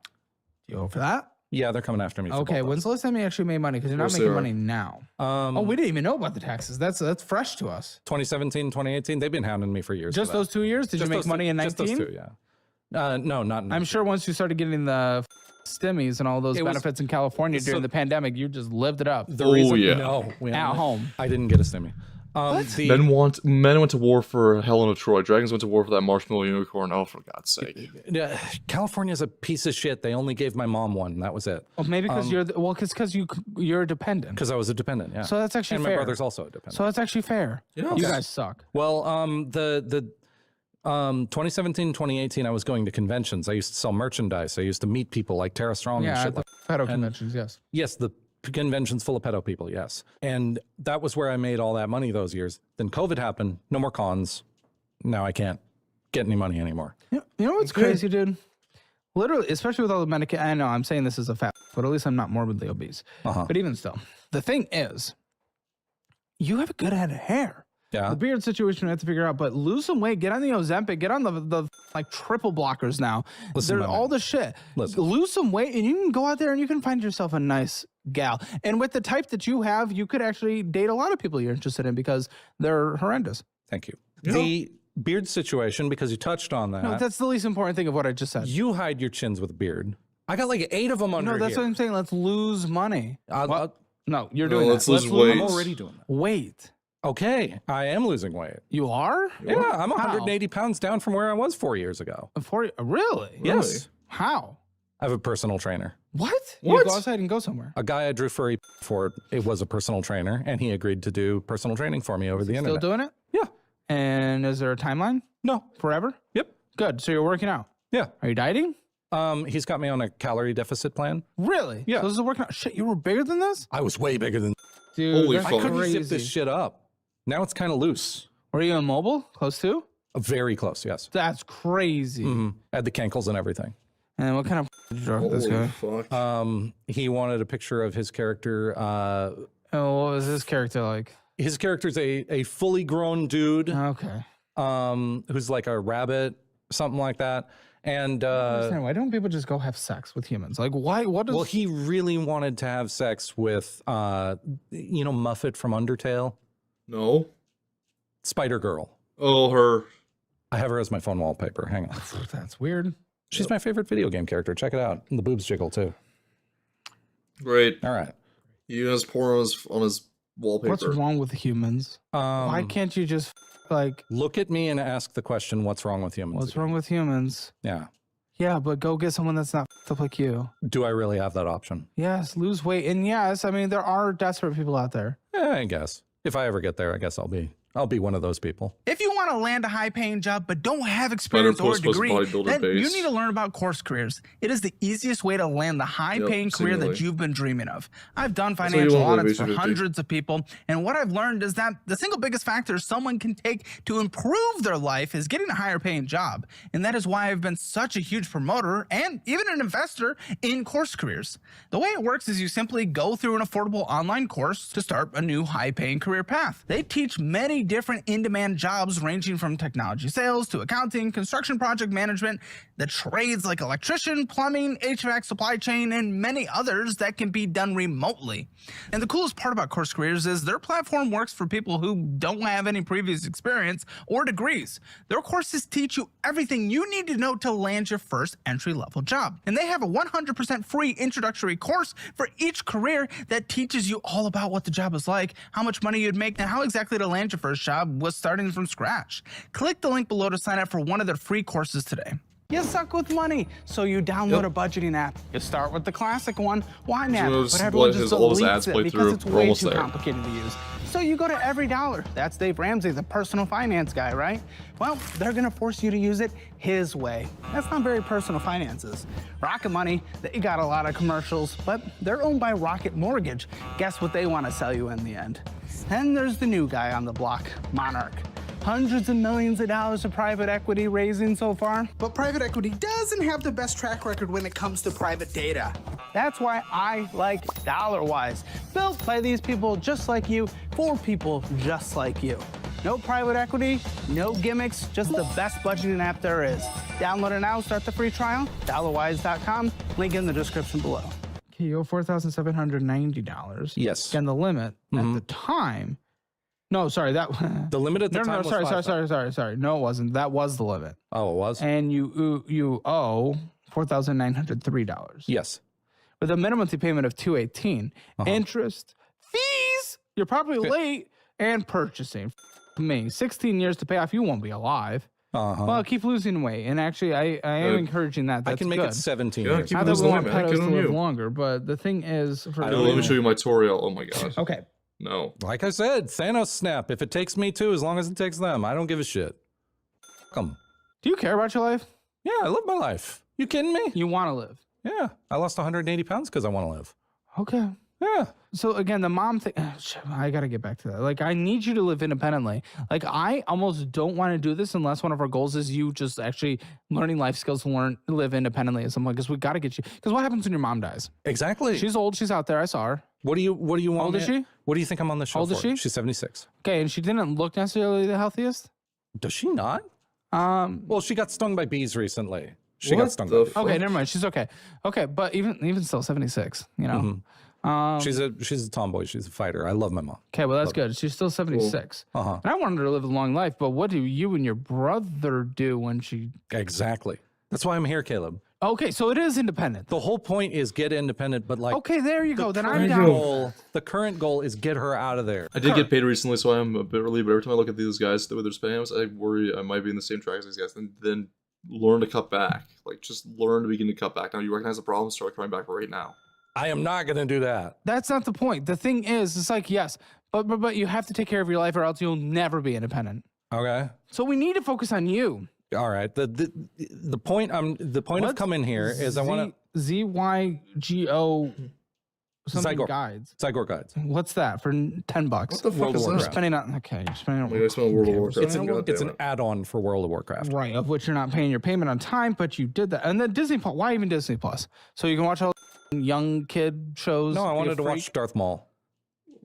You owe for that? Yeah, they're coming after me. For Okay, both when's the last time you actually made money? Because you're not course they making are. money now. those. Oh, we didn't even know about the taxes. That's fresh to us. 2017, 2018, they've been hounding me for years. Just for that. those 2 years? Did Just you make those money two, in Just 19? those two, yeah. No, not in I'm sure once you started getting the stimmies and all those It was- benefits in California so- during the pandemic, you just lived it up The Oh, reason, yeah. No, we at home. I didn't get a stimmy. Men went to war for Helen of Troy. Dragons went to war for that marshmallow unicorn. Oh, for God's sake! Yeah, California's a piece of shit. They only gave my mom one. That was it. Well, maybe because because you're a dependent. Because I was a dependent. Yeah. So that's actually and fair. my brother's also a dependent. So that's actually fair. Yeah. You guys suck. Well, the 2017, 2018, I was going to conventions. I used to sell merchandise. I used to meet people like Tara Strong and Yeah, shit at the like pedo conventions, yes. Yes, the conventions full of pedo people, yes. And that was where I made all that money those years. Then COVID happened, no more cons. Now I can't get any money anymore. You know what's crazy, dude? Literally, especially with all the medication. I know I'm saying this is a fact, but at least I'm not morbidly obese. Uh-huh. But even still, the thing is, you have a good head of hair. Yeah. The beard situation we have to figure out, but lose some weight, get on the Ozempic, get on the like triple blockers now. Listen, There's my all man. the shit. Listen. Lose some weight and you can go out there and you can find yourself a nice gal. And with the type that you have, you could actually date a lot of people you're interested in because they're horrendous. Thank you. The beard situation, because you touched on that. No, that's the least important thing of what I just said. You hide your chins with a beard. I got like 8 of them under No, that's here. what I'm saying. Let's lose money. No, you're No, doing let's that. lose Let's weight. I'm already doing that. Weight. Okay, I am losing weight. You are? Yeah, I'm How? 180 pounds down from where I was 4 years ago. Really? Yes. How? I have a personal trainer. What? What? You go outside and go somewhere. A guy I drew furry for, it was a personal trainer, and he agreed to do personal training for me over the Still internet. doing it? Yeah. And is there a timeline? No. Forever? Yep. Good. So you're working out. Yeah. Are you dieting? He's got me on a calorie deficit plan. Really? Yeah. So this is working out. Shit, you were bigger than this? I was way bigger than. Dude, Holy that's fuck. I couldn't crazy. zip this shit up. Now it's kind of loose. Were you immobile? Close to? Very close, yes. That's crazy. I had the cankles and everything. And what kind of did you draw for this Holy guy? fuck. He wanted a picture of his character. Oh, what was his character like? His character's a fully grown dude Okay. who's like a rabbit, something like that. And I don't understand. Why don't people just go have sex with humans? Like, why? What does? well, he really wanted to have sex with, Muffet from Undertale, No. Spider Girl. Oh, her. I have her as my phone wallpaper. Hang on. That's weird. She's my favorite video game character. Check it out. And the boobs jiggle too. Great. All right. He has porn on his wallpaper. What's wrong with humans? Why can't you just like? Look at me and ask the question, what's wrong with humans? What's wrong with humans? Yeah. Yeah, but go get someone that's not up like you. Do I really have that option? Yes, lose weight, and yes, I mean there are desperate people out there. Yeah, I guess. If I ever get there, I guess I'll be one of those people. If you want to land a high-paying job but don't have experience or a Post degree, bodybuilder then you base. need to learn about Course Careers. It is the easiest way to land the high-paying career that seemingly. you've been dreaming of. I've done That's why you financial want to audits for base 50. hundreds of people, and what I've learned is that the single biggest factor someone can take to improve their life is getting a higher-paying job. And that is why I've been such a huge promoter and even an investor in Course Careers. The way it works is you simply go through an affordable online course to start a new high-paying career path. They teach many different in-demand jobs ranging from technology sales to accounting, construction project management, the trades like electrician, plumbing, HVAC, supply chain, and many others that can be done remotely. And the coolest part about Course Careers is their platform works for people who don't have any previous experience or degrees. Their courses teach you everything you need to know to land your first entry-level job. And they have a 100% free introductory course for each career that teaches you all about what the job is like, how much money you'd make, and how exactly to land your first job was starting from scratch. Click the link below to sign up for one of their free courses today. You suck with money, so you download a budgeting app. You start with the classic one, YNAB, but everyone just all his deletes ads it play because through. it's We're way almost too there. complicated to use. So you go to Every Dollar. That's Dave Ramsey, the personal finance guy, right? Well, they're gonna force you to use it his way. That's not very personal finances. Rocket Money, they got a lot of commercials, but they're owned by Rocket Mortgage. Guess what they want to sell you in the end? Then there's the new guy on the block, Monarch. Hundreds of millions of dollars of private equity raising so far. But private equity doesn't have the best track record when it comes to private data. That's why I like DollarWise. Built by these people just like you, for people just like you. No private equity, no gimmicks, just the best budgeting app there is. Download it now, start the free trial, dollarwise.com, link in the description below. Okay, you owe $4,790. Yes. And the limit at the time. No, sorry, that The limit at the time was sorry. No, it wasn't. That was the limit. Oh, it was? And you owe $4,903. Yes. With a minimum monthly payment of $218. Interest, fees, you're probably late, and purchasing. Me, 16 years to pay off, you won't be alive. Well, keep losing weight. And actually, I am encouraging that. That's I can make good. it 17 Yeah, years. keep Not that losing we weight, want man. pedos Good to on live you. longer, but the thing is, for Let me show you my tutorial. Oh my god. Okay. No. Like I said, Thanos snap. If it takes me too, as long as it takes them, I don't give a shit. Come. Do you care about your life? Yeah, I live my life. You kidding me? You want to live. Yeah, I lost 180 pounds because I want to live. Okay. Yeah. So again, the mom thing, I got to get back to that. Like, I need you to live independently. Like, I almost don't want to do this unless one of our goals is you just actually learning life skills to live independently at some point, because we got to get you. Because what happens when your mom dies? Exactly. She's old. She's out there. I saw her. What do you want? How old is she? What do you think I'm on the show How old is for? she? She's 76. Okay. And she didn't look necessarily the healthiest. Does she not? Um, Well, she got stung by bees recently. She What got stung the by bees. okay. Never mind. She's okay. Okay. But even still 76, you know. She's a tomboy. She's a fighter. I love my mom. Okay, well, that's good. She's still 76. Uh-huh. And I wanted her to live a long life, but what do you and your brother do when she... Exactly. That's why I'm here, Caleb. Okay, so it is independent. The whole point is get independent, but like, Okay, there you go. Then I'm current down. goal, the current goal is get her out of there. I did get paid recently, so I'm a bit relieved. But every time I look at these guys with their spams, I worry I might be in the same track as these guys. And then learn to cut back. Like, just learn to begin to cut back. Now you recognize the problem, start cutting back right now. I am not going to do that. That's not the point. The thing is, it's like, yes, but you have to take care of your life or else you'll never be independent. Okay. So we need to focus on you. All right. The point of coming here is I want to ZYGO something Zygor. guides. Zygor guides. What's that for $10? What the fuck World is of that? You're Warcraft. spending on you're spending on Like, I spent World of Warcraft. It's an add-on for World of Warcraft. right, of which you're not paying your payment on time, but you did that. And then Disney Plus. Why even Disney Plus? So you can watch all young kid shows. No, I be a wanted to freak? watch Darth Maul.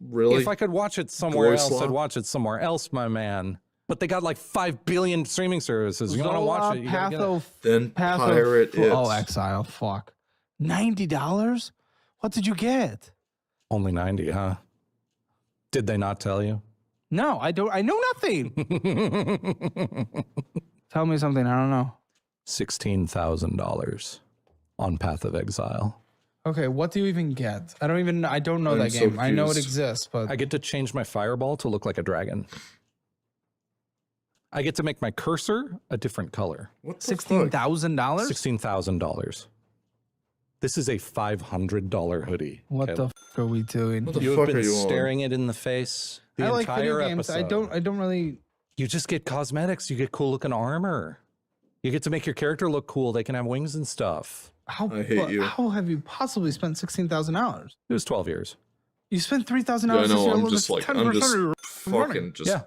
Really? If I could watch it somewhere Glory else, slot? I'd watch it somewhere else, my man. But they got like 5 billion streaming services. You want to watch it? You gotta get it. Then pirate it. Oh, Exile. Fuck. $90? What did you get? Only 90, huh? Did they not tell you? No, I don't. I know nothing. Tell me something. I don't know. $16,000 on Path of Exile. Okay, what do you even get? I don't know I'm that so game. I know it confused. exists, but I get to change my fireball to look like a dragon. I get to make my cursor a different color. What the fuck? $16,000? $16,000. This is a $500 hoodie. What Caleb. the fuck are we doing? What the You fuck have are been you on? staring it in the face the I like entire video games. episode. I don't really. You just get cosmetics. You get cool looking armor. You get to make your character look cool. They can have wings and stuff. How I hate you. How have you possibly spent $16,000? It was 12 years. You spent $3,000 Yeah, I this know. year. I'm alone. just That's like, I'm just 10% fucking just. Yeah,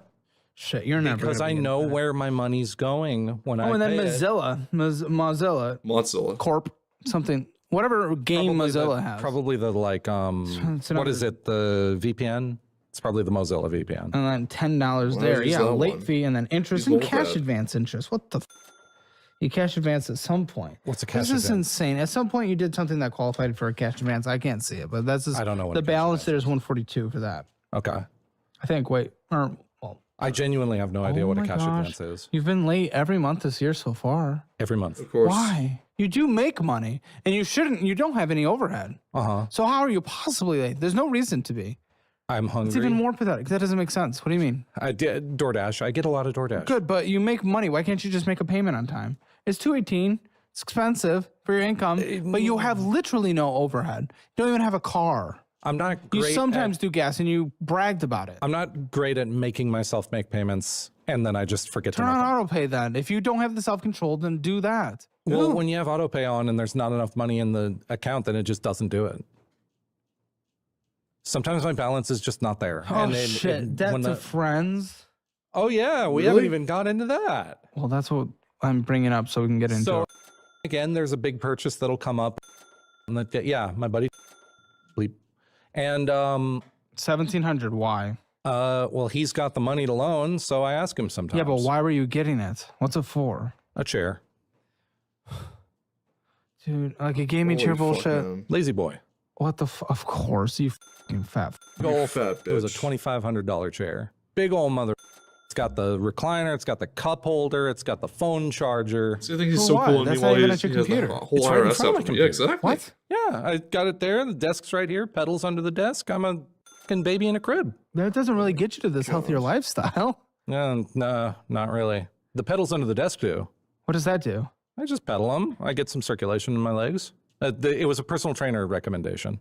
Shit, you're never. because gonna I be know independent. where my money's going when I Oh, and then pay it. Mozilla Mozilla. Corp, something, whatever game Mozilla has. Probably the like It's what another- is it? The VPN? It's probably the Mozilla VPN. And then $10 Why there. would you use Yeah, that late one? fee and then interest Use and both cash that. advance interest. What the? You cash advance at some point. What's a cash This is advance? insane. At some point, you did something that qualified for a cash advance. I can't see it, but that's just I don't know what the a cash balance advance there is 142 for that. Okay. I think. Wait, or well, I genuinely have no idea oh what a my cash gosh. advance is. You've been late every month this year so far. Every month. Of course. Why? You do make money, and you shouldn't. You don't have any overhead. Uh-huh. So how are you possibly late? There's no reason to be. I'm hungry. It's even more pathetic. That doesn't make sense. What do you mean? I did DoorDash. I get a lot of DoorDash. Good, but you make money. Why can't you just make a payment on time? It's $218. It's expensive for your income, but you have literally no overhead. You don't even have a car. I'm not You great sometimes at, do gas, and you bragged about it. I'm not great at making myself make payments and then I just forget Turn to make them. on auto pay then. If you don't have the self-control, then do that. Well, when you have auto pay on and there's not enough money in the account, then it just doesn't do it. Sometimes my balance is just not there. Oh, and shit. Debt when to the- friends. Oh yeah, we haven't even got into that. Well, that's what I'm bringing up so we can get into So it. again, there's a big purchase that'll come up. And that, yeah, my buddy bleep. And 1,700. Why? well, he's got the money to loan, so I ask him sometimes. Yeah, but why were you getting it? What's it for? A chair. Dude, like a gaming Holy chair fuck, bullshit. man. Lazy boy. What the of course, you fucking fat. Big ol' fat It was a bitch. $2,500 chair. Big old mother. It's got the recliner. It's got the cup holder. It's got the phone charger. See, I think he's For so what? cool. And That's meanwhile, not even he's- at your he has the computer. whole It's right in IRS front of my up to me. Yeah, computer. exactly. What? Yeah, I got it there. The desk's right here. Pedals under the desk. I'm a fucking baby in a crib. That doesn't really get you to this healthier lifestyle. No, not really. The pedals under the desk do. What does that do? I just pedal them. I get some circulation in my legs. It was a personal trainer recommendation.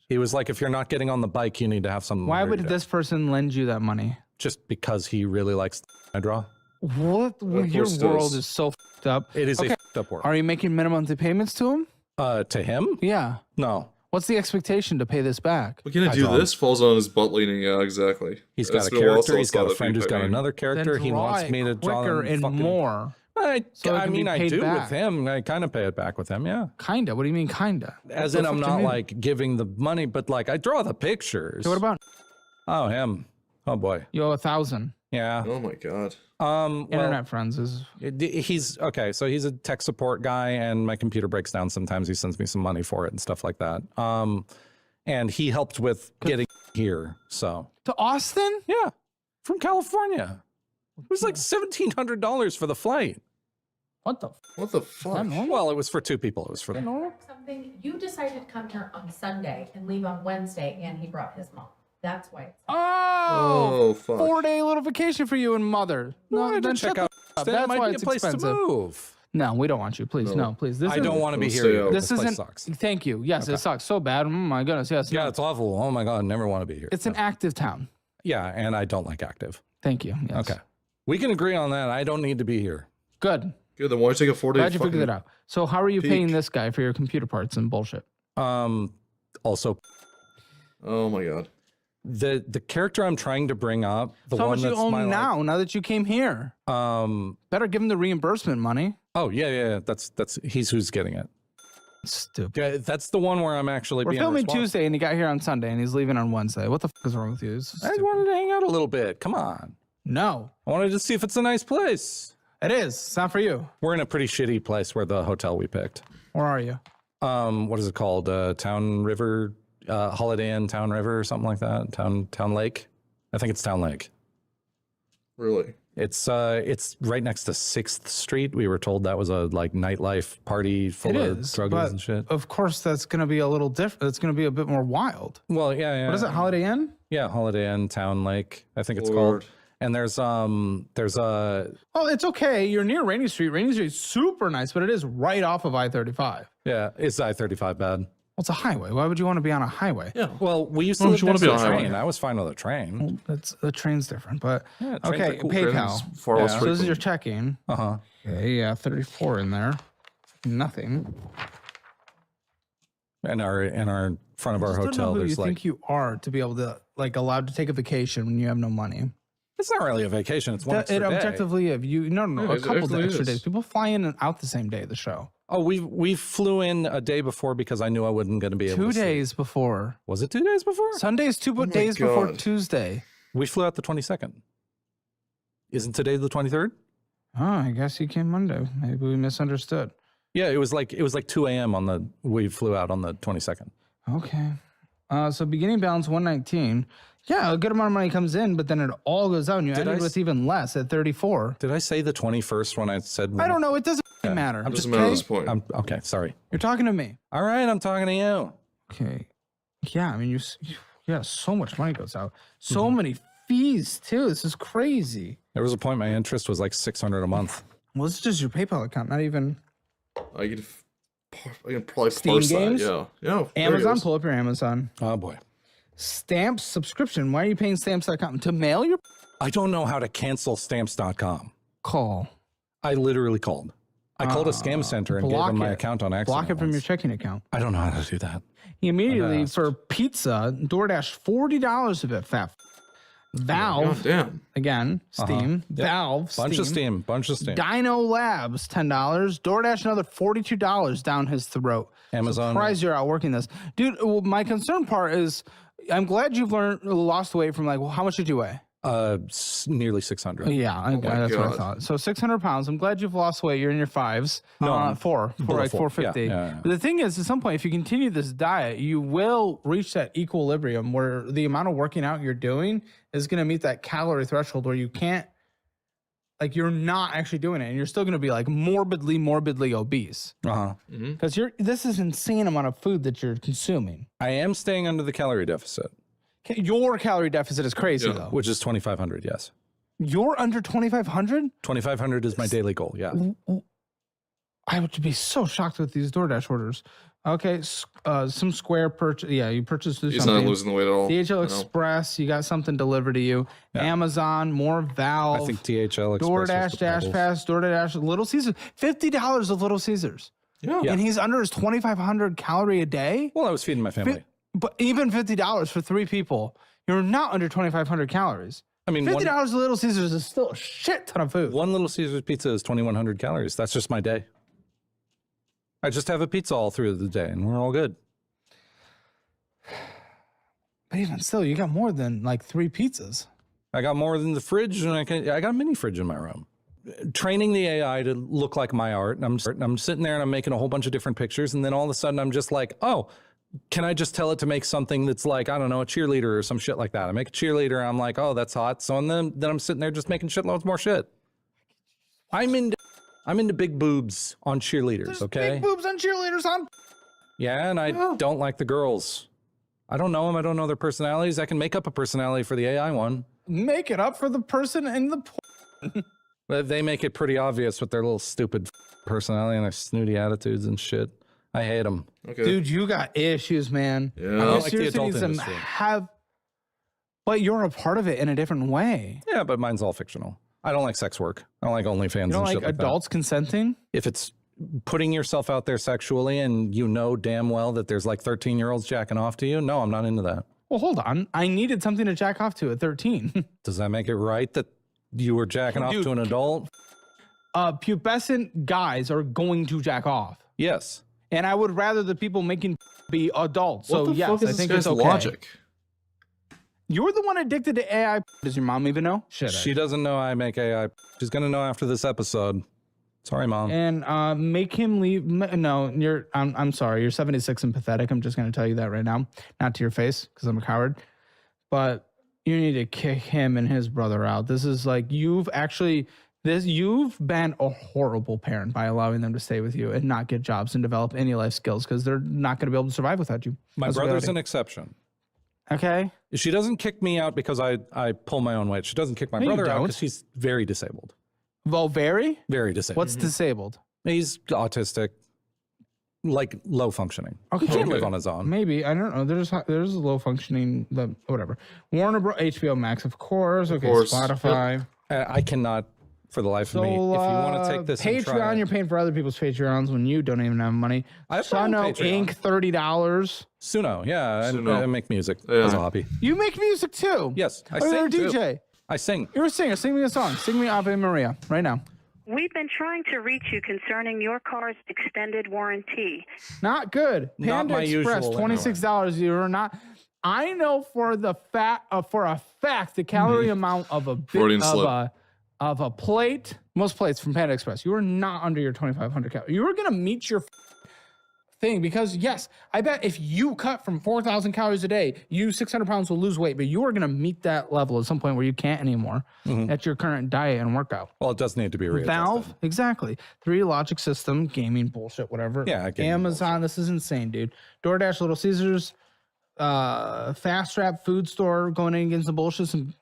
He was like, if you're not getting on the bike, you need to have something. Why under would your this person lend you that money? Just because he really likes I draw. What? Your course it world does. is so fucked up. It is Okay. a fucked up world. Are you making minimum payments to him? To him? Yeah. No. What's the expectation to pay this back? What can I I do? draw. This falls on his butt leaning. Yeah, exactly. He's It's got a been while character. since He's I saw got a that friend who's got feedback. another character. Then He draw wants it me to draw quicker them and fucking- more. I So it can be mean, I paid do back. with him. I kind of pay it back with him, yeah. Kinda. What do you mean kinda? As What in, the I'm fuck do you not mean? like giving the money, but like I draw the pictures. So what about Oh, him. Oh boy. you owe 1,000? Yeah. Oh my god. Well, Internet friends is he's okay. So he's a tech support guy, and my computer breaks down sometimes. He sends me some money for it and stuff like that. And he helped with getting here. So to Austin? yeah, from California. It was like $1,700 for the flight. What the? What the fuck? Well, it was for 2 people. It was for Something you decided to come here on Sunday and leave on Wednesday, and he brought his mom. That's why. Oh, fuck. 4-day little vacation for you and mother. No, then check out. That's That might why be it's a place expensive. to move. No, we don't want you. Please, no, please. This I don't want to be Let's here. stay Either. out. This This place isn't. sucks. Thank you. Yes, it sucks so bad. Oh my goodness. Yes. Yeah, no. it's awful. Oh my god, never want to be here. It's an active town. Yeah, and I don't like active. Thank you. Yes. Okay, we can agree on that. I don't need to be here. Good. Good, then why don't you take a 4-day Glad you figured that out. So how are you peak. paying this guy for your computer parts and bullshit? Also, Oh my god. the character I'm trying to bring up, the How one much you that's owe my him now that you came here? Better give him the reimbursement money. Oh yeah. That's he's who's getting it. Stupid. Yeah, that's the one where I'm actually We're being filming responsible. Tuesday and he got here on Sunday and he's leaving on Wednesday. What the fuck is wrong with you? This is I stupid. wanted to hang out a little bit. Come on. No, I wanted to see if it's a nice place. it is. It's not for you. We're in a pretty shitty place where the hotel we picked. Where are you? What is it called? Town River, Holiday Inn, Town River, or something like that. Town Lake. I think it's Town Lake. Really? It's right next to 6th Street. We were told that was a like nightlife party full of druggies but and shit. Of course, that's going to be a little different. It's going to be a bit more wild. Well, yeah. What is it? Holiday Inn? Yeah, Holiday Inn, Town Lake. I think it's Lord. called. And there's a Oh, it's okay. You're near Rainy Street. Rainy Street's super nice, but it is right off of I-35. yeah. Is I-35 bad? Well, it's a highway. Why would you want to be on a highway? Yeah. Well, we used to Why live don't you wanna next be to on a a highway? train. I was fine with a train. Well, that's the train's different, but Yeah, trains okay. are cool. PayPal. Trains far less So this is frequent. your checking. Uh-huh. Okay, yeah, 34 in there. Nothing. And our front of our I just don't know hotel, who you there's like think you are to be able to like allowed to take a vacation when you have no money. it's not really a vacation. It's one extra It day. objectively, if you no, Yeah, a it couple actually extra is. days. People fly in and out the same day of the show. Oh, we flew in a day before because I knew I wasn't going to be able 2 to sleep. days before. Was it 2 days before? Sunday's two my days before God. Tuesday. We flew out the 22nd. Isn't today the 23rd? Oh, I guess you came Monday. Maybe we misunderstood. Yeah, it was like 2 a.m. we flew out on the 22nd. Okay. So beginning balance 119. Yeah, a good amount of money comes in, but then it all goes out and you Did ended I with s- even less at 34. Did I say the 21st when I said? I don't know. It doesn't matter. I'm just Doesn't matter at this point. I'm okay. Sorry. You're talking to me. All right, I'm talking to you. Okay. Yeah, I mean, yeah, so much money goes out. So many fees, too. This is crazy. There was a point my interest was like $600 a month. Well, it's just your PayPal account, not even I can probably Steam parse games? that. Yeah. There it Amazon. is. Pull up your Amazon. Oh boy. Stamps subscription. Why are you paying stamps.com? To mail your I don't know how to cancel stamps.com. call? I literally called. I called a scam center and gave block them my it. account on accident. Block it from your once. checking account. I don't know how to do that. He immediately, asked. for pizza, DoorDash $40 of it, fat. Valve, God damn. again, Steam, Yep. Valve, Bunch of Steam. Bunch of Steam. Dino Labs, $10. DoorDash, another $42 down his throat. Amazon. Surprised you're outworking this. Dude, well, my concern part is, I'm glad you've lost weight from like, well, how much did you weigh? Nearly 600. Yeah, that's what I God. thought. So 600 pounds. I'm glad you've lost weight. You're in your fives. No, I'm four, below like four. 450. Yeah. But the thing is, at some point, if you continue this diet, you will reach that equilibrium where the amount of working out you're doing is going to meet that calorie threshold where you can't, like, you're not actually doing it, and you're still going to be like morbidly obese Uh-huh. because this is insane amount of food that you're consuming. I am staying under the calorie deficit, Your calorie deficit is crazy though. which is 2,500. Yes. You're under 2,500. 2,500 is my daily goal. Yeah. I would be so shocked with these DoorDash orders. Okay, some Square purchase. Yeah, you purchased through He's something. not losing the weight at all. DHL I know. Express, you got something delivered to you. Amazon, more Valve. I think DHL Express. DoorDash, was the Dash bubbles. Pass, DoorDash, Little Caesars. $50 of Little Caesars. Yeah. And he's under his 2,500 calorie a day. Well, I was feeding my family. But even $50 for 3 people, you're not under 2,500 calories. I mean, $50 of Little Caesars is still a shit ton of food. one Little Caesars pizza is 2,100 calories. That's just my day. I just have a pizza all through the day, and we're all good. But even still, you got more than like 3 pizzas. I got more than the fridge, and I got a mini fridge in my room. Training the AI to look like my art, and I'm sitting there and I'm making a whole bunch of different pictures, and then all of a sudden I'm just like, oh, can I just tell it to make something that's like, I don't know, a cheerleader or some shit like that? I make a cheerleader, and I'm like, oh, that's hot. So and then I'm sitting there just making shitloads more shit. I'm in. I'm into big boobs on cheerleaders, There's okay? big boobs on cheerleaders on. Yeah, and I don't like the girls. I don't know them. I don't know their personalities. I can make up a personality for the AI one. Make it up for the person in the. But they make it pretty obvious with their little stupid personality and their snooty attitudes and shit. I hate them. Okay. Dude, you got issues, man. Yeah. I don't like the Seriously adult needs to industry. but you're a part of it in a different way. Yeah, but mine's all fictional. I don't like sex work. I don't like OnlyFans You and don't shit like like adults consenting? If it's putting yourself out there sexually and you know damn well that there's like 13-year-olds jacking off to you, no, I'm not into that. Well, hold on. I needed something to jack off to at 13. Does that make it right that you were jacking off to an adult? Pubescent guys are going to jack off. Yes. And I would rather the people making be adults. What So the yes, fuck is I this think guy's it's okay. logic? You're the one addicted to AI. Does your mom even know? Shit. She doesn't know I make AI. She's going to know after this episode. Sorry, Mom. And make him leave. No, I'm sorry. You're 76 and pathetic. I'm just going to tell you that right now. Not to your face because I'm a coward. But you need to kick him and his brother out. This is like you've been a horrible parent by allowing them to stay with you and not get jobs and develop any life skills because they're not going to be able to survive without you. My That's brother's reality. an exception. Okay. She doesn't kick me out because I pull my own weight. She doesn't kick my No, you brother out don't. because he's very disabled. Well, very? Very disabled. What's disabled? He's autistic, like low functioning. Okay. He can't live on his own. Maybe. I don't know. There's low functioning, whatever. Warner Bros. HBO Max, of course. Okay. course. Spotify. I cannot, for the life of me, if you want to take this and try Patreon, it- you're paying for other people's Patreons when you don't even have money. I have my own Suno Patreon. Inc. $30. Suno, yeah, Suno. I make music Yeah. as a hobby. You make music too. Yes, I Oh, you're a sing too. DJ. I sing. You're a singer. Sing me a song. Sing me Ave Maria right now. We've been trying to reach you concerning your car's extended warranty. Not good. Not Panda my Express, usual, $26. You're not. I know for a fact the calorie amount of a Freudian slip. of a plate, most plates from Panda Express. You are not under your 2,500 calories. You are gonna meet your thing because yes, I bet if you cut from 4,000 calories a day, you 600 pounds will lose weight, but you are gonna meet that level at some point where you can't anymore at your current diet and workout. Well, it does need to be readjusted. Valve, exactly. 3 logic system, gaming bullshit, whatever. Yeah, gaming Amazon, this is insane, dude. DoorDash, Little Caesars, Fast Wrap food store going in against the bullshit, some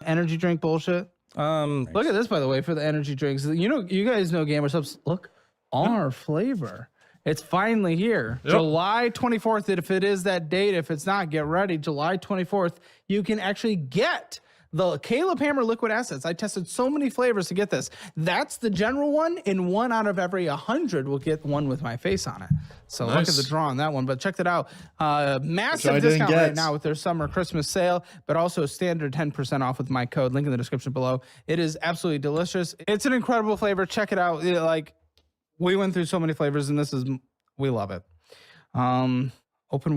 energy drink bullshit. Look at this, by the way, for the energy drinks. You know, you guys know Gamer Subs. Look, our flavor. It's finally here. Yep. July 24th. If it is that date, if it's not, get ready. July 24th, you can actually get the Caleb Hammer liquid assets. I tested so many flavors to get this. That's the general one, and 1 out of every 100 will get one with my face on it. So look at Nice. the draw on that one. But check that out. Which I Massive didn't discount get. right now with their summer Christmas sale, but also standard 10% off with my code. Link in the description below. It is absolutely delicious. It's an incredible flavor. Check it out. Like, we went through so many flavors, and we love it. Open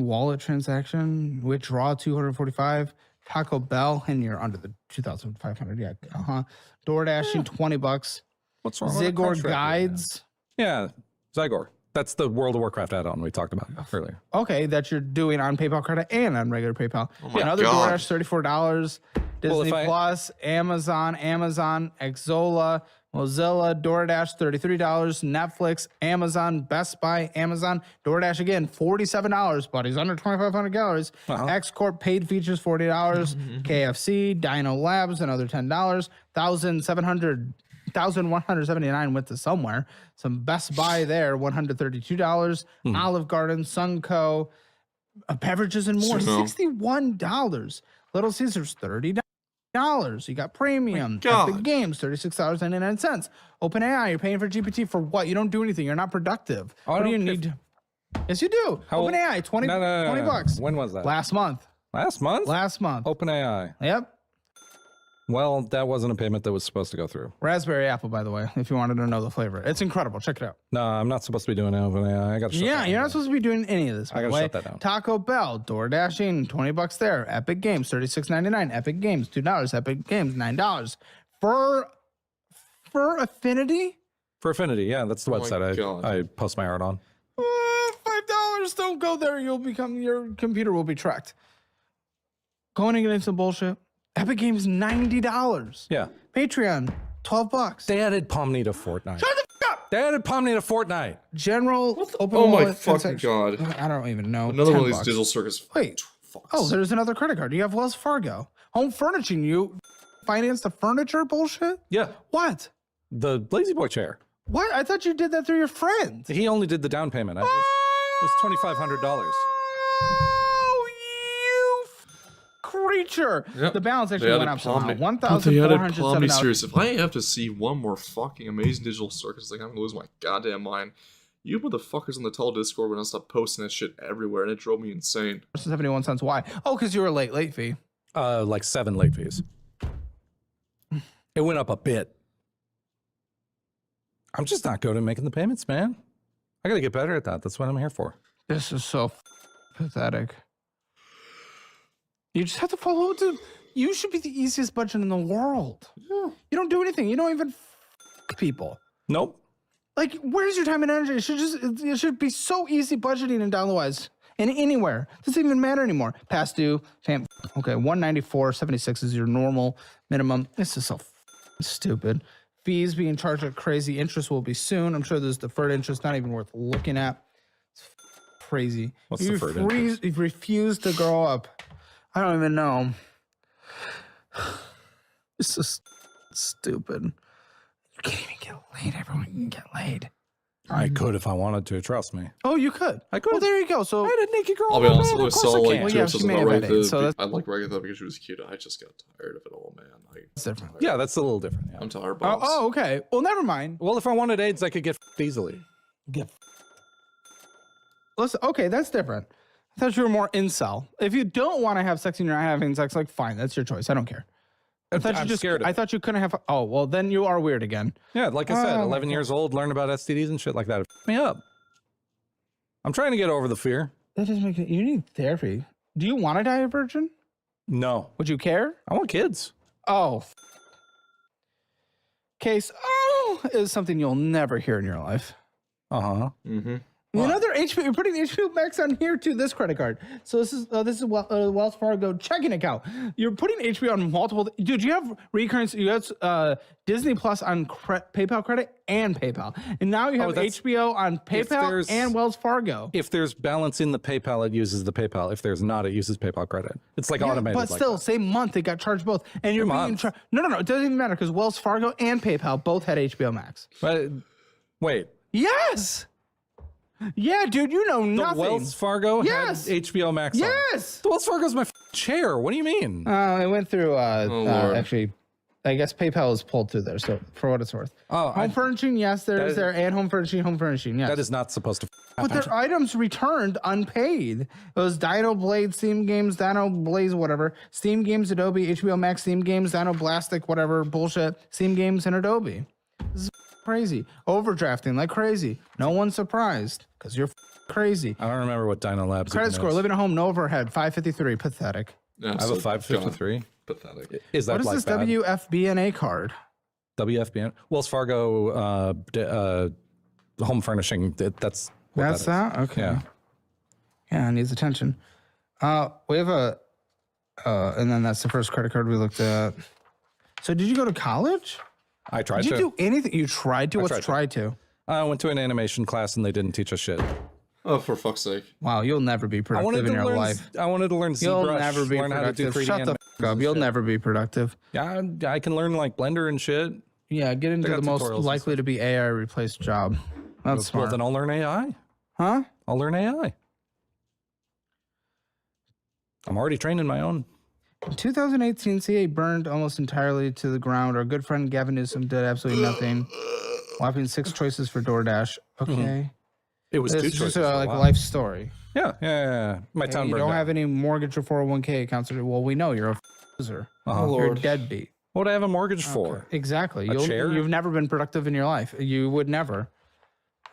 wallet transaction, withdraw 245. Taco Bell, and you're under the 2,500. Yeah. DoorDashing, $20. What's wrong with the Zigor contract right now? Guides. Yeah, Zygor. That's the World of Warcraft add-on we talked about earlier. Okay, that you're doing on PayPal credit and on regular PayPal. my Another God. DoorDash, $34. Well, Disney if I- Plus, Amazon, Xzola, Mozilla, DoorDash, $33. Netflix, Amazon, Best Buy, Amazon, DoorDash again, $47, buddies, under 2,500 calories. X Corp paid features, $40. KFC, Dino Labs, another $10. 1,179 went to somewhere. Some Best Buy there, $132. Olive Garden, Sunco, beverages and more, Suno. $61. Little Caesars, $30. You got premium. God. Epic Games, $36.99. OpenAI, you're paying for GPT for what? You don't do anything. You're not productive. Oh, I What do you don't need? Yes, you do. How- OpenAI, 20 No. bucks. When was that? Last month. Last month? Last month. OpenAI. Yep. Well, that wasn't a payment that was supposed to go through. Raspberry apple, by the way, if you wanted to know the flavor. It's incredible. Check it out. No, I'm not supposed to be doing OpenAI. I got to shut Yeah, that you're down. not supposed to be doing any of this. By I the gotta way. shut that down. Taco Bell, DoorDashing, $20 there. Epic Games, $36.99. Epic Games, $2. Epic Games, $9. For Affinity, For Affinity, yeah, that's the Oh my website God. I post my art on. $5. Don't go there. Your computer will be tracked. Going against some bullshit. Epic Games, $90. Yeah. Patreon, $12. They added Pomni to Fortnite. Shut the f Dad had palmed me in a fortnight. General open Oh my wallet fucking transaction- god. I don't even know. Another one of these $10. digital circus. Wait. Fucks. Oh, there's another credit card. You have Wells Fargo. Home furnishing. You finance the furniture bullshit? Yeah. What? The Lazy Boy chair. What? I thought you did that through your friend. He only did the down payment. It was $2,500. Oh, you creature. Yep. The balance They actually had went it up somehow. palmed me. They had it palmed me $1,407. serious. If I have to see one more fucking amazing digital circus thing, I'm gonna lose my goddamn mind. You motherfuckers on the Tell Discord when I stopped posting that shit everywhere, and it drove me insane. 71 cents. Why? Oh, because you were late fee. Like 7 late fees. It went up a bit. I'm just not good at making the payments, man. I gotta get better at that. That's what I'm here for. This is so pathetic. You just have to follow it. You should be the easiest budget in the world. Yeah. You don't do anything. You don't even people. Nope. Like, where's your time and energy? It should be so easy budgeting in Downloadwise and anywhere. It doesn't even matter anymore. Past due, okay, 194.76 is your normal minimum. This is so stupid. Fees being charged at crazy. Interest will be soon. I'm sure there's deferred interest, not even worth looking at. It's crazy. What's deferred interest? You refuse to grow up. I don't even know. It's just stupid. You can't even get laid. Everyone can get laid. I could if I wanted to. Trust me. Oh, you could. I could. Well, there you go. So I had a naked girl. I'll be on my honest, bed. I Of course saw I like can. Well, two yeah, episodes she may about have had Ragatha. it, so I like Ragatha because she was cute. I just got tired of it all, man. it's different. Yeah, that's a little different. Yeah. I'm tired, boss. Oh, okay. Well, never mind. Well, if I wanted AIDS, I could get easily. Listen, okay, that's different. I thought you were more incel. If you don't want to have sex and you're not having sex, like, fine, that's your choice. I don't care. I thought I'm you scared of I it. thought you couldn't have. Oh, well, then you are weird again. Yeah, like I said, Oh, 11 years old, learn about STDs and shit like that. It f***ed me up. I'm trying to get over the fear. That doesn't make it. You need therapy. Do you want to die a virgin? No. Would you care? I want kids. Oh. Case is something you'll never hear in your life. Uh-huh. Mm-hmm. Another HBO. You're putting HBO Max on here too. This credit card. So this is Wells Fargo checking account. You're putting HBO on multiple. Dude, you have recurrence. You have Disney Plus on PayPal credit and PayPal, and now you have HBO on PayPal and Wells Fargo. If there's balance in the PayPal, it uses the PayPal. If there's not, it uses PayPal credit. It's like automated. But still, same month they got charged both, and you're being charged. No. It doesn't even matter because Wells Fargo and PayPal both had HBO Max. But wait. Yes. Yeah, dude, you know nothing. The Wells Fargo had HBO Max on. Yes. The Wells Fargo's my chair. What do you mean? It went through, Lord. actually, I guess PayPal is pulled through there, so for what it's worth. Oh, home furnishing, yes, there's there, and home furnishing, yes. That is not supposed to But their items returned unpaid. It was Dino Blade, Steam Games, Dino Blaze, whatever. Steam Games, Adobe, HBO Max, Steam Games, Dino Blastic, whatever, bullshit. Steam Games and Adobe. This is crazy. Overdrafting like crazy. No one's surprised because you're crazy. I don't remember what Dino Labs Credit score, living at home, no overhead, 553. Pathetic. I have a 553. Pathetic. Is that what is like this bad? WFBNA card? WFBN? Wells Fargo home furnishing. That's what That's that is. that? Okay. Yeah. Yeah, it needs attention. We have a, and then that's the first credit card we looked at. So did you go to college? I tried to. Did you do anything? You tried to? I What's tried to? I went to an animation class and they didn't teach us shit. Oh, for fuck's sake. Wow, you'll never be productive in your life. I wanted to learn ZBrush. You'll never be learn how to do productive. 3D Shut the f up. You'll never be productive. Yeah, I can learn like Blender and shit. Yeah, get into the most likely to be AI replaced job. That's smart. Well, then I'll learn AI. Huh? I'll learn AI. I'm already training my own. In 2018, CA burned almost entirely to the ground. Our good friend Gavin Newsom did absolutely nothing. Whopping 6 choices for DoorDash. Okay. It was this 2 is choices. just a like life story. Yeah. My Okay, town you burned don't down. have any mortgage or 401k accounts. Well, we know you're a loser. Oh, You're a Lord. deadbeat. What would I have a mortgage for? Okay, exactly. A chair? You've never been productive in your life. You would never.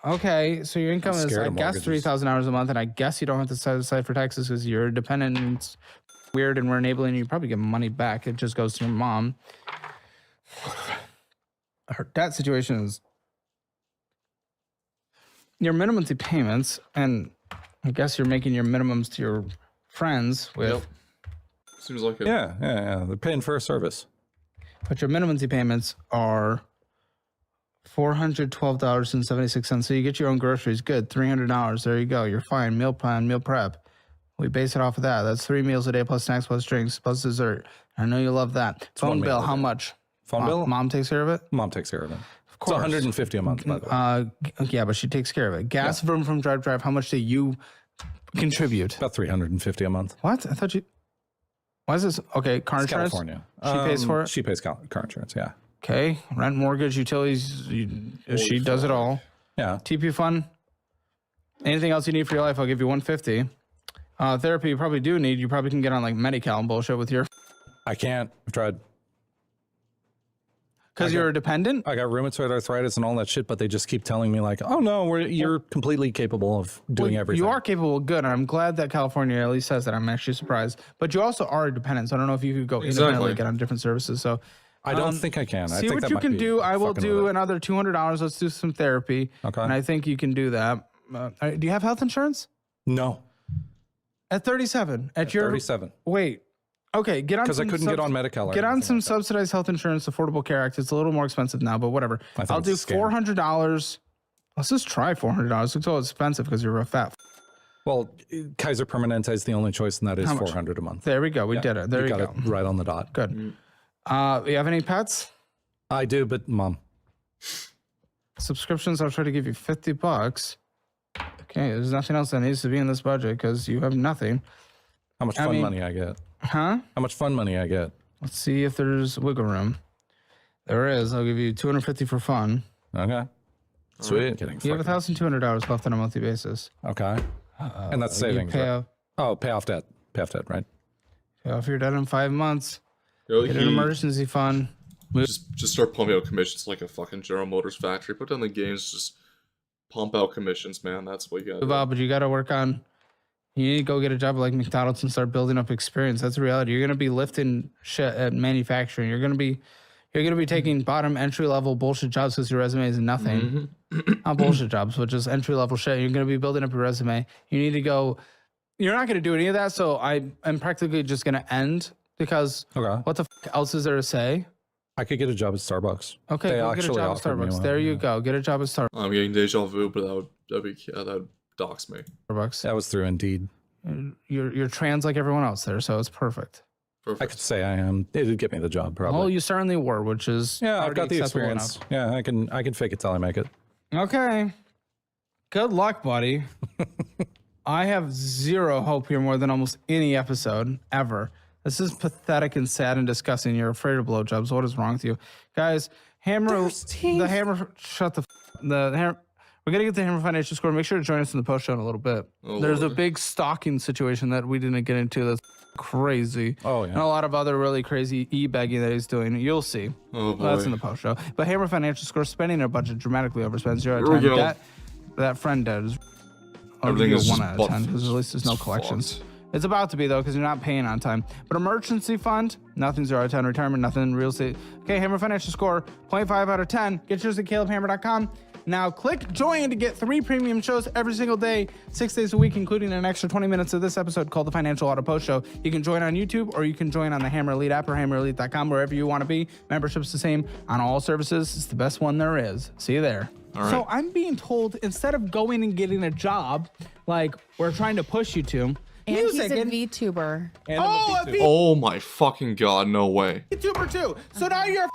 Okay, so your income is, scared I of guess, mortgages. 3,000 hours a month, and I guess you don't have to set aside for taxes because you're dependent and it's weird, and we're enabling you. You probably get money back. It just goes to your mom. Her debt situation is your minimum payments, and I guess you're making your minimums to your friends with. Yep. Seems like it. Yeah. They're paying for a service. But your minimum payments are $412.76. So you get your own groceries. Good. $300. There you go. You're fine. Meal plan, meal prep. We base it off of that. That's 3 meals a day plus snacks plus drinks plus dessert. I know you love that. Phone bill, how much? Phone bill? Mom takes care of it? Mom takes care of it. Of course. It's $150 a month, by the way. Yeah, but she takes care of it. Gas from drive. How much do you contribute? About $350 a month. What? I thought you... Why is this? Okay, car It's insurance? California. She pays for it? She pays car insurance, yeah. Okay. Rent, mortgage, utilities. She does it all. Yeah. TP fund. Anything else you need for your life, I'll give you $150. Therapy you probably do need. You probably can get on like Medi-Cal and bullshit with your... I can't. I've tried. Because you're a dependent? I got rheumatoid arthritis and all that shit, but they just keep telling me like, oh no, you're completely capable of doing everything. You are capable, good. And I'm glad that California at least says that. I'm actually surprised. But you also are a dependent. So I don't know if you could go independently get on different services. So I don't think I can. I see think what that you might can be do. I will fucking do with it. another $200. Let's do some therapy. Okay. And I think you can do that. Do you have health insurance? No. At 37. At your 37. Wait. Okay, get on Because I couldn't get on Medi-Cal. Get on some subsidized health insurance, Affordable Care Act. It's a little more expensive now, but whatever. I'll do $400. Let's just try $400. It's all expensive because you're a fat. Well, Kaiser Permanente is the only choice, and that is $400 a month. There we go. We did it. There you got go. it right on the dot. Good. You have any pets? I do, but mom. Subscriptions, I'll try to give you $50. Okay, there's nothing else that needs to be in this budget because you have nothing. How much fun money I get? Huh? How much fun money I get? Let's see if there's wiggle room. There is. I'll give you $250 for fun. Okay. Sweet. You have $1,200 left on a monthly basis. Okay. And that's savings. Pay right? Pay off debt. Pay off debt, right? Pay off your debt in 5 months. Really? Get an emergency fund. Just start pumping out commissions like a fucking General Motors factory. Put down the games, just pump out commissions, man. That's what you got to do. But you got to work on... You need to go get a job like McDonald's and start building up experience. That's the reality. You're going to be lifting shit at manufacturing. You're going to be taking bottom entry level bullshit jobs because your resume is nothing. Not bullshit jobs, but just entry level shit. You're going to be building up your resume. You need to go. You're not going to do any of that. So I'm practically just going to end because what the else is there to say? I could get a job at Starbucks. Okay, go get a job at Starbucks. There you go. Get a job at Starbucks. I'm getting deja vu, but that would dox me. Starbucks. That was through Indeed. You're trans like everyone else there, so it's perfect. I could say I am. It would get me the job, probably. Well, you certainly were, which is I've got the experience. Enough. Yeah, I can fake it till I make it. Okay. Good luck, buddy. I have zero hope here more than almost any episode ever. This is pathetic and sad and disgusting. You're afraid of blowjobs. What is wrong with you, guys? We're gonna get the Hammer Financial Score. Make sure to join us in the post show in a little bit. There's a big stalking situation that we didn't get into that's crazy. Oh yeah. And a lot of other really crazy e-begging that he's doing. You'll see. Oh boy. That's in the post show. But Hammer Financial Score, spending our budget dramatically overspends 0 out of 10. That friend dead is everything is 1 out of 10 because at least there's no collections. It's about to be though because you're not paying on time. But emergency fund, nothing 0 out of 10. Retirement, nothing. Real estate. Okay, Hammer Financial Score, 0.5 out of 10. Get yours at calebhammer.com. Now click join to get 3 premium shows every single day, 6 days a week, including an extra 20 minutes of this episode called the Financial Audit Post Show. You can join on YouTube or you can join on the Hammer Elite app or hammerelite.com, wherever you want to be. Membership's the same on all services. It's the best one there is. See you there. All right. So I'm being told instead of going and getting a job like we're trying to push you to, and he's a VTuber. Oh my fucking god, no way. VTuber too. So now you're a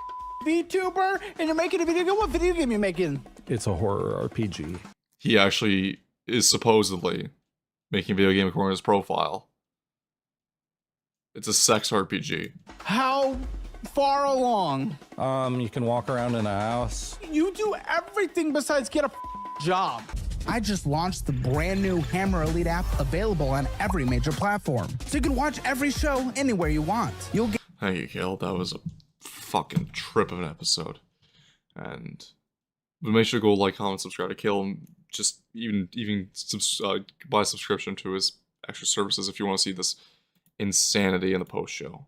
VTuber and you're making a video game. What video game are you making? It's a horror RPG. He actually is supposedly making a video game according to his profile. It's a sex RPG. How far along? You can walk around in a house. You do everything besides get a job. I just launched the brand new Hammer Elite app, available on every major platform. So you can watch every show anywhere you want. You'll get... Thank you, Kale. That was a fucking trip of an episode. And but make sure to go like, comment, subscribe to Kale, and just even buy a subscription to his extra services if you want to see this insanity in the post show.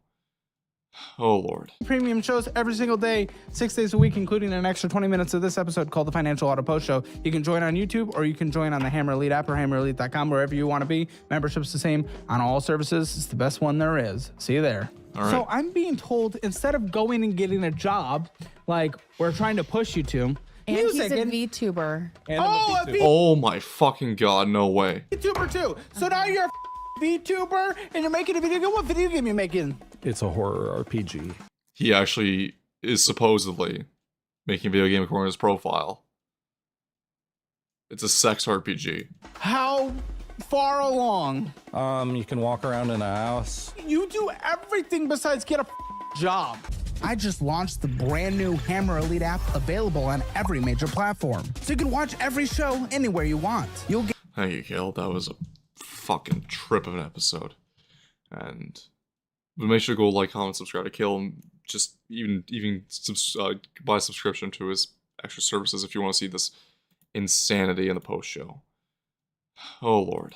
Oh Lord. Premium shows every single day, 6 days a week, including an extra 20 minutes of this episode called the Financial Audit Post Show. You can join on YouTube or you can join on the Hammer Elite app or hammerelite.com, wherever you want to be. Membership's the same on all services. It's the best one there is. See you there. All right. So I'm being told instead of going and getting a job like we're trying to push you to, And he's a second. VTuber. Oh, a Oh my fucking god, no way. VTuber too. So now you're a VTuber and you're making a video game. What video game are you making? It's a horror RPG. He actually is supposedly making a video game according to his profile. It's a sex RPG. How far along? You can walk around in a house. You do everything besides get a job. I just launched the brand new Hammer Elite app, available on every major platform. So you can watch every show anywhere you want. You'll get Thank you, Kale. That was a fucking trip of an episode. And make sure to go like, comment, subscribe to Kale, and just even buy a subscription to his extra services if you want to see this insanity in the post show. Oh lord.